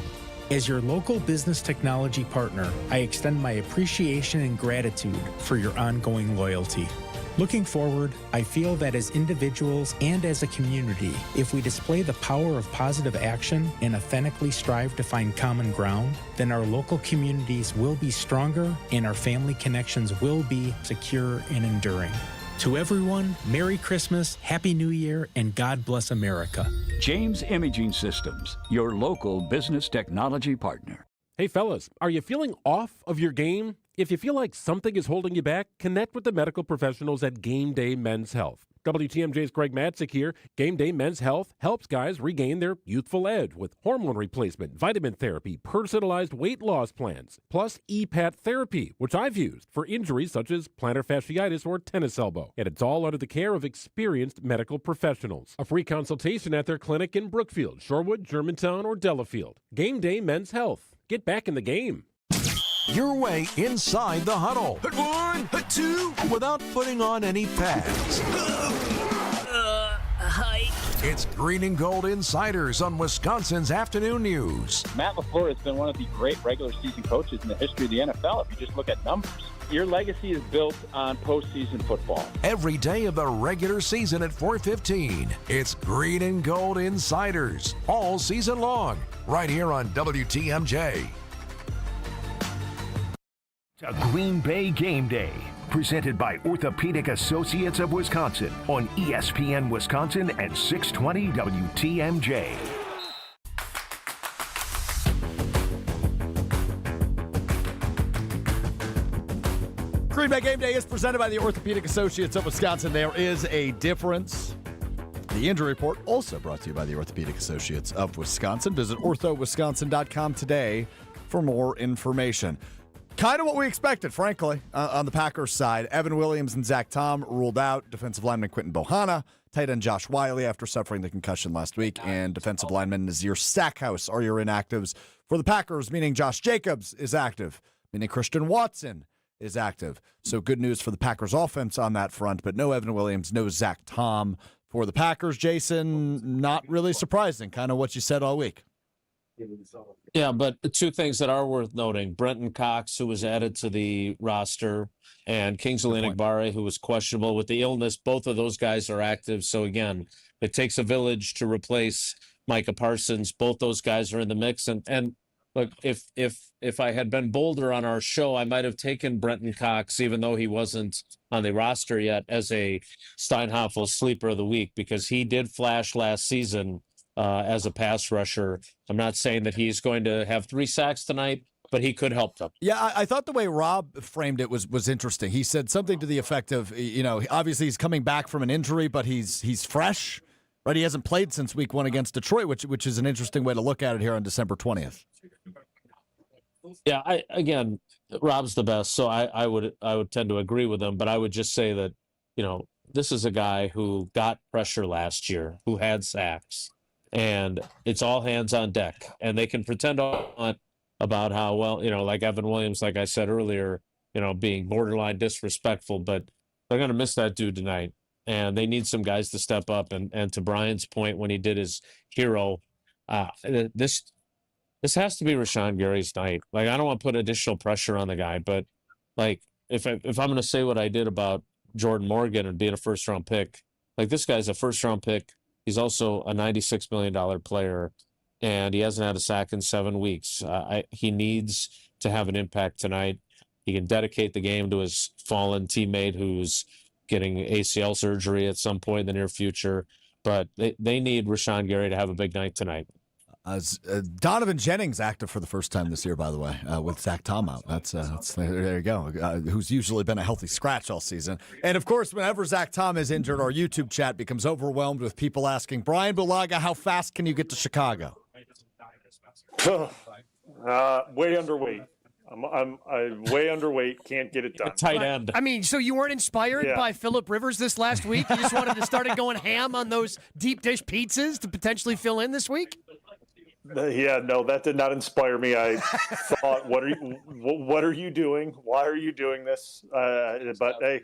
As your local business technology partner, I extend my appreciation and gratitude for your ongoing loyalty. Looking forward, I feel that as individuals and as a community, if we display the power of positive action and authentically strive to find common ground, then our local communities will be stronger and our family connections will be secure and enduring. To everyone, Merry Christmas, Happy New Year, and God bless America. James Imaging Systems, your local business technology partner. Hey fellas, are you feeling off of your game? If you feel like something is holding you back, connect with the medical professionals at Game Day Men's Health. WTMJ's Greg Matzik here. Game Day Men's Health helps guys regain their youthful edge with hormone replacement, vitamin therapy, personalized weight loss plans, plus EPAT therapy, which I've used for injuries such as plantar fasciitis or tennis elbow. And it's all under the care of experienced medical professionals. A free consultation at their clinic in Brookfield, Shorewood, Germantown, or Delafield. Game Day Men's Health. Get back in the game. Your way inside the huddle. Hit one, hit two. Without putting on any pads. Hi. It's Green and Gold Insiders on Wisconsin's Afternoon News. Matt LaFleur has been one of the great regular season coaches in the history of the NFL, if you just look at numbers. Your legacy is built on postseason football. Every day of the regular season at 4:15. It's Green and Gold Insiders all season long, right here on WTMJ. A Green Bay Game Day, presented by Orthopedic Associates of Wisconsin on ESPN Wisconsin and 620 WTMJ. Green Bay Game Day is presented by the Orthopedic Associates of Wisconsin. There is a difference. The injury report also brought to you by the Orthopedic Associates of Wisconsin. Visit orthowisconsin.com today for more information. Kind of what we expected, frankly, on the Packers side. Evan Williams and Zach Tom ruled out. Defensive lineman Quinton Bohanna, tight end Josh Wiley after suffering the concussion last week, and defensive lineman Nazir Stackhouse are your inactives for the Packers, meaning Josh Jacobs is active, meaning Christian Watson is active. So good news for the Packers offense on that front, but no Evan Williams, no Zach Tom for the Packers. Jason, not really surprising, kind of what you said all week. Yeah, but two things that are worth noting. Brenton Cox, who was added to the roster, and Kingsley Enagbare, who was questionable with the illness. Both of those guys are active. So, again, it takes a village to replace Micah Parsons. Both those guys are in the mix. And look, if I had been bolder on our show, I might have taken Brenton Cox, even though he wasn't on the roster yet, as a Steinhoffel sleeper of the week, because he did flash last season as a pass rusher. I'm not saying that he's going to have 3 sacks tonight, but he could help them. Yeah, I thought the way Rob framed it was interesting. He said something to the effect of, obviously he's coming back from an injury, but he's fresh, right? He hasn't played since week 1 against Detroit, which is an interesting way to look at it here on December 20th. Yeah, again, Rob's the best, so I would tend to agree with him, but I would just say that, this is a guy who got pressure last year, who had sacks. And it's all hands on deck. And they can pretend about how, well, like Evan Williams, like I said earlier, being borderline disrespectful, but they're going to miss that dude tonight. And they need some guys to step up. And to Brian's point, when he did his hero, this has to be Rashawn Gary's night. Like, I don't want to put additional pressure on the guy, but like, if I'm going to say what I did about Jordan Morgan and being a first-round pick, like, this guy's a first-round pick. He's also a $96 million player. and he hasn't had a sack in 7 weeks. He needs to have an impact tonight. He can dedicate the game to his fallen teammate who's getting ACL surgery at some point in the near future. But they need Rashawn Gary to have a big night tonight. Donovan Jennings active for the first time this year, by the way, with Zach Tom out. That's there you go. Who's usually been a healthy scratch all season. And of course, whenever Zach Tom is injured, our YouTube chat becomes overwhelmed with people asking, Brian Bulaga, how fast can you get to Chicago? Way underweight. I'm way underweight. Can't get it done. Tight end. I mean, so you weren't inspired by Phillip Rivers this last week? You just wanted to start going ham on those deep dish pizzas to potentially fill in this week? Yeah, no, that did not inspire me. I thought, what are you doing? Why are you doing this? But hey,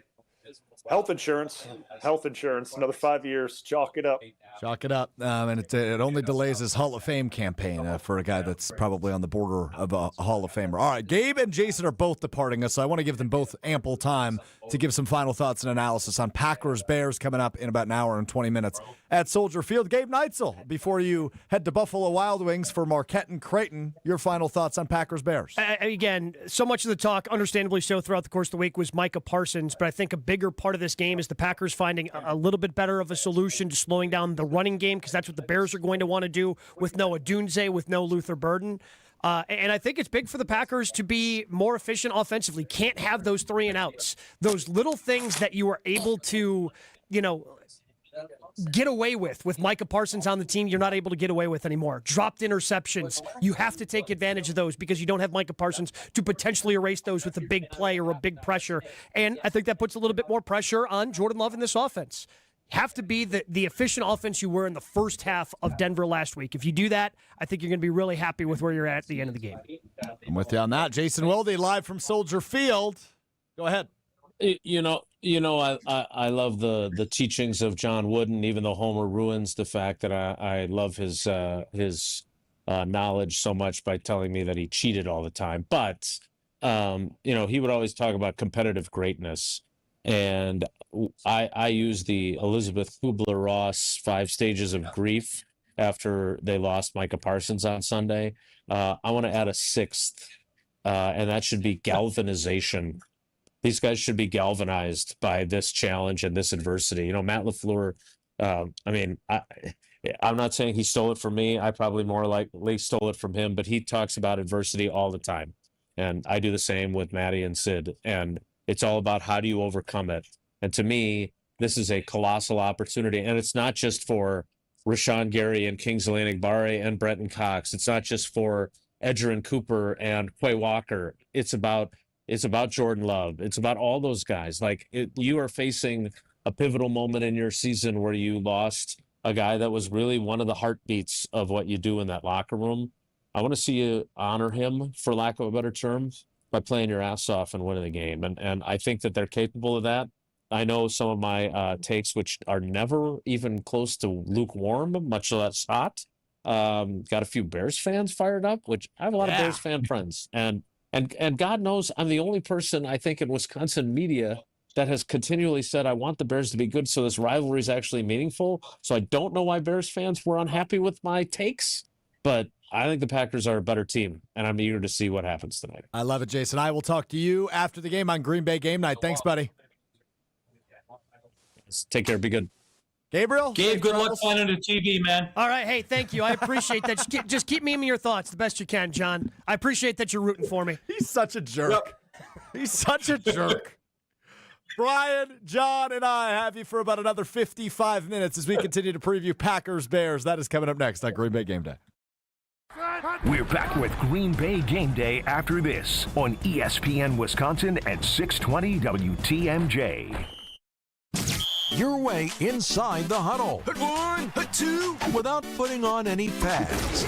health insurance, another 5 years, chalk it up. Chalk it up. And it only delays his Hall of Fame campaign for a guy that's probably on the border of a Hall of Famer. All right, Gabe and Jason are both departing us, so I want to give them both ample time to give some final thoughts and analysis on Packers-Bears coming up in about an hour and 20 minutes at Soldier Field. Gabe Neitzel, before you head to Buffalo Wild Wings for Marquette and Creighton, your final thoughts on Packers-Bears. Again, so much of the talk, understandably so, throughout the course of the week was Micah Parsons, but I think a bigger part of this game is the Packers finding a little bit better of a solution to slowing down the running game, because that's what the Bears are going to want to do with no Odunze, with no Luther Burden. And I think it's big for the Packers to be more efficient offensively. Can't have those 3 and outs. Those little things that you are able to, get away with Micah Parsons on the team, you're not able to get away with anymore. Dropped interceptions. You have to take advantage of those because you don't have Micah Parsons to potentially erase those with a big play or a big pressure. And I think that puts a little bit more pressure on Jordan Love in this offense. Have to be the efficient offense you were in the first half of Denver last week. If you do that, I think you're going to be really happy with where you're at the end of the game. I'm with you on that. Jason Wilde, live from Soldier Field. Go ahead. I love the teachings of John Wooden, even though Homer ruins the fact that I love his knowledge so much by telling me that he cheated all the time. But, he would always talk about competitive greatness. And I use the Elizabeth Kubler-Ross 5 stages of grief after they lost Micah Parsons on Sunday. I want to add a 6th, and that should be galvanization. These guys should be galvanized by this challenge and this adversity. Matt LaFleur, I'm not saying he stole it from me. I probably more likely stole it from him, but he talks about adversity all the time. And I do the same with Matty and Sid. And it's all about how do you overcome it. And to me, this is a colossal opportunity. And it's not just for Rashawn Gary and Kingsley Enagbare and Brenton Cox. It's not just for Edgerrin Cooper and Quay Walker. It's about Jordan Love. It's about all those guys. You are facing a pivotal moment in your season where you lost a guy that was really one of the heartbeats of what you do in that locker room. I want to see you honor him, for lack of a better term, by playing your ass off and winning the game. And I think that they're capable of that. I know some of my takes, which are never even close to lukewarm, much less hot. Got a few Bears fans fired up, which I have a lot of Bears fan friends. And God knows I'm the only person, I think, in Wisconsin media that has continually said, I want the Bears to be good so this rivalry is actually meaningful. So I don't know why Bears fans were unhappy with my takes, but I think the Packers are a better team, and I'm eager to see what happens tonight. I love it, Jason. I will talk to you after the game on Green Bay Game Night. Thanks, buddy. Take care. Be good. Gabriel? Gabe, good luck finding the TV, man. All right. Hey, thank you. I appreciate that. Just keep me in your thoughts the best you can, John. I appreciate that you're rooting for me. He's such a jerk. He's such a jerk. Brian, John, and I have you for about another 55 minutes as we continue to preview Packers-Bears. That is coming up next on Green Bay Game Day. We're back with Green Bay Game Day after this on ESPN Wisconsin at 620 WTMJ. Your way inside the huddle. Hit 1, hit 2, without putting on any pads.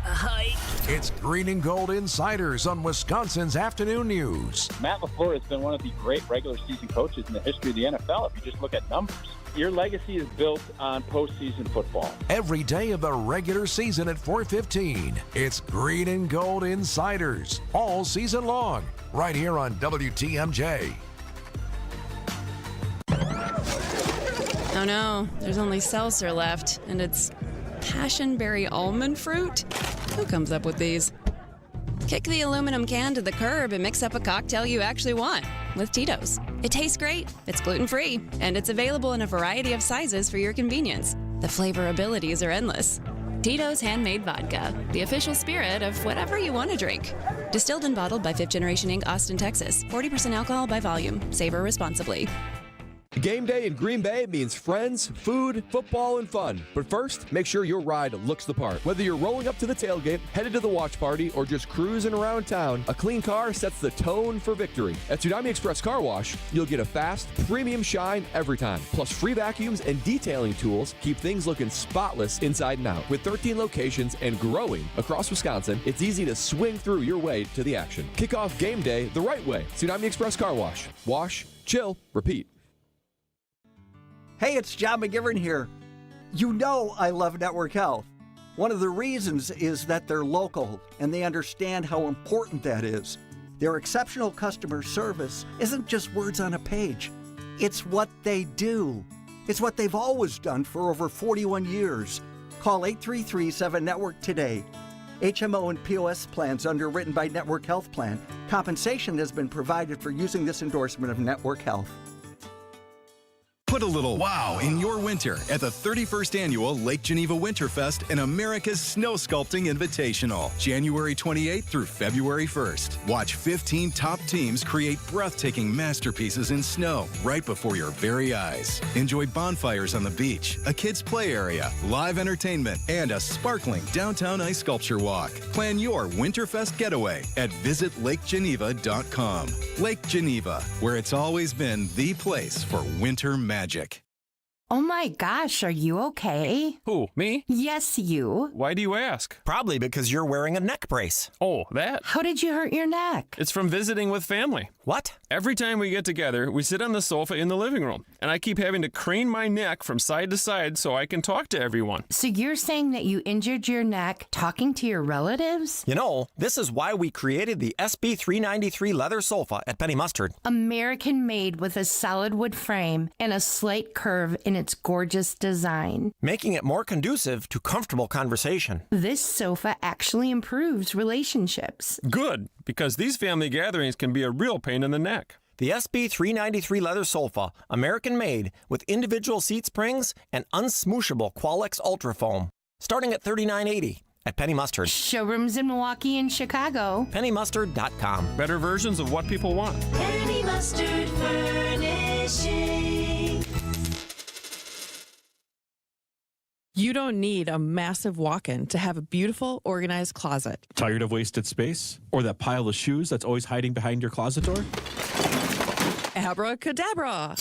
Hi. It's Green and Gold Insiders on Wisconsin's Afternoon News. Matt LaFleur has been one of the great regular season coaches in the history of the NFL, if you just look at numbers. Your legacy is built on postseason football. Every day of the regular season at 4:15. It's Green and Gold Insiders all season long, right here on WTMJ. Oh no, there's only seltzer left, and it's passionberry almond fruit? Who comes up with these? Kick the aluminum can to the curb and mix up a cocktail you actually want with Tito's. It tastes great, it's gluten-free, and it's available in a variety of sizes for your convenience. The flavor abilities are endless. Tito's Handmade Vodka, the official spirit of whatever you want to drink. Distilled and bottled by 5th Generation Inc., Austin, Texas. 40% alcohol by volume. Savor responsibly. Game day in Green Bay means friends, food, football, and fun. But first, make sure your ride looks the part. Whether you're rolling up to the tailgate, headed to the watch party, or just cruising around town, a clean car sets the tone for victory. At Tsunami Express Car Wash, you'll get a fast, premium shine every time. Plus, free vacuums and detailing tools keep things looking spotless inside and out. With 13 locations and growing across Wisconsin, it's easy to swing through your way to the action. Kick off game day the right way. Tsunami Express Car Wash. Wash, chill, repeat. Hey, it's John McGivern here. You know I love Network Health. One of the reasons is that they're local and they understand how important that is. Their exceptional customer service isn't just words on a page. It's what they do. It's what they've always done for over 41 years. Call 833-7-NETWORK today. HMO and POS plans underwritten by Network Health Plan. Compensation has been provided for using this endorsement of Network Health. Put a little wow in your winter at the 31st Annual Lake Geneva Winterfest and America's Snow Sculpting Invitational, January 28th through February 1st. Watch 15 top teams create breathtaking masterpieces in snow right before your very eyes. Enjoy bonfires on the beach, a kids' play area, live entertainment, and a sparkling downtown ice sculpture walk. Plan your Winterfest getaway at visitlakegeneva.com. Lake Geneva, where it's always been the place for winter magic. Oh my gosh, are you okay? Who, me? Yes, you. Why do you ask? Probably because you're wearing a neck brace. Oh, that? How did you hurt your neck? It's from visiting with family. What? Every time we get together, we sit on the sofa in the living room, and I keep having to crane my neck from side to side so I can talk to everyone. So you're saying that you injured your neck talking to your relatives? You know, this is why we created the SB393 leather sofa at Penny Mustard. American made with a solid wood frame and a slight curve in its gorgeous design, making it more conducive to comfortable conversation. This sofa actually improves relationships. Good, because these family gatherings can be a real pain in the neck. The SB393 leather sofa, American made, with individual seat springs and unsmooshable Qualex Ultra Foam, starting at $39.80 at Penny Mustard. Showrooms in Milwaukee and Chicago. PennyMustard.com. Better versions of what people want. Penny Mustard Furnishing. You don't need a massive walk-in to have a beautiful, organized closet. Tired of wasted space? Or that pile of shoes that's always hiding behind your closet door? Abracadabra!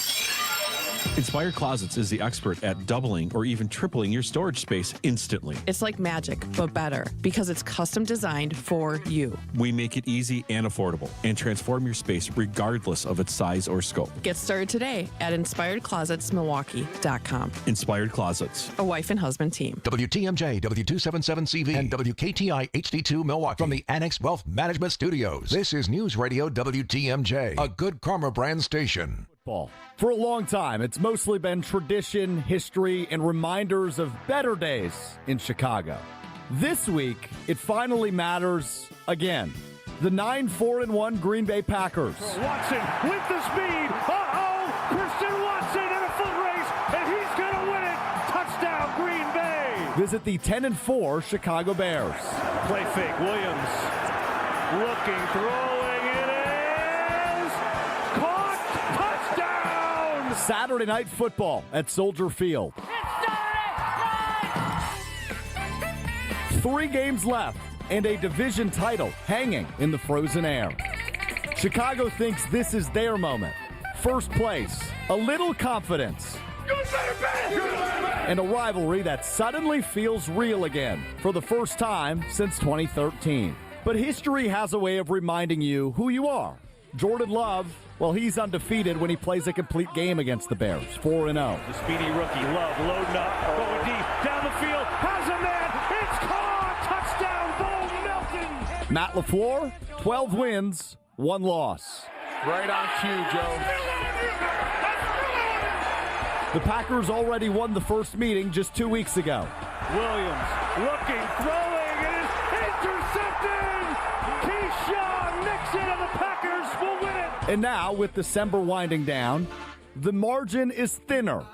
Inspired Closets is the expert at doubling or even tripling your storage space instantly. It's like magic, but better, because it's custom designed for you. We make it easy and affordable and transform your space regardless of its size or scope. Get started today at InspiredClosetsMilwaukee.com. Inspired Closets. A wife and husband team. WTMJ, W277CV, and WKTI HD2 Milwaukee. From the Annex Wealth Management Studios, this is News Radio WTMJ, a Good Karma brand station. For a long time, it's mostly been tradition, history, and reminders of better days in Chicago. This week, it finally matters again. The 9-4-1 Green Bay Packers. Watson with the speed. Uh-oh! Christian Watson in a foot race, and he's going to win it. Touchdown, Green Bay. Visit the 10-4 Chicago Bears. Play fake. Williams looking, throwing. It is caught. Touchdown! Saturday Night Football at Soldier Field. 3 games left and a division title hanging in the frozen air. Chicago thinks this is their moment. First place, a little confidence, and a rivalry that suddenly feels real again for the first time since 2013. But history has a way of reminding you who you are. Jordan Love, well, he's undefeated when he plays a complete game against the Bears, 4-0. The speedy rookie, Love, loading up, going deep, down the field, has a man, it's caught, touchdown, Bo Melton. Matt LaFleur, 12 wins, 1 loss. Right on cue, Joe. The Packers already won the first meeting just 2 weeks ago. Williams looking, throwing, and it's intercepted! Keyshawn Nixon and the Packers will win it! And now, with December winding down, the margin is thinner,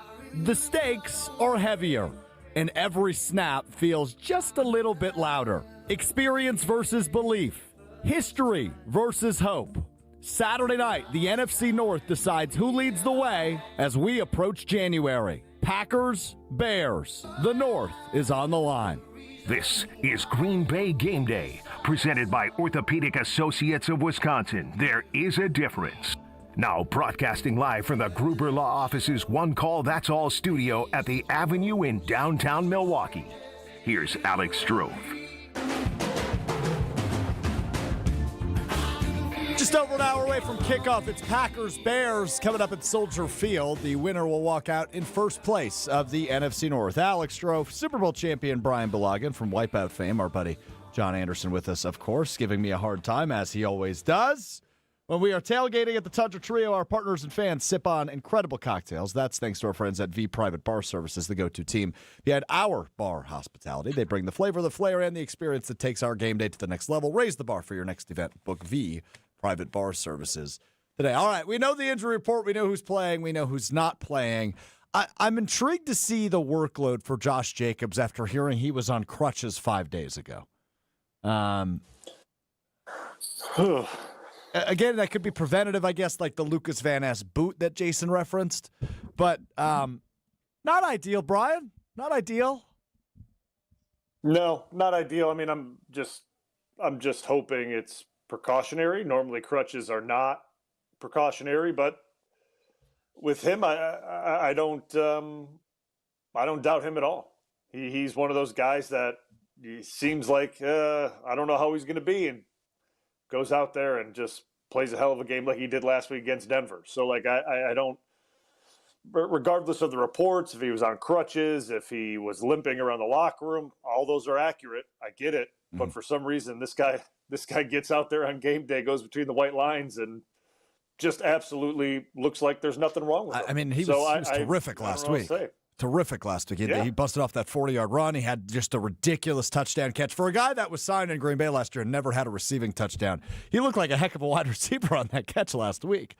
the stakes are heavier, and every snap feels just a little bit louder. Experience versus belief. History versus hope. Saturday night, the NFC North decides who leads the way as we approach January. Packers, Bears. The North is on the line. This is Green Bay Game Day, presented by Orthopedic Associates of Wisconsin. There is a difference. Now broadcasting live from the Gruber Law Office's One Call That's All studio at the Avenue in downtown Milwaukee. Here's Alex Strofe. Just over an hour away from kickoff, it's Packers-Bears coming up at Soldier Field. The winner will walk out in first place of the NFC North. Alex Strofe, Super Bowl champion Brian Balagan from Wipeout fame, our buddy John Anderson with us, of course, giving me a hard time, as he always does. When we are tailgating at the Tundra Trio, our partners and fans sip on incredible cocktails. That's thanks to our friends at V Private Bar Services, the go-to team behind our bar hospitality. They bring the flavor, the flair, and the experience that takes our game day to the next level. Raise the bar for your next event. Book V Private Bar Services today. All right, we know the injury report. We know who's playing. We know who's not playing. I'm intrigued to see the workload for Josh Jacobs after hearing he was on crutches 5 days ago. Again, that could be preventative, I guess, like the Lucas Van Ness boot that Jason referenced. But not ideal, Brian. Not ideal. No, not ideal. I mean, I'm just hoping it's precautionary. Normally, crutches are not precautionary, but with him, I don't doubt him at all. He's one of those guys that he seems like I don't know how he's going to be, and goes out there and just plays a hell of a game like he did last week against Denver. So, like, I don't, regardless of the reports, if he was on crutches, if he was limping around the locker room, all those are accurate. I get it. Mm-hmm. But for some reason, this guy gets out there on game day, goes between the white lines, and just absolutely looks like there's nothing wrong with him. I mean, he was terrific last week. Terrific last week. He busted off that 40-yard run. He had just a ridiculous touchdown catch. For a guy that was signed in Green Bay last year and never had a receiving touchdown, he looked like a heck of a wide receiver on that catch last week.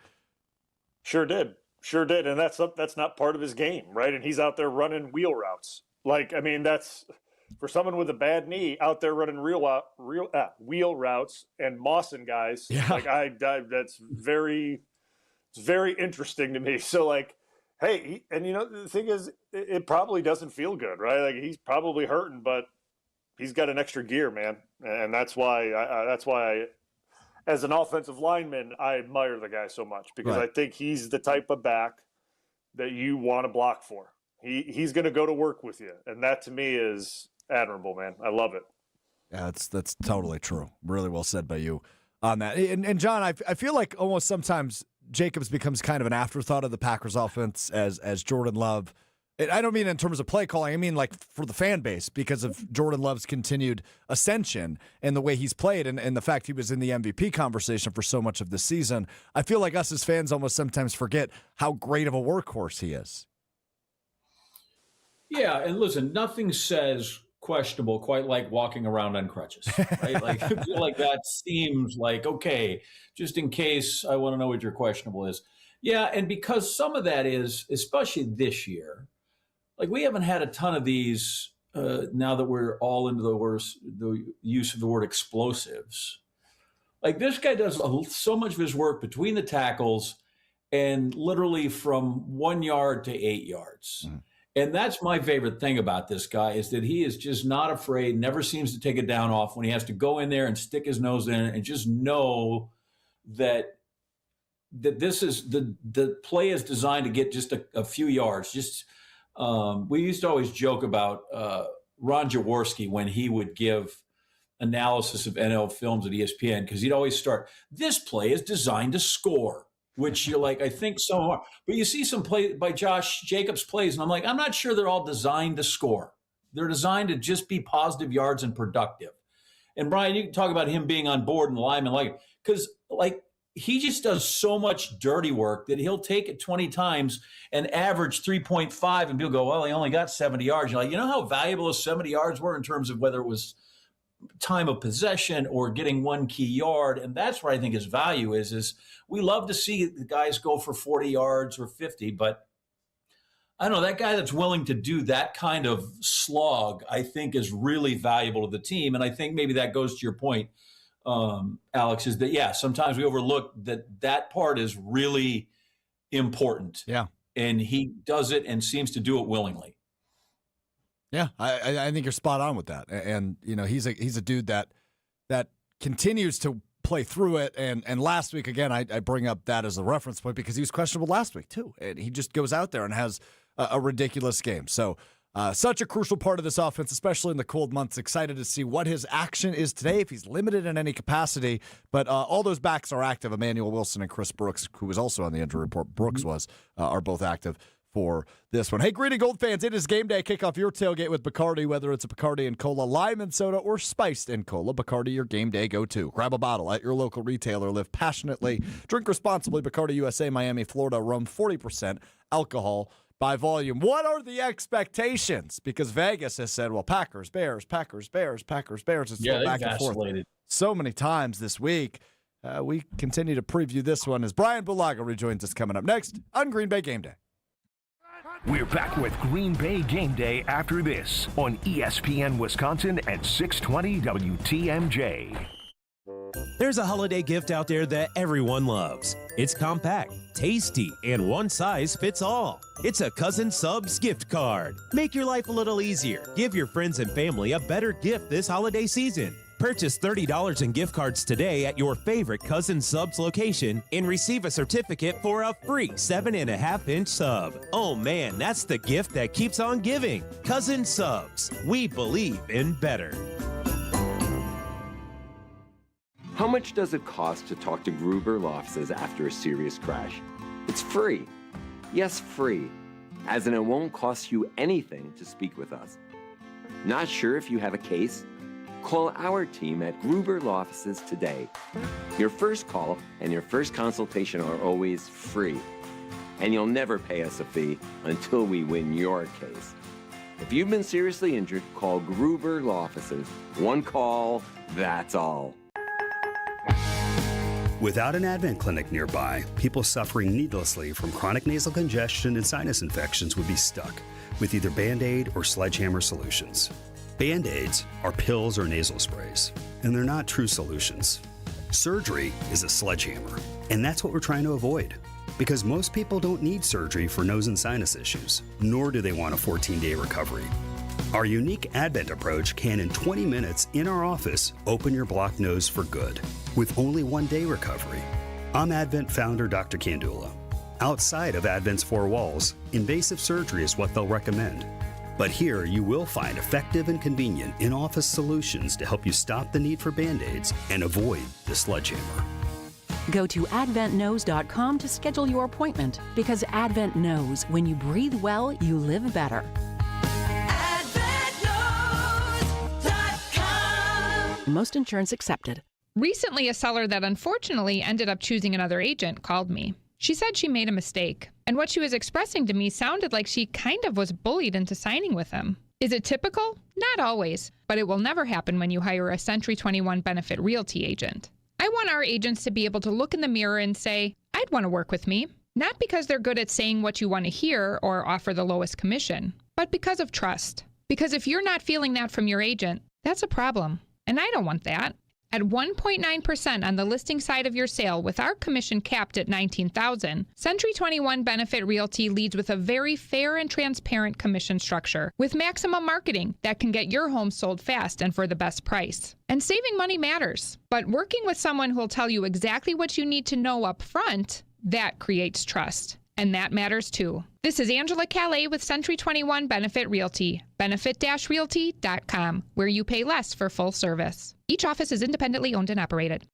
Sure did. And that's not part of his game, right? And he's out there running wheel routes. Like, I mean, that's for someone with a bad knee out there running wheel routes and mossing guys. Yeah. Like, that's very interesting to me. So, like, hey, and you know, the thing is, it probably doesn't feel good, right? Like, he's probably hurting, but he's got an extra gear, man. And that's why I, as an offensive lineman, I admire the guy so much, because right. I think he's the type of back that you want to block for. He's going to go to work with you. And that to me is admirable, man. I love it. Yeah, that's totally true. Really well said by you on that. And John, I feel like almost sometimes Jacobs becomes kind of an afterthought of the Packers offense as Jordan Love. I don't mean in terms of play calling. I mean like for the fan base, because of Jordan Love's continued ascension and the way he's played and the fact he was in the MVP conversation for so much of the season. I feel like us as fans almost sometimes forget how great of a workhorse he is. Yeah, and listen, nothing says questionable quite like walking around on crutches, right? Like, I feel like that seems like, okay, just in case I want to know what your questionable is. Yeah, and because some of that is, especially this year, like, we haven't had a ton of these now that we're all into the use of the word explosives. Like, this guy does so much of his work between the tackles and literally from 1 yard to 8 yards. Mm-hmm. And that's my favorite thing about this guy, is that he is just not afraid, never seems to take it down off when he has to go in there and stick his nose in it and just know that this is the play is designed to get just a few yards. Just we used to always joke about Ron Jaworski when he would give analysis of NFL films at ESPN, because he'd always start, this play is designed to score. Which you're like, I think some are. But you see some play by Josh Jacobs plays, and I'm like, I'm not sure they're all designed to score. They're designed to just be positive yards and productive. And Brian, you can talk about him being on board and the lineman, like, because like he just does so much dirty work that he'll take it 20 times and average 3.5, and people go, well, he only got 70 yards. You're like, you know how valuable those 70 yards were in terms of whether it was time of possession or getting one key yard. And that's where I think his value is we love to see the guys go for 40 yards or 50, but I don't know, that guy that's willing to do that kind of slog, I think is really valuable to the team. And I think maybe that goes to your point, Alex, is that, yeah, sometimes we overlook that part is really important. Yeah. And he does it and seems to do it willingly. Yeah, I think you're spot on with that. And you know, he's a dude that continues to play through it. And last week, again, I bring up that as a reference point because he was questionable last week too. And he just goes out there and has a ridiculous game. So such a crucial part of this offense, especially in the cold months. Excited to see what his action is today, if he's limited in any capacity. But all those backs are active. Emmanuel Wilson and Chris Brooks, who was also on the injury report, are both active for this one. Hey, greeting Gold fans. It is game day. Kick off your tailgate with Bacardi, whether it's a Bacardi and Cola, lime and soda, or spiced and cola. Bacardi, your game day go-to. Grab a bottle at your local retailer. Live passionately. Drink responsibly. Bacardi USA, Miami, Florida, rum, 40% alcohol by volume. What are the expectations? Because Vegas has said, well, Packers, Bears, Packers, Bears, Packers, Bears. It's back and forth so many times this week. We continue to preview this one as Brian Bulaga rejoins us coming up next on Green Bay Game Day. We're back with Green Bay Game Day after this on ESPN Wisconsin at 620 WTMJ. There's a holiday gift out there that everyone loves. It's compact, tasty, and one size fits all. It's a Cousin Subs gift card. Make your life a little easier. Give your friends and family a better gift this holiday season. Purchase $30 in gift cards today at your favorite Cousin Subs location and receive a certificate for a free 7.5-inch sub. Oh man, that's the gift that keeps on giving. Cousin Subs. We believe in better. How much does it cost to talk to Gruber Law Offices after a serious crash? It's free. Yes, free. As in it won't cost you anything to speak with us. Not sure if you have a case? Call our team at Gruber Law Offices today. Your first call and your first consultation are always free. And you'll never pay us a fee until we win your case. If you've been seriously injured, call Gruber Law Offices. One call, that's all. Without an Advent clinic nearby, people suffering needlessly from chronic nasal congestion and sinus infections would be stuck with either Band-Aid or Sledgehammer solutions. Band-Aids are pills or nasal sprays, and they're not true solutions. Surgery is a sledgehammer, and that's what we're trying to avoid. Because most people don't need surgery for nose and sinus issues, nor do they want a 14-day recovery. Our unique Advent approach can, in 20 minutes in our office, open your blocked nose for good, with only 1-day recovery. I'm Advent founder Dr. Kandula. Outside of Advent's four walls, invasive surgery is what they'll recommend. But here you will find effective and convenient in-office solutions to help you stop the need for Band-Aids and avoid the sledgehammer. Go to adventknows.com to schedule your appointment, because Advent knows when you breathe well, you live better. Most insurance accepted. Recently, a seller that unfortunately ended up choosing another agent called me. She said she made a mistake, and what she was expressing to me sounded like she kind of was bullied into signing with him. Is it typical? Not always, but it will never happen when you hire a Century 21 Benefit Realty agent. I want our agents to be able to look in the mirror and say, I'd want to work with me. Not because they're good at saying what you want to hear or offer the lowest commission, but because of trust. Because if you're not feeling that from your agent, that's a problem. And I don't want that. At 1.9% on the listing side of your sale with our commission capped at $19,000, Century 21 Benefit Realty leads with a very fair and transparent commission structure with maximum marketing that can get your home sold fast and for the best price. And saving money matters, but working with someone who will tell you exactly what you need to know up front, that creates trust. And that matters too. This is Angela Calais with Century 21 Benefit Realty, benefit-realty.com, where you pay less for full service. Each office is independently owned and operated.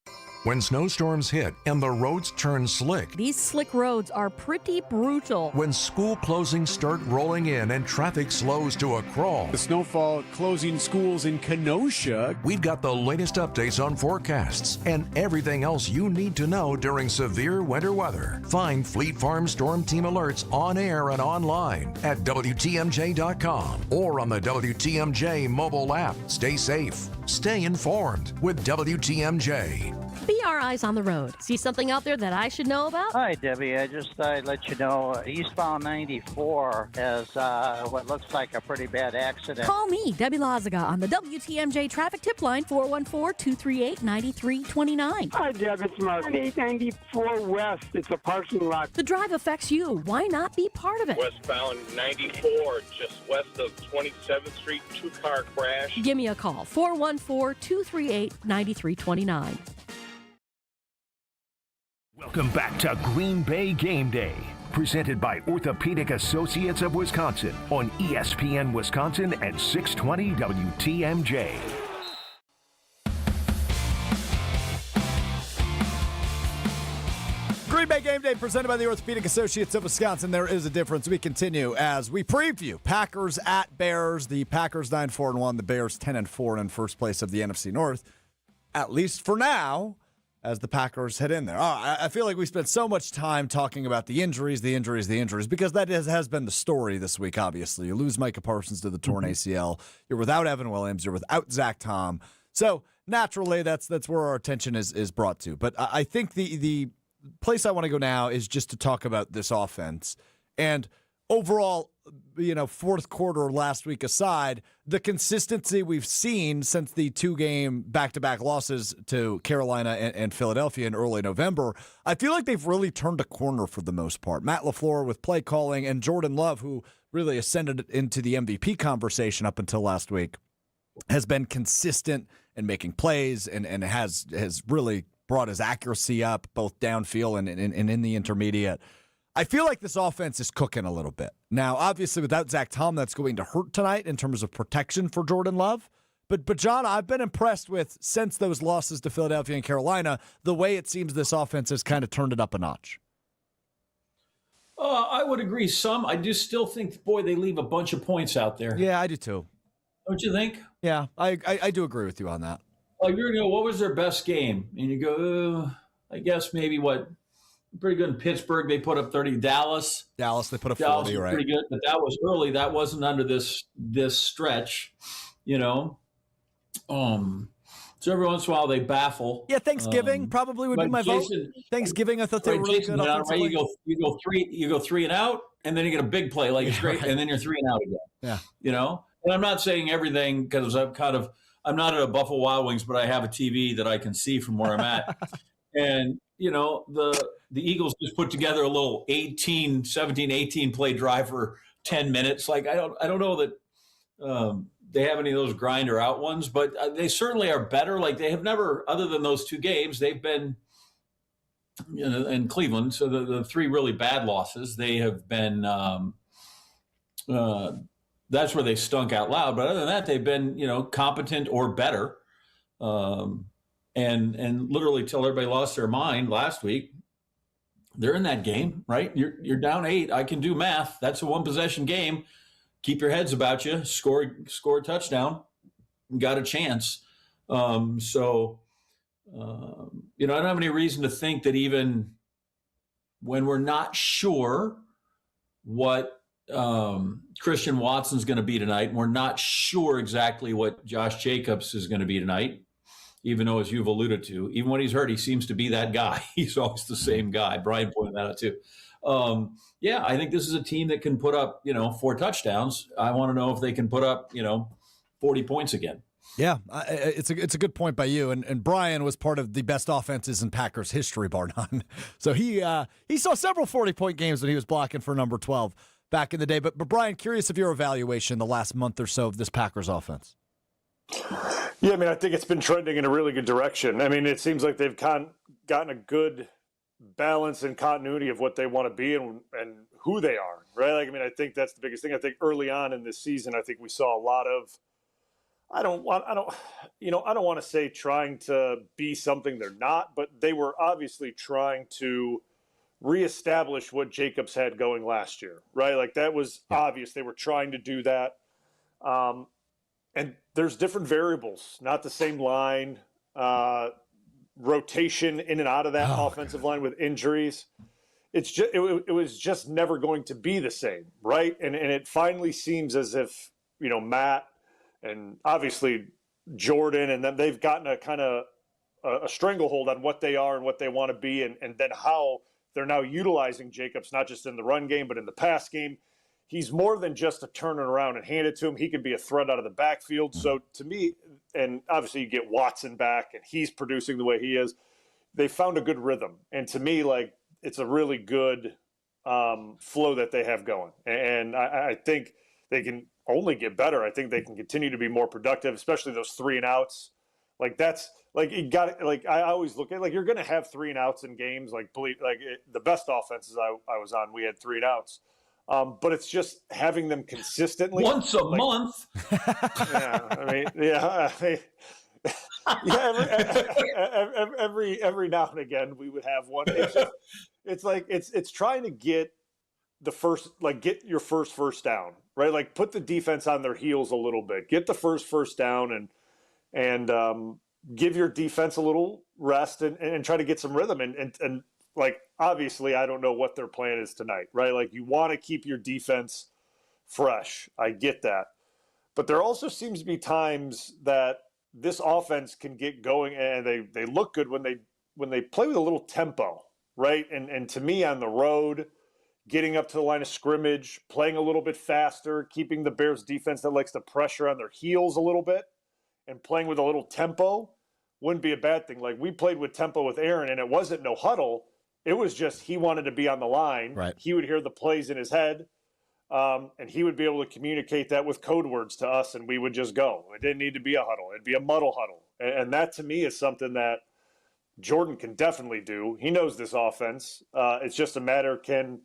When snowstorms hit and the roads turn slick. These slick roads are pretty brutal. When school closings start rolling in and traffic slows to a crawl. The snowfall closing schools in Kenosha. We've got the latest updates on forecasts and everything else you need to know during severe winter weather. Find Fleet Farm Storm Team alerts on air and online at WTMJ.com or on the WTMJ mobile app. Stay safe. Stay informed with WTMJ. Be our eyes on the road. See something out there that I should know about? Hi, Debbie. I just thought I'd let you know eastbound 94 has what looks like a pretty bad accident. Call me, Debbie Lazaga, on the WTMJ traffic tip line, 414-238-9329. Hi, Deb. It's Mark. 894 West. It's a parking lot. The drive affects you. Why not be part of it? Westbound 94, just west of 27th Street, two-car crash. Give me a call, 414-238-9329. Welcome back to Green Bay Game Day, presented by Orthopedic Associates of Wisconsin on ESPN Wisconsin and 620 WTMJ. Green Bay Game Day presented by the Orthopedic Associates of Wisconsin. There is a difference. We continue as we preview Packers at Bears. The Packers 9-4-1, the Bears 10-4 in first place of the NFC North, at least for now, as the Packers head in there. I feel like we spent so much time talking about the injuries, because that has been the story this week, obviously. You lose Micah Parsons to the torn ACL. You're without Evan Williams. You're without Zach Tom. So, naturally, that's where our attention is brought to. But I think the place I want to go now is just to talk about this offense. And overall, fourth quarter last week aside, the consistency we've seen since the two-game back-to-back losses to Carolina and Philadelphia in early November, I feel like they've really turned a corner for the most part. Matt LaFleur with play calling and Jordan Love, who really ascended into the MVP conversation up until last week, has been consistent in making plays and has really brought his accuracy up both downfield and in the intermediate. I feel like this offense is cooking a little bit. Now, obviously, without Zach Tom, that's going to hurt tonight in terms of protection for Jordan Love. But John, I've been impressed with, since those losses to Philadelphia and Carolina, the way it seems this offense has kind of turned it up a notch. I would agree some. I do still think, boy, they leave a bunch of points out there. Yeah, I do too. Don't you think? Yeah, I do agree with you on that. Like, you're going to go, what was their best game? And you go, I guess maybe what? Pretty good in Pittsburgh. They put up 30. Dallas, they put up 40, right? Pretty good, but that was early. That wasn't under this stretch, So every once in a while they baffle. Yeah, Thanksgiving probably would be my vote. Thanksgiving, I thought they were really good. Right? You go three and out, and then you get a big play like it's great, right. And then you're 3 and out again. Yeah, And I'm not saying everything because I'm not at a Buffalo Wild Wings, but I have a TV that I can see from where I'm at, and. The Eagles just put together a little 18 play drive for 10 minutes. Like, I don't know that they have any of those grinder out ones, but they certainly are better. Like, they have never, other than those 2 games, they've been in Cleveland. So the 3 really bad losses, they have been, that's where they stunk out loud. But other than that, they've been, competent or better. And literally till everybody lost their mind last week, they're in that game, right? You're down 8. I can do math. That's a 1-possession game. Keep your heads about you. Score a touchdown. Got a chance. I don't have any reason to think that even when we're not sure what Christian Watson's going to be tonight, and we're not sure exactly what Josh Jacobs is going to be tonight, even though, as you've alluded to, even when he's hurt, he seems to be that guy. He's always the same guy. Brian pointed that out too. I think this is a team that can put up, 4 touchdowns. I want to know if they can put up, 40 points again. Yeah, it's a good point by you. And Brian was part of the best offenses in Packers history, bar none. So he saw several 40-point games when he was blocking for number 12 back in the day. But Brian, curious of your evaluation the last month or so of this Packers offense. Yeah, I think it's been trending in a really good direction. It seems like they've gotten a good balance and continuity of what they want to be and who they are. right? Like, I mean, I think that's the biggest thing. I think early on in this season, I think we saw a lot of, I don't want to say trying to be something they're not, but they were obviously trying to reestablish what Jacobs had going last year, right? Like that was obvious. They were trying to do that. And there's different variables, not the same line, rotation in and out of that offensive line with injuries. It's just, it was just never going to be the same, right? And it finally seems as if, Matt and obviously Jordan and them, they've gotten a kind of a stranglehold on what they are and what they want to be, and then how they're now utilizing Jacobs, not just in the run game, but in the pass game. He's more than just a turn it around and hand it to him. He can be a threat out of the backfield. So to me, and obviously you get Watson back and he's producing the way he is, they found a good rhythm. And to me, like, it's a really good flow that they have going. And I think they can only get better. I think they can continue to be more productive, especially those 3 and outs. Like that's like, you got like, I always look at, like, you're going to have 3 and outs in games. The best offenses I was on, we had 3 and outs. But it's just having them consistently once a month. Every now and again we would have one. It's trying to get get your first down, right? Like put the defense on their heels a little bit, get the first down, and give your defense a little rest and try to get some rhythm and like, obviously, I don't know what their plan is tonight, right? Like, you want to keep your defense fresh. I get that. But there also seems to be times that this offense can get going and they look good when they play with a little tempo, right? And to me, on the road, getting up to the line of scrimmage, playing a little bit faster, keeping the Bears defense that likes to pressure on their heels a little bit, and playing with a little tempo wouldn't be a bad thing. Like, we played with tempo with Aaron, and it wasn't no huddle. It was just he wanted to be on the line. Right. He would hear the plays in his head, and he would be able to communicate that with code words to us, and we would just go. It didn't need to be a huddle. It'd be a muddle huddle. And that, to me, is something that Jordan can definitely do. He knows this offense. It's just a matter, can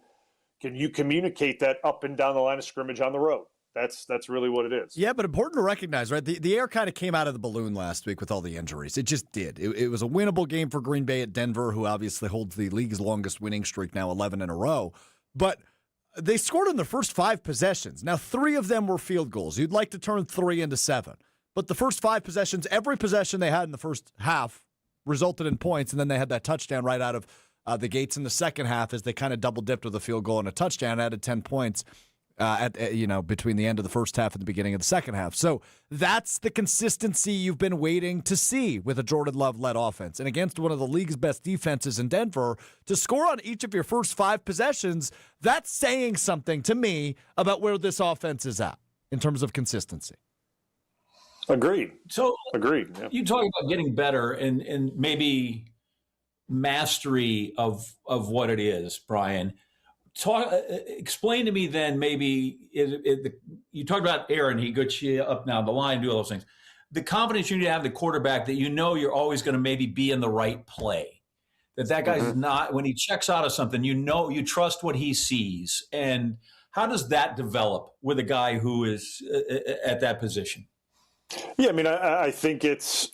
you communicate that up and down the line of scrimmage on the road? That's really what it is. Yeah, but important to recognize, right? The air kind of came out of the balloon last week with all the injuries. It just did. It was a winnable game for Green Bay at Denver, who obviously holds the league's longest winning streak now, 11 in a row. But they scored in the first 5 possessions. Now, 3 of them were field goals. You'd like to turn 3 into 7. But the first 5 possessions, every possession they had in the first half resulted in points, and then they had that touchdown right out of the gates in the second half as they kind of double-dipped with a field goal and a touchdown, added 10 points. Between the end of the first half and the beginning of the second half. So that's the consistency you've been waiting to see with a Jordan Love-led offense. And against one of the league's best defenses in Denver, to score on each of your first 5 possessions, that's saying something to me about where this offense is at in terms of consistency. Agreed. So agreed. Yeah. You talk about getting better and maybe mastery of what it is, Brian. Explain to me then, maybe you talked about Aaron, he gets you up now the line, do all those things. The confidence you need to have the quarterback that you're always going to maybe be in the right play. That guy's not, when he checks out of something, you trust what he sees. And how does that develop with a guy who is at that position? Yeah, I mean, I think it's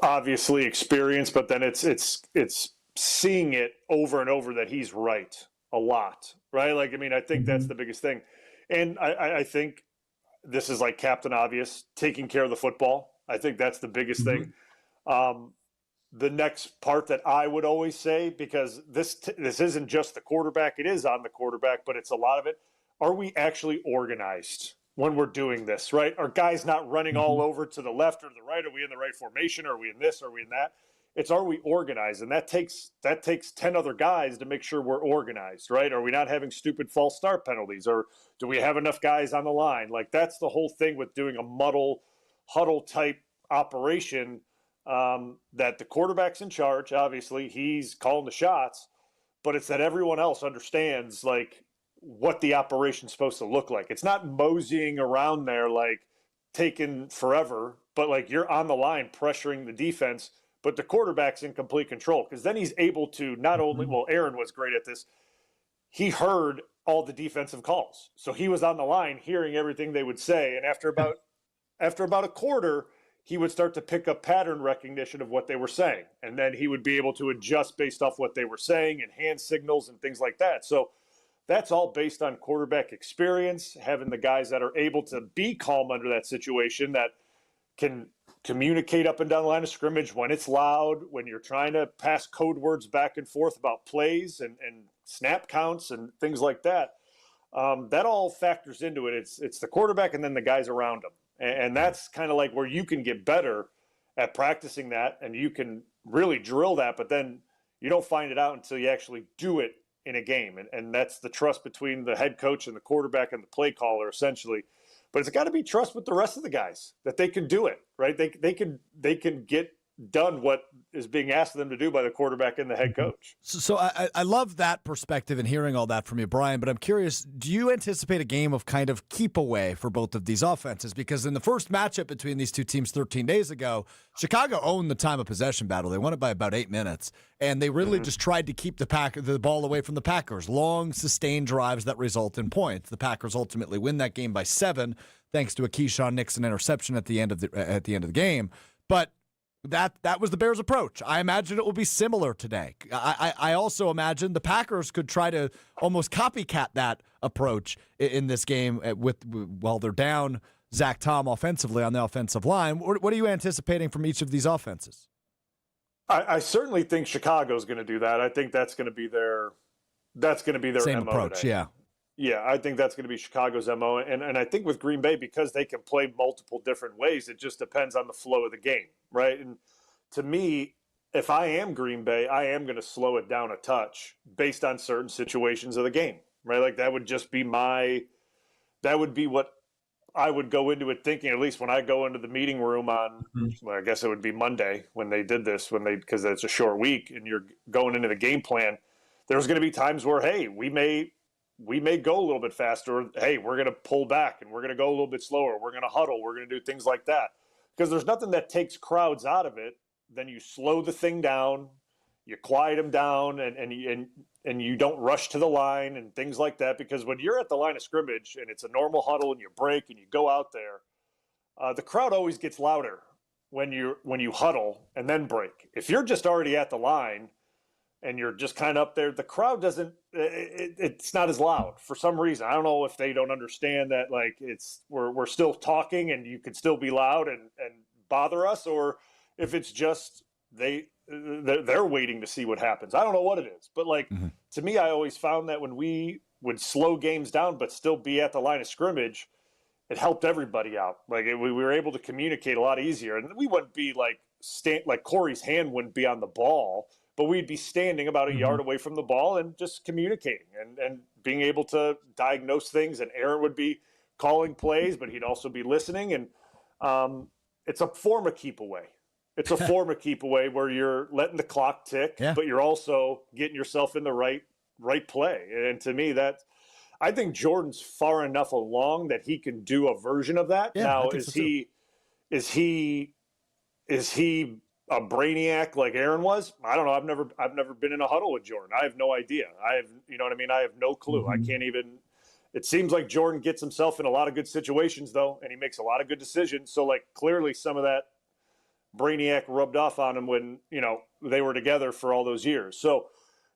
obviously experience, but then it's seeing it over and over that he's right a lot. Right? Like, I mean, I think that's the biggest thing. And I think this is like Captain Obvious, taking care of the football. I think that's the biggest thing. The next part that I would always say, because this isn't just the quarterback, it is on the quarterback, but it's a lot of it. Are we actually organized when we're doing this, right? Are guys not running all over to the left or the right? Are we in the right formation? Are we in this? Are we in that? It's, are we organized? And that takes 10 other guys to make sure we're organized, right? Are we not having stupid false start penalties? Or do we have enough guys on the line? Like, that's the whole thing with doing a huddle type operation, that the quarterback's in charge. Obviously, he's calling the shots, but it's that everyone else understands, like, what the operation's supposed to look like. It's not moseying around there, like, taking forever, but, like, you're on the line pressuring the defense, but the quarterback's in complete control, because then he's able to not only, well, Aaron was great at this. he heard all the defensive calls. So he was on the line hearing everything they would say. And after about a quarter, he would start to pick up pattern recognition of what they were saying. And then he would be able to adjust based off what they were saying and hand signals and things like that. So that's all based on quarterback experience, having the guys that are able to be calm under that situation, that can communicate up and down the line of scrimmage when it's loud, when you're trying to pass code words back and forth about plays and snap counts and things like that. That all factors into it. It's the quarterback and then the guys around him. And that's kind of like where you can get better at practicing that, and you can really drill that, but then you don't find it out until you actually do it in a game. And that's the trust between the head coach and the quarterback and the play caller, essentially. But it's got to be trust with the rest of the guys that they can do it, right? They can get done what is being asked of them to do by the quarterback and the head coach. So I love that perspective and hearing all that from you, Brian, but I'm curious, do you anticipate a game of kind of keep away for both of these offenses? Because in the first matchup between these two teams 13 days ago, Chicago owned the time of possession battle. They won it by about 8 minutes, and they really just tried to keep the ball away from the Packers. Long, sustained drives that result in points. The Packers ultimately win that game by 7, thanks to a Keyshawn Nixon interception at the end of the game. But that was the Bears' approach. I imagine it will be similar today. I also imagine the Packers could try to almost copycat that approach in this game while they're down Zach Tom offensively on the offensive line. What are you anticipating from each of these offenses? I certainly think Chicago's going to do that. I think that's going to be their same MO approach. today. Yeah. Yeah, I think that's going to be Chicago's MO. And I think with Green Bay, because they can play multiple different ways, it just depends on the flow of the game, right? And to me, if I am Green Bay, I am going to slow it down a touch based on certain situations of the game, right? Like that would be what I would go into it thinking, at least when I go into the meeting room on, well, I guess it would be Monday when they did this, because it's a short week and you're going into the game plan. There's going to be times where, hey, we may go a little bit faster. Hey, we're going to pull back and we're going to go a little bit slower. We're going to huddle. We're going to do things like that, because there's nothing that takes crowds out of it. Then you slow the thing down, you quiet them down, and you don't rush to the line and things like that. Because when you're at the line of scrimmage and it's a normal huddle and you break and you go out there, the crowd always gets louder when you huddle and then break. If you're just already at the line and you're just kind of up there, the crowd it's not as loud for some reason. I don't know if they don't understand that, like, we're still talking and you can still be loud and bother us, or if it's just they're waiting to see what happens. I don't know what it is, but to me, I always found that when we would slow games down but still be at the line of scrimmage, it helped everybody out. Like we were able to communicate a lot easier, and we wouldn't be like Corey's hand wouldn't be on the ball, but we'd be standing about a yard away from the ball and just communicating and being able to diagnose things. And Aaron would be calling plays, but he'd also be listening. And it's a form of keep away. It's a form of keep away where you're letting the clock tick, but you're also getting yourself in the right play. And to me, I think Jordan's far enough along that he can do a version of that. Yeah, now, is he a brainiac like Aaron was? I don't know. I've never been in a huddle with Jordan. I have no idea. You know what I mean? I have no clue. I can't even. It seems like Jordan gets himself in a lot of good situations though, and he makes a lot of good decisions. So clearly some of that brainiac rubbed off on him when, they were together for all those years. So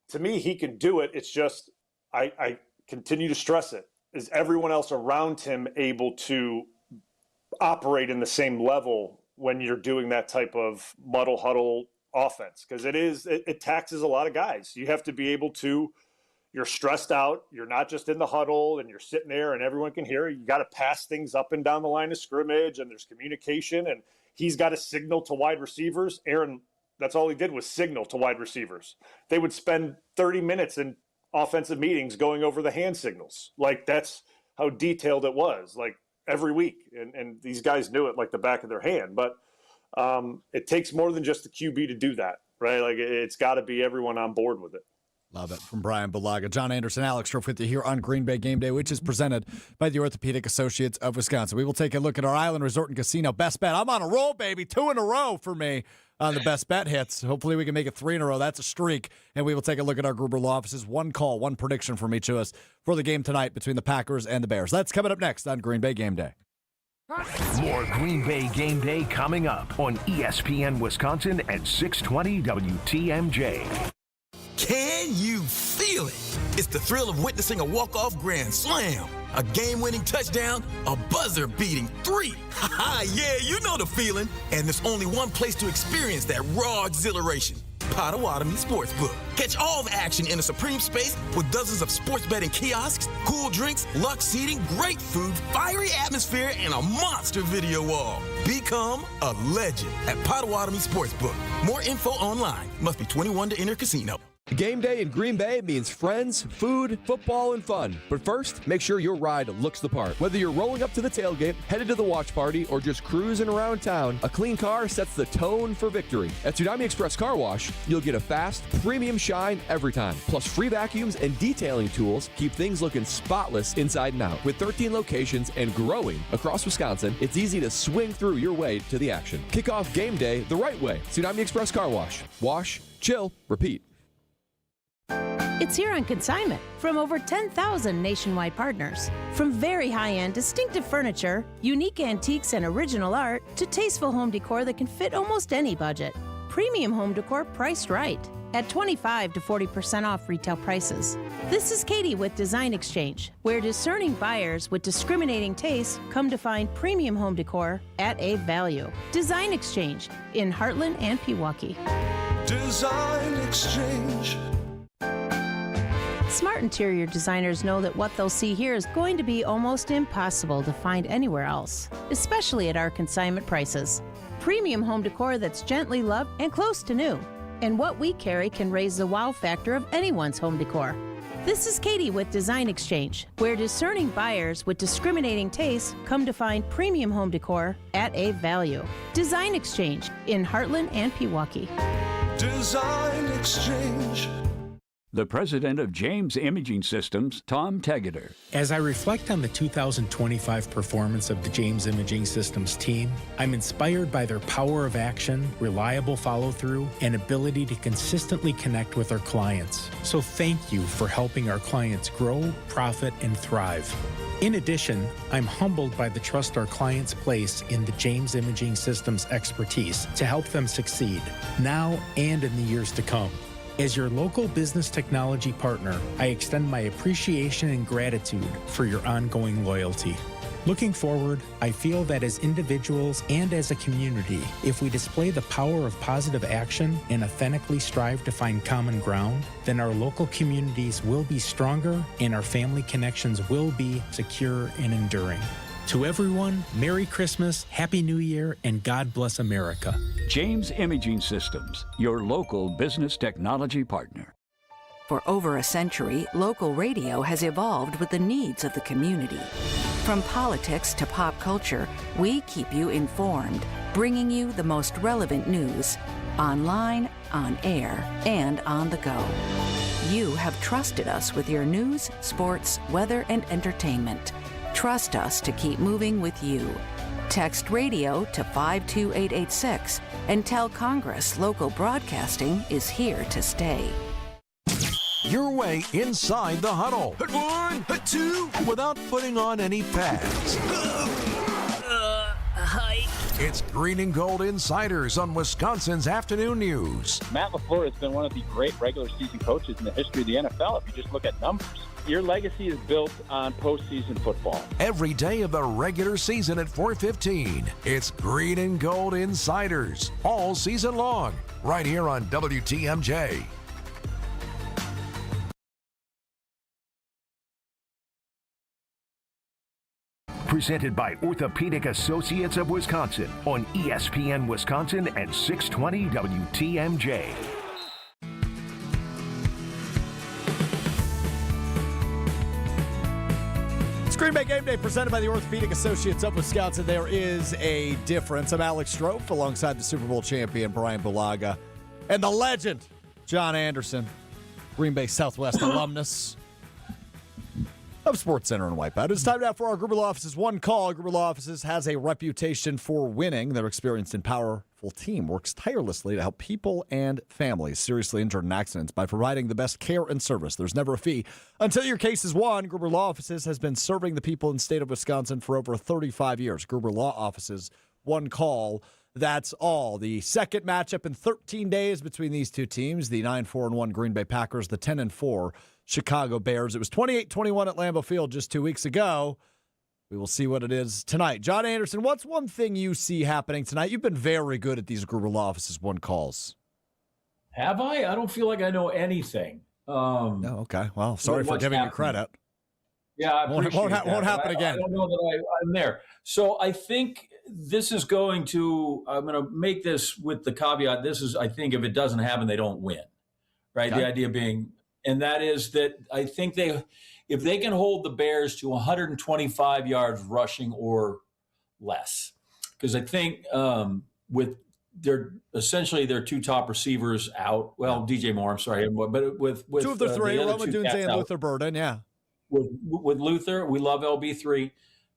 to me, he can do it. It's just, I continue to stress it. Is everyone else around him able to operate in the same level when you're doing that type of muddle huddle offense? Because it taxes a lot of guys. You have to be able to, you're stressed out. You're not just in the huddle and you're sitting there and everyone can hear you. You got to pass things up and down the line of scrimmage, and there's communication, and he's got to signal to wide receivers. Aaron, that's all he did was signal to wide receivers. They would spend 30 minutes in offensive meetings going over the hand signals. That's how detailed it was, every week. And these guys knew it like the back of their hand. But it takes more than just the QB to do that, right? It's got to be everyone on board with it. Love it. From Brian Bulaga. John Anderson, Alex Strofe with you here on Green Bay Game Day, which is presented by the Orthopedic Associates of Wisconsin. We will take a look at our Island Resort and Casino best bet. I'm on a roll, baby. 2 in a row for me on the best bet hits. Hopefully we can make it 3 in a row. That's a streak. And we will take a look at our Gruber Law Offices. One call, one prediction from each of us for the game tonight between the Packers and the Bears. That's coming up next on Green Bay Game Day. More Green Bay Game Day coming up on ESPN Wisconsin at 620 WTMJ. Can you feel it? It's the thrill of witnessing a walk-off grand slam, a game-winning touchdown, a buzzer-beating 3. Yeah, you know the feeling. And there's only one place to experience that raw exhilaration. Potawatomi Sportsbook. Catch all the action in a supreme space with dozens of sports betting kiosks, cool drinks, luxe seating, great food, fiery atmosphere, and a monster video wall. Become a legend at Potawatomi Sportsbook. More info online. Must be 21 to enter casino. Game day in Green Bay means friends, food, football, and fun. But first, make sure your ride looks the part. Whether you're rolling up to the tailgate, headed to the watch party, or just cruising around town, a clean car sets the tone for victory. At Tsunami Express Car Wash, you'll get a fast, premium shine every time. Plus free vacuums and detailing tools keep things looking spotless inside and out. With 13 locations and growing across Wisconsin, it's easy to swing through your way to the action. Kick off game day the right way. Tsunami Express Car Wash. Wash, chill, repeat. It's here on consignment from over 10,000 nationwide partners. From very high-end, distinctive furniture, unique antiques and original art, to tasteful home decor that can fit almost any budget. Premium home decor priced right at 25 to 40% off retail prices. This is Katie with Design Exchange, where discerning buyers with discriminating tastes come to find premium home decor at a value. Design Exchange in Heartland and Pewaukee. Design Exchange. Smart interior designers know that what they'll see here is going to be almost impossible to find anywhere else, especially at our consignment prices. Premium home decor that's gently loved and close to new. And what we carry can raise the wow factor of anyone's home decor. This is Katie with Design Exchange, where discerning buyers with discriminating tastes come to find premium home decor at a value. Design Exchange in Heartland and Pewaukee. Design Exchange. The president of James Imaging Systems, Tom Tegeter. As I reflect on the 2025 performance of the James Imaging Systems team, I'm inspired by their power of action, reliable follow-through, and ability to consistently connect with our clients. So thank you for helping our clients grow, profit, and thrive. In addition, I'm humbled by the trust our clients place in the James Imaging Systems expertise to help them succeed, now and in the years to come. As your local business technology partner, I extend my appreciation and gratitude for your ongoing loyalty. Looking forward, I feel that as individuals and as a community, if we display the power of positive action and authentically strive to find common ground, then our local communities will be stronger and our family connections will be secure and enduring. To everyone, Merry Christmas, Happy New Year, and God bless America. James Imaging Systems, your local business technology partner. For over a century, local radio has evolved with the needs of the community. From politics to pop culture, we keep you informed, bringing you the most relevant news, online, on air, and on the go. You have trusted us with your news, sports, weather, and entertainment. Trust us to keep moving with you. Text radio to 52886 and tell Congress local broadcasting is here to stay. Your way inside the huddle. Hit 1, hit 2, without putting on any pads. It's Green and Gold Insiders on Wisconsin's Afternoon News. Matt LaFleur has been one of the great regular season coaches in the history of the NFL, if you just look at numbers. Your legacy is built on postseason football. Every day of the regular season at 4:15, it's Green and Gold Insiders, all season long, right here on WTMJ. Presented by Orthopedic Associates of Wisconsin on ESPN Wisconsin at 620 WTMJ. It's Green Bay Game Day presented by the Orthopedic Associates of Wisconsin. There is a difference. I'm Alex Strofe alongside the Super Bowl champion Brian Bulaga and the legend John Anderson. Green Bay Southwest alumnus of SportsCenter and Wipeout. It's time now for our Gruber Law Office's One Call. Gruber Law Offices has a reputation for winning. Their experienced and powerful team works tirelessly to help people and families seriously injured in accidents by providing the best care and service. There's never a fee until your case is won. Gruber Law Offices has been serving the people in the state of Wisconsin for over 35 years. Gruber Law Offices, One Call. That's all. The second matchup in 13 days between these two teams, the 9-4-1 Green Bay Packers, the 10-4 Chicago Bears. It was 28-21 at Lambeau Field just 2 weeks ago. We will see what it is tonight. John Anderson, what's one thing you see happening tonight? You've been very good at these Gruber Law Offices One Calls. Have I? I don't feel like I know anything. No, okay. Well, sorry for giving you credit. Yeah, I appreciate that. Won't happen again. I don't know that I'm there. So I think this is going to, I'm going to make this with the caveat. This is, I think if it doesn't happen, they don't win, right? Okay. The idea being, and that is that I think if they can hold the Bears to 125 yards rushing or less, because I think with essentially their two top receivers out, well, DJ Moore, I'm sorry, but with two of the three, Roma Dunze and Luther Burden, yeah. With Luther, we love LB3,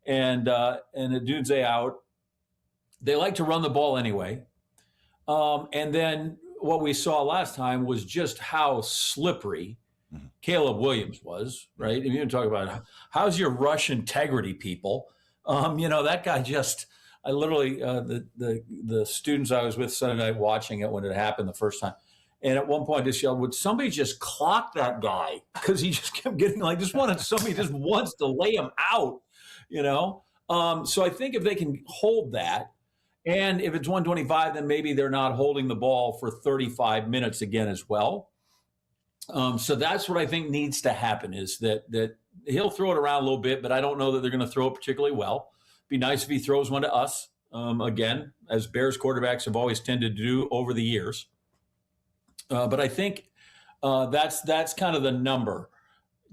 and Dunze out. They like to run the ball anyway. And then what we saw last time was just how slippery Caleb Williams was, right? If you talk about how's your rush integrity, people. That guy just, I literally, the students I was with Sunday night watching it when it happened the first time. And at one point, I just yelled, would somebody just clock that guy? Because he just kept getting somebody just wants to lay him out, So I think if they can hold that, and if it's 125, then maybe they're not holding the ball for 35 minutes again as well. So that's what I think needs to happen is that he'll throw it around a little bit, but I don't know that they're going to throw it particularly well. Be nice if he throws one to us, again, as Bears quarterbacks have always tended to do over the years. But I think that's kind of the number,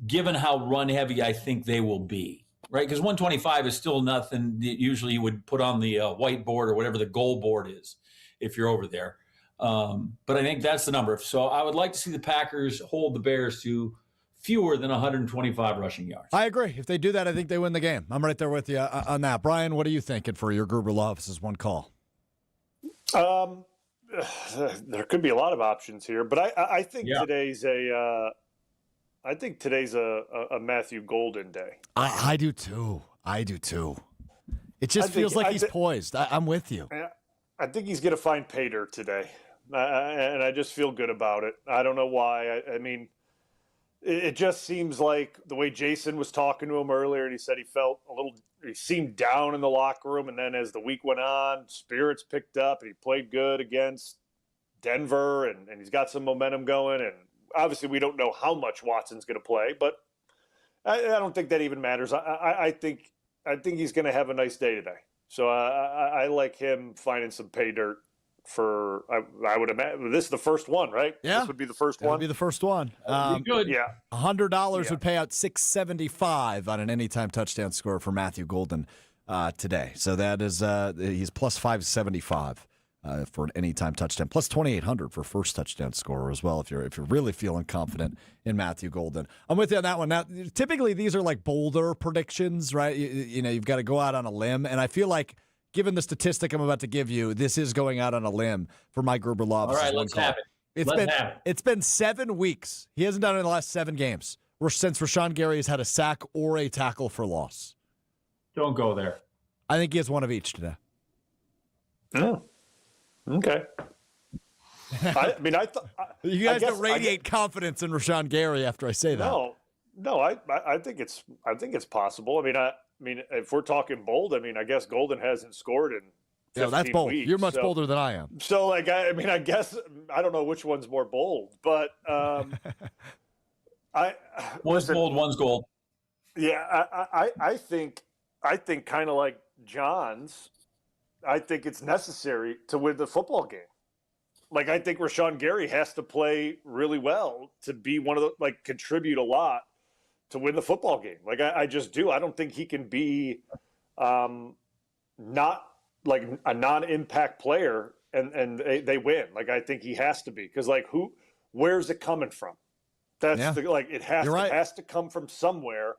given how run heavy I think they will be, right? Because 125 is still nothing that usually you would put on the whiteboard or whatever the goal board is if you're over there. But I think that's the number. So I would like to see the Packers hold the Bears to fewer than 125 rushing yards. I agree. If they do that, I think they win the game. I'm right there with you on that. Brian, what are you thinking for your Gruber Law Office's One Call? There could be a lot of options here, but I think today's a Matthew Golden day. I do too. It just feels like he's poised. I'm with you. I think he's going to find pay dirt today, and I just feel good about it. I don't know why. I mean, it just seems like the way Jason was talking to him earlier, and he said he seemed down in the locker room, and then as the week went on, spirits picked up, and he played good against Denver, and he's got some momentum going. And obviously, we don't know how much Watson's going to play, but I don't think that even matters. I think he's going to have a nice day today. So I like him finding some pay dirt for. I would imagine this is the first one, right? Yeah, this would be the first one. Would be the first one. Good. Yeah, $100 would pay out $675 on an anytime touchdown score for Matthew Golden today. So that is he's plus 575 for an anytime touchdown, plus 2,800 for first touchdown scorer as well. If you're really feeling confident in Matthew Golden, I'm with you on that one. Now, typically these are like bolder predictions, right? You've got to go out on a limb, and I feel like, given the statistic I'm about to give you, this is going out on a limb for Mike Gruber Law. All right, let's have it. It's been 7 weeks. He hasn't done it in the last 7 games since Rashawn Gary has had a sack or a tackle for loss. Don't go there. I think he has one of each today. Oh, okay. I mean, you guys don't radiate confidence in Rashawn Gary after I say that. No, I think it's possible. I mean, if we're talking bold, I guess Golden hasn't scored in 15 that's bold. weeks, You're much bolder than I am. So, I guess I don't know which one's more bold, but one's bold, one's gold. Yeah, I think kind of like John's. I think it's necessary to win the football game. Like, I think Rashawn Gary has to play really well to be one of the contribute a lot to win the football game. Like, I just do. I don't think he can be not like a non-impact player and they win. Like, I think he has to be, because where's it coming from? That's it has to come from somewhere.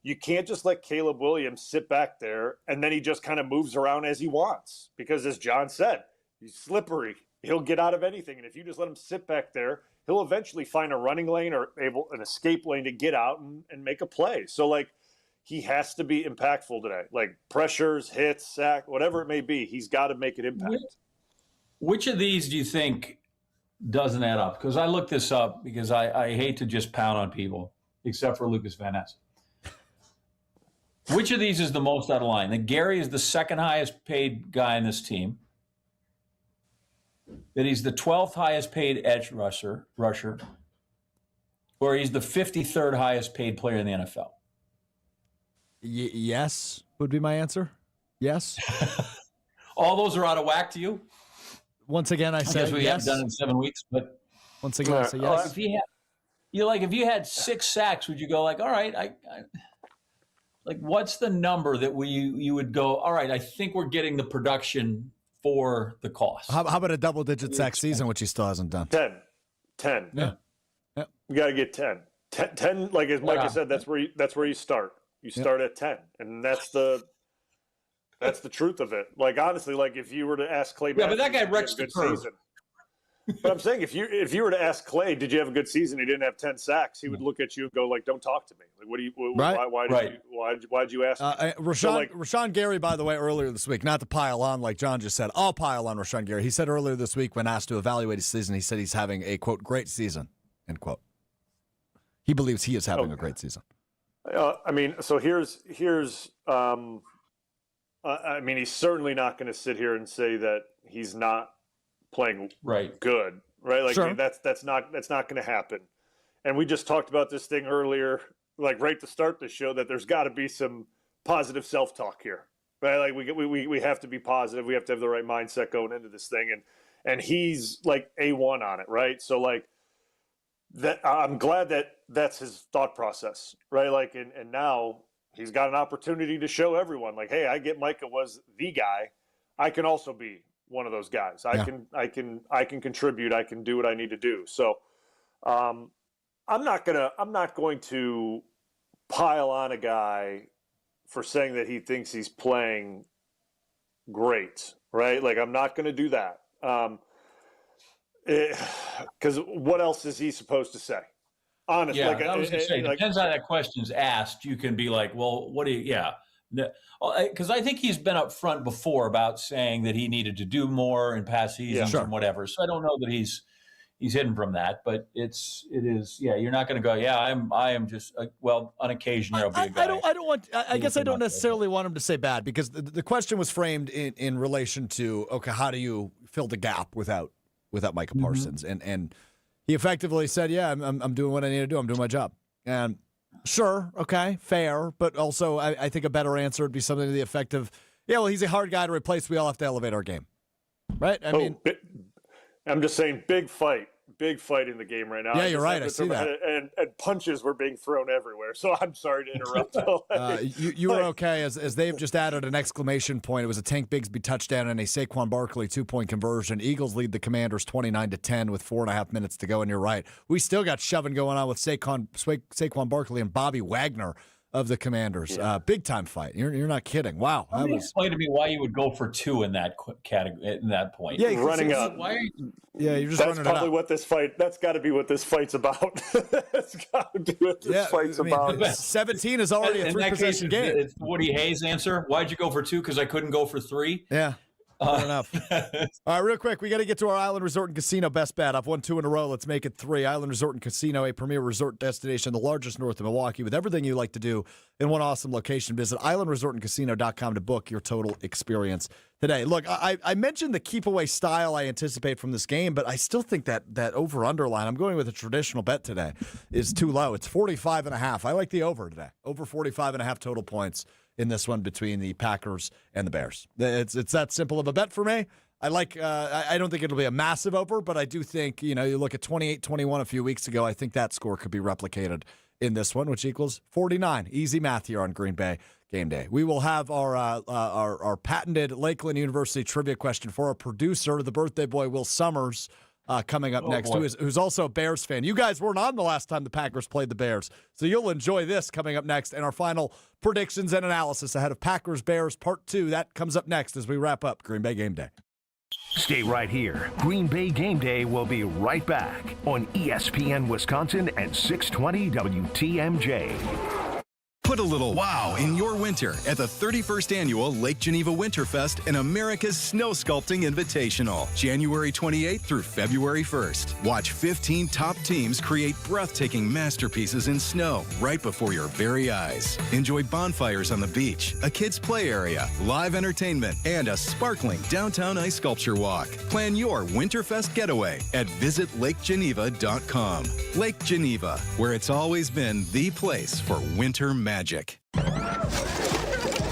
You can't just let Caleb Williams sit back there and then he just kind of moves around as he wants. Because as John said, he's slippery. He'll get out of anything. And if you just let him sit back there, he'll eventually find a running lane or an escape lane to get out and make a play. So, he has to be impactful today. Pressures, hits, sack, whatever it may be, he's got to make an impact. Which of these do you think doesn't add up? Because I looked this up because I hate to just pound on people, except for Lucas Van Ness. Which of these is the most out of line? That Gary is the second highest paid guy in this team. That he's the 12th highest paid edge rusher, or he's the 53rd highest paid player in the NFL. Yes, would be my answer. Yes. All those are out of whack to you? Once again, I said guess we yes. haven't done it in 7 weeks, but once again, I say yes. If you had 6 sacks, would you go all right, what's the number that you would go, all right, I think we're getting the production for the cost? How about a double-digit sack season, which he still hasn't done? 10. Yeah. You got to get 10. 10, as Micah said, that's where you start. You start at 10, and that's the truth of it. Honestly, if you were to ask Clay, but that guy wrecks the curve. Season. But I'm saying if you were to ask Clay, did you have a good season? He didn't have 10 sacks. He would look at you and go, don't talk to me. What do you? Why'd you ask? Rashawn Gary, by the way, earlier this week, not to pile on like John just said. I'll pile on Rashawn Gary. He said earlier this week when asked to evaluate his season, he said he's having a quote great season end quote. He believes he is having a great season. So here's. He's certainly not going to sit here and say that he's not playing good, right? Sure. That's not going to happen. And we just talked about this thing earlier, right to start the show, that there's got to be some positive self-talk here, right? We have to be positive. We have to have the right mindset going into this thing, and he's A1 on it, right? So that I'm glad that that's his thought process, right? And now he's got an opportunity to show everyone, hey, I get Micah was the guy. I can also be one of those guys. I can contribute. I can do what I need to do. So I'm not going to pile on a guy for saying that he thinks he's playing great, right? I'm not going to do that. Because what else is he supposed to say? Honestly, I was going to say, depends how that question's asked. You can be well, what do you? Yeah, because I think he's been up front before about saying that he needed to do more in past seasons and whatever. So I don't know that he's hidden from that, but it is. Yeah, you're not going to go. Yeah, I am just on occasion there'll be a guy. I guess I don't necessarily want him to say bad, because the question was framed in relation to how do you fill the gap without Micah Parsons, and he effectively said, yeah, I'm doing what I need to do. I'm doing my job. And sure, okay, fair. But also I think a better answer would be something to the effect of, yeah, well, he's a hard guy to replace. We all have to elevate our game. Right? I'm just saying big fight in the game right now. Yeah, you're right. I see that. And punches were being thrown everywhere. So I'm sorry to interrupt. You were okay as they've just added an exclamation point. It was a Tank Bigsby touchdown and a Saquon Barkley 2-point conversion. Eagles lead the Commanders 29-10 with 4.5 minutes to go. And you're right. We still got shoving going on with Saquon Barkley and Bobby Wagner of the Commanders. Big time fight. You're not kidding. Wow. Explain to me why you would go for 2 in that category, in that point. Yeah, running up. Why are you? Yeah, you're just That's running probably it up. what this fight. That's got to be what this fight's about. That's got to be what this fight's about. 17 is already a 3-possession game. It's Woody Hayes' answer. Why'd you go for 2? Because I couldn't go for 3. Yeah. Fair enough. All right, real quick, we got to get to our Island Resort and Casino best bet. I've won 2 in a row. Let's make it 3. Island Resort and Casino, a premier resort destination, the largest north of Milwaukee, with everything you like to do in one awesome location. Visit islandresortandcasino.com to book your total experience today. Look, I mentioned the keep-away style I anticipate from this game, but I still think that over-under line, I'm going with a traditional bet today, is too low. It's 45.5. I like the over today. Over 45.5 total points in this one between the Packers and the Bears. It's that simple of a bet for me. I don't think it'll be a massive over, but I do think, you look at 28-21 a few weeks ago, I think that score could be replicated in this one, which equals 49. Easy math here on Green Bay Game Day. We will have our patented Lakeland University trivia question for our producer, the birthday boy, Will Summers, coming up next, who's also a Bears fan. You guys weren't on the last time the Packers played the Bears, so you'll enjoy this coming up next. And our final predictions and analysis ahead of Packers-Bears Part 2. That comes up next as we wrap up Green Bay Game Day. Stay right here. Green Bay Game Day will be right back on ESPN Wisconsin and 620 WTMJ. Put a little wow in your winter at the 31st Annual Lake Geneva Winterfest and America's Snow Sculpting Invitational, January 28th through February 1st. Watch 15 top teams create breathtaking masterpieces in snow right before your very eyes. Enjoy bonfires on the beach, a kids' play area, live entertainment, and a sparkling downtown ice sculpture walk. Plan your Winterfest getaway at visitlakegeneva.com. Lake Geneva, where it's always been the place for winter magic.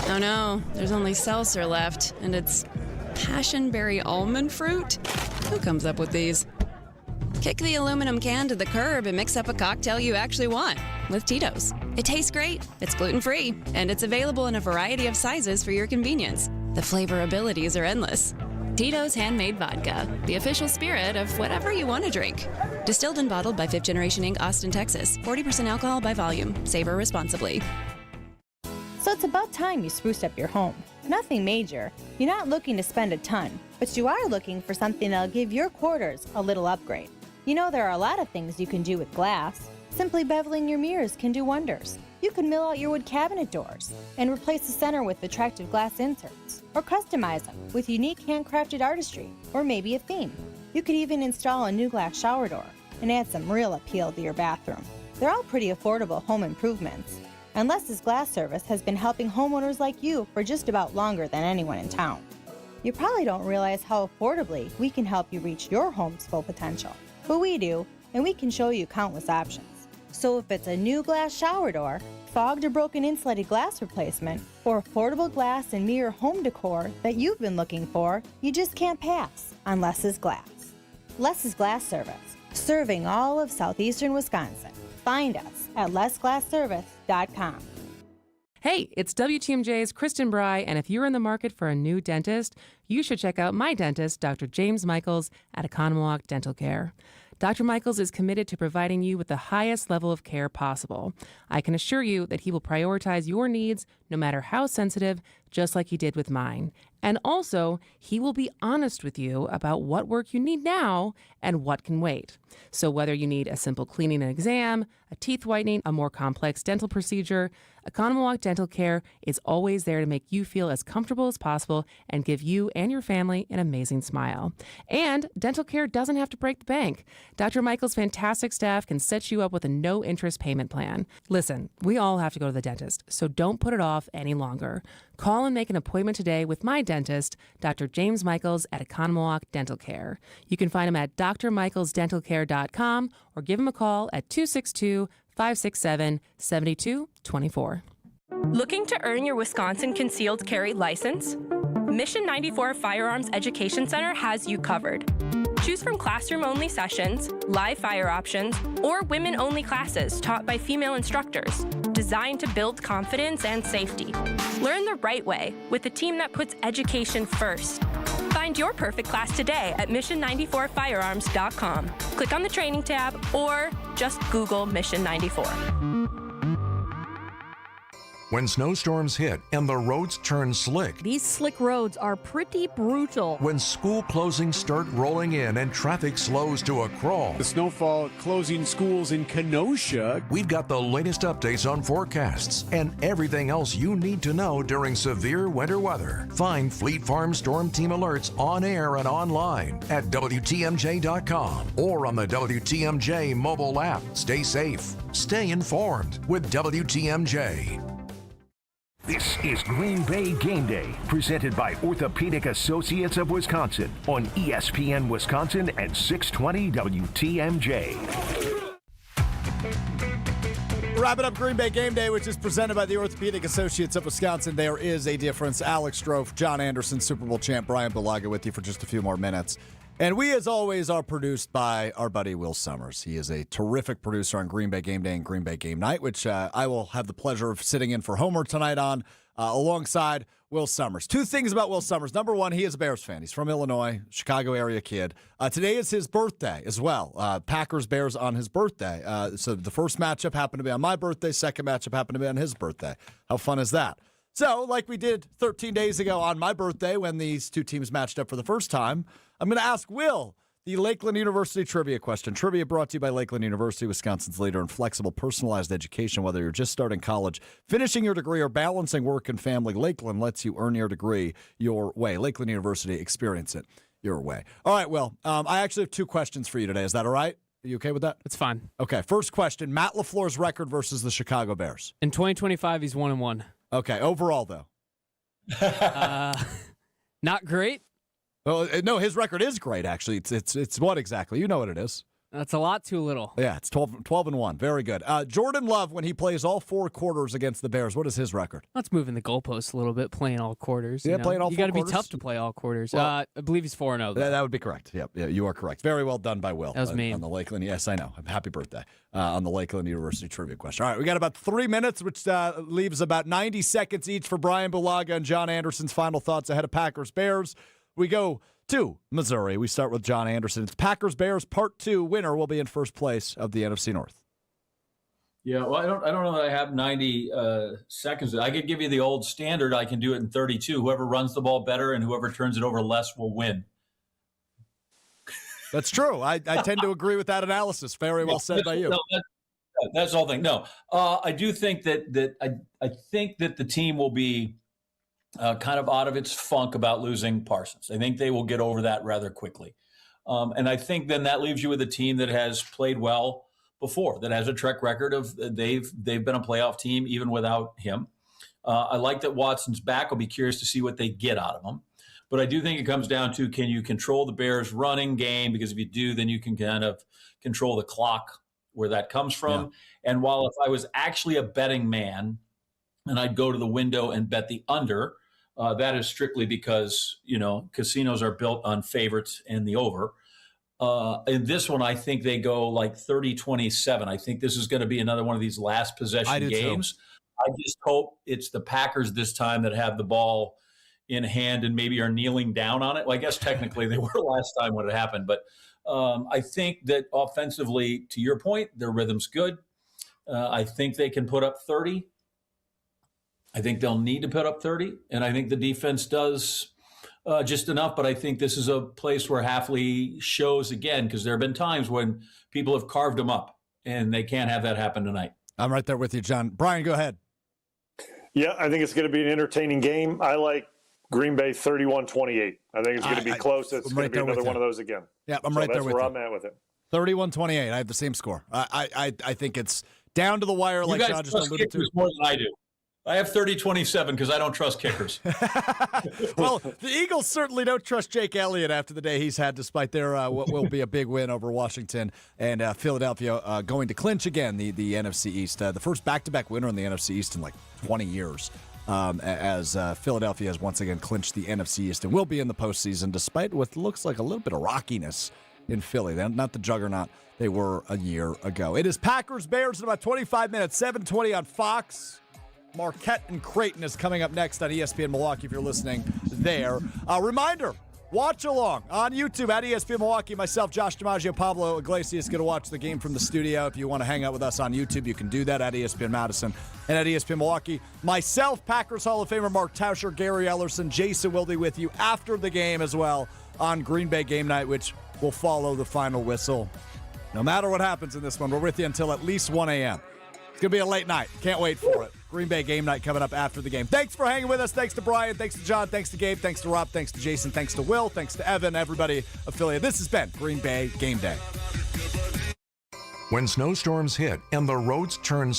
Oh no, there's only seltzer left, and it's passionberry almond fruit? Who comes up with these? Kick the aluminum can to the curb and mix up a cocktail you actually want with Tito's. It tastes great, it's gluten-free, and it's available in a variety of sizes for your convenience. The flavor abilities are endless. Tito's Handmade Vodka, the official spirit of whatever you want to drink. Distilled and bottled by 5th Generation Inc., Austin, Texas. 40% alcohol by volume. Savor responsibly. So it's about time you spruced up your home. Nothing major. You're not looking to spend a ton, but you are looking for something that'll give your quarters a little upgrade. You know there are a lot of things you can do with glass. Simply beveling your mirrors can do wonders. You can mill out your wood cabinet doors and replace the center with attractive glass inserts, or customize them with unique handcrafted artistry, or maybe a theme. You could even install a new glass shower door and add some real appeal to your bathroom. They're all pretty affordable home improvements, and Les's Glass Service has been helping homeowners like you for just about longer than anyone in town. You probably don't realize how affordably we can help you reach your home's full potential, but we do, and we can show you countless options. So if it's a new glass shower door, fogged or broken insulated glass replacement, or affordable glass and mirror home decor that you've been looking for, you just can't pass on Les's Glass. Les's Glass Service, serving all of southeastern Wisconsin. Find us at lesglassservice.com. Hey, it's WTMJ's Kristen Bry, and if you're in the market for a new dentist, you should check out my dentist, Dr. James Michaels at Economwalk Dental Care. Dr. Michaels is committed to providing you with the highest level of care possible. I can assure you that he will prioritize your needs, no matter how sensitive, just like he did with mine. And also, he will be honest with you about what work you need now and what can wait. So whether you need a simple cleaning and exam, a teeth whitening, a more complex dental procedure, Economwalk Dental Care is always there to make you feel as comfortable as possible and give you and your family an amazing smile. And dental care doesn't have to break the bank. Dr. Michael's fantastic staff can set you up with a no-interest payment plan. Listen, we all have to go to the dentist, so don't put it off any longer. Call and make an appointment today with my dentist, Dr. James Michaels at Economwalk Dental Care. You can find him at drmichaelsdentalcare.com or give him a call at 262-567-7224. Looking to earn your Wisconsin concealed carry license? Mission 94 Firearms Education Center has you covered. Choose from classroom-only sessions, live fire options, or women-only classes taught by female instructors, designed to build confidence and safety. Learn the right way with a team that puts education first. Find your perfect class today at mission94firearms.com. Click on the training tab or just Google Mission 94. When snowstorms hit and the roads turn slick. These slick roads are pretty brutal. When school closings start rolling in and traffic slows to a crawl. The snowfall closing schools in Kenosha. We've got the latest updates on forecasts and everything else you need to know during severe winter weather. Find Fleet Farm Storm Team alerts on air and online at WTMJ.com or on the WTMJ mobile app. Stay safe. Stay informed with WTMJ. This is Green Bay Game Day, presented by Orthopedic Associates of Wisconsin on ESPN Wisconsin and 620 WTMJ. Wrapping up Green Bay Game Day, which is presented by the Orthopedic Associates of Wisconsin. There is a difference. Alex Strofe, John Anderson, Super Bowl champ Brian Bulaga with you for just a few more minutes. And we, as always, are produced by our buddy Will Summers. He is a terrific producer on Green Bay Game Day and Green Bay Game Night, which I will have the pleasure of sitting in for Homer tonight on, alongside Will Summers. Two things about Will Summers. Number one, he is a Bears fan. He's from Illinois, Chicago area kid. Today is his birthday as well. Packers-Bears on his birthday. So the first matchup happened to be on my birthday. Second matchup happened to be on his birthday. How fun is that? So, like we did 13 days ago on my birthday when these two teams matched up for the first time, I'm going to ask Will the Lakeland University trivia question. Trivia brought to you by Lakeland University, Wisconsin's leader in flexible, personalized education. Whether you're just starting college, finishing your degree, or balancing work and family, Lakeland lets you earn your degree your way. Lakeland University, experience it your way. All right, Will, I actually have two questions for you today. Is that all right? Are you okay with that? It's fine. Okay, first question, Matt LaFleur's record versus the Chicago Bears. In 2025, he's 1-1. Okay, overall, though? Not great. Well, no, his record is great, actually. It's what exactly? You know what it is. That's a lot too little. Yeah, it's 12-1. Very good. Jordan Love, when he plays all four quarters against the Bears, what is his record? That's moving the goalposts a little bit, playing all quarters. Yeah, playing all four quarters. You got to be tough to play all quarters. Well, I believe he's 4-0. That would be correct. Yep, yeah, you are correct. Very well done by Will. That was me. On the Lakeland. Yes, I know. Happy birthday on the Lakeland University trivia question. All right, we got about 3 minutes, which leaves about 90 seconds each for Brian Bulaga and John Anderson's final thoughts ahead of Packers-Bears. We go to Missouri. We start with John Anderson. It's Packers-Bears Part 2. Winner will be in first place of the NFC North. Yeah, well, I don't know that I have 90 seconds. I could give you the old standard. I can do it in 32. Whoever runs the ball better and whoever turns it over less will win. That's true. I tend to agree with that analysis. Very well said by you. No, that's the whole thing. No, I do think that I think that the team will be kind of out of its funk about losing Parsons. I think they will get over that rather quickly. And I think then that leaves you with a team that has played well before, that has a track record of they've been a playoff team even without him. I like that Watson's back. I'll be curious to see what they get out of him. But I do think it comes down to, can you control the Bears' running game? Because if you do, then you can kind of control the clock where that comes from. Yeah. And while if I was actually a betting man and I'd go to the window and bet the under, that is strictly because, casinos are built on favorites and the over. In this one, I think they go like 30-27. I think this is going to be another one of these last possession games. Too. I just hope it's the Packers this time that have the ball in hand and maybe are kneeling down on it. Well, I guess technically they were last time when it happened. But I think that offensively, to your point, their rhythm's good. I think they can put up 30. I think they'll need to put up 30, and I think the defense does just enough. But I think this is a place where Hafley shows again, because there have been times when people have carved them up, and they can't have that happen tonight. I'm right there with you, John. Brian, go ahead. Yeah, I think it's going to be an entertaining game. I like Green Bay 31-28. I think it's going to be close. It's going to be another one of those again. Yeah, I'm right there with you. That's where I'm at with it. 31-28. I have the same score. I think it's down to the wire, like John just alluded to. More than I do. I have 30-27 because I don't trust kickers. Well, the Eagles certainly don't trust Jake Elliott after the day he's had, despite their what will be a big win over Washington and Philadelphia going to clinch again the NFC East. The first back-to-back winner in the NFC East in like 20 years. As Philadelphia has once again clinched the NFC East and will be in the postseason, despite what looks like a little bit of rockiness in Philly. They're not the juggernaut they were a year ago. It is Packers-Bears in about 25 minutes, 7:20 on Fox. Marquette and Creighton is coming up next on ESPN Milwaukee if you're listening there. Reminder, watch along on YouTube at ESPN Milwaukee. Myself, Josh DiMaggio, Pablo Iglesias going to watch the game from the studio. If you want to hang out with us on YouTube, you can do that at ESPN Madison and at ESPN Milwaukee. Myself, Packers Hall of Famer Mark Tauscher, Gary Ellerson, Jason will be with you after the game as well on Green Bay Game Night, which will follow the final whistle. No matter what happens in this one, we're with you until at least 1 a.m. It's going to be a late night. Can't wait for it. Green Bay Game Night coming up after the game. Thanks for hanging with us. Thanks to Brian. Thanks to John. Thanks to Gabe. Thanks to Rob. Thanks to Jason. Thanks to Will. Thanks to Evan. Everybody affiliated. This has been Green Bay Game Day. When snowstorms hit and the roads turn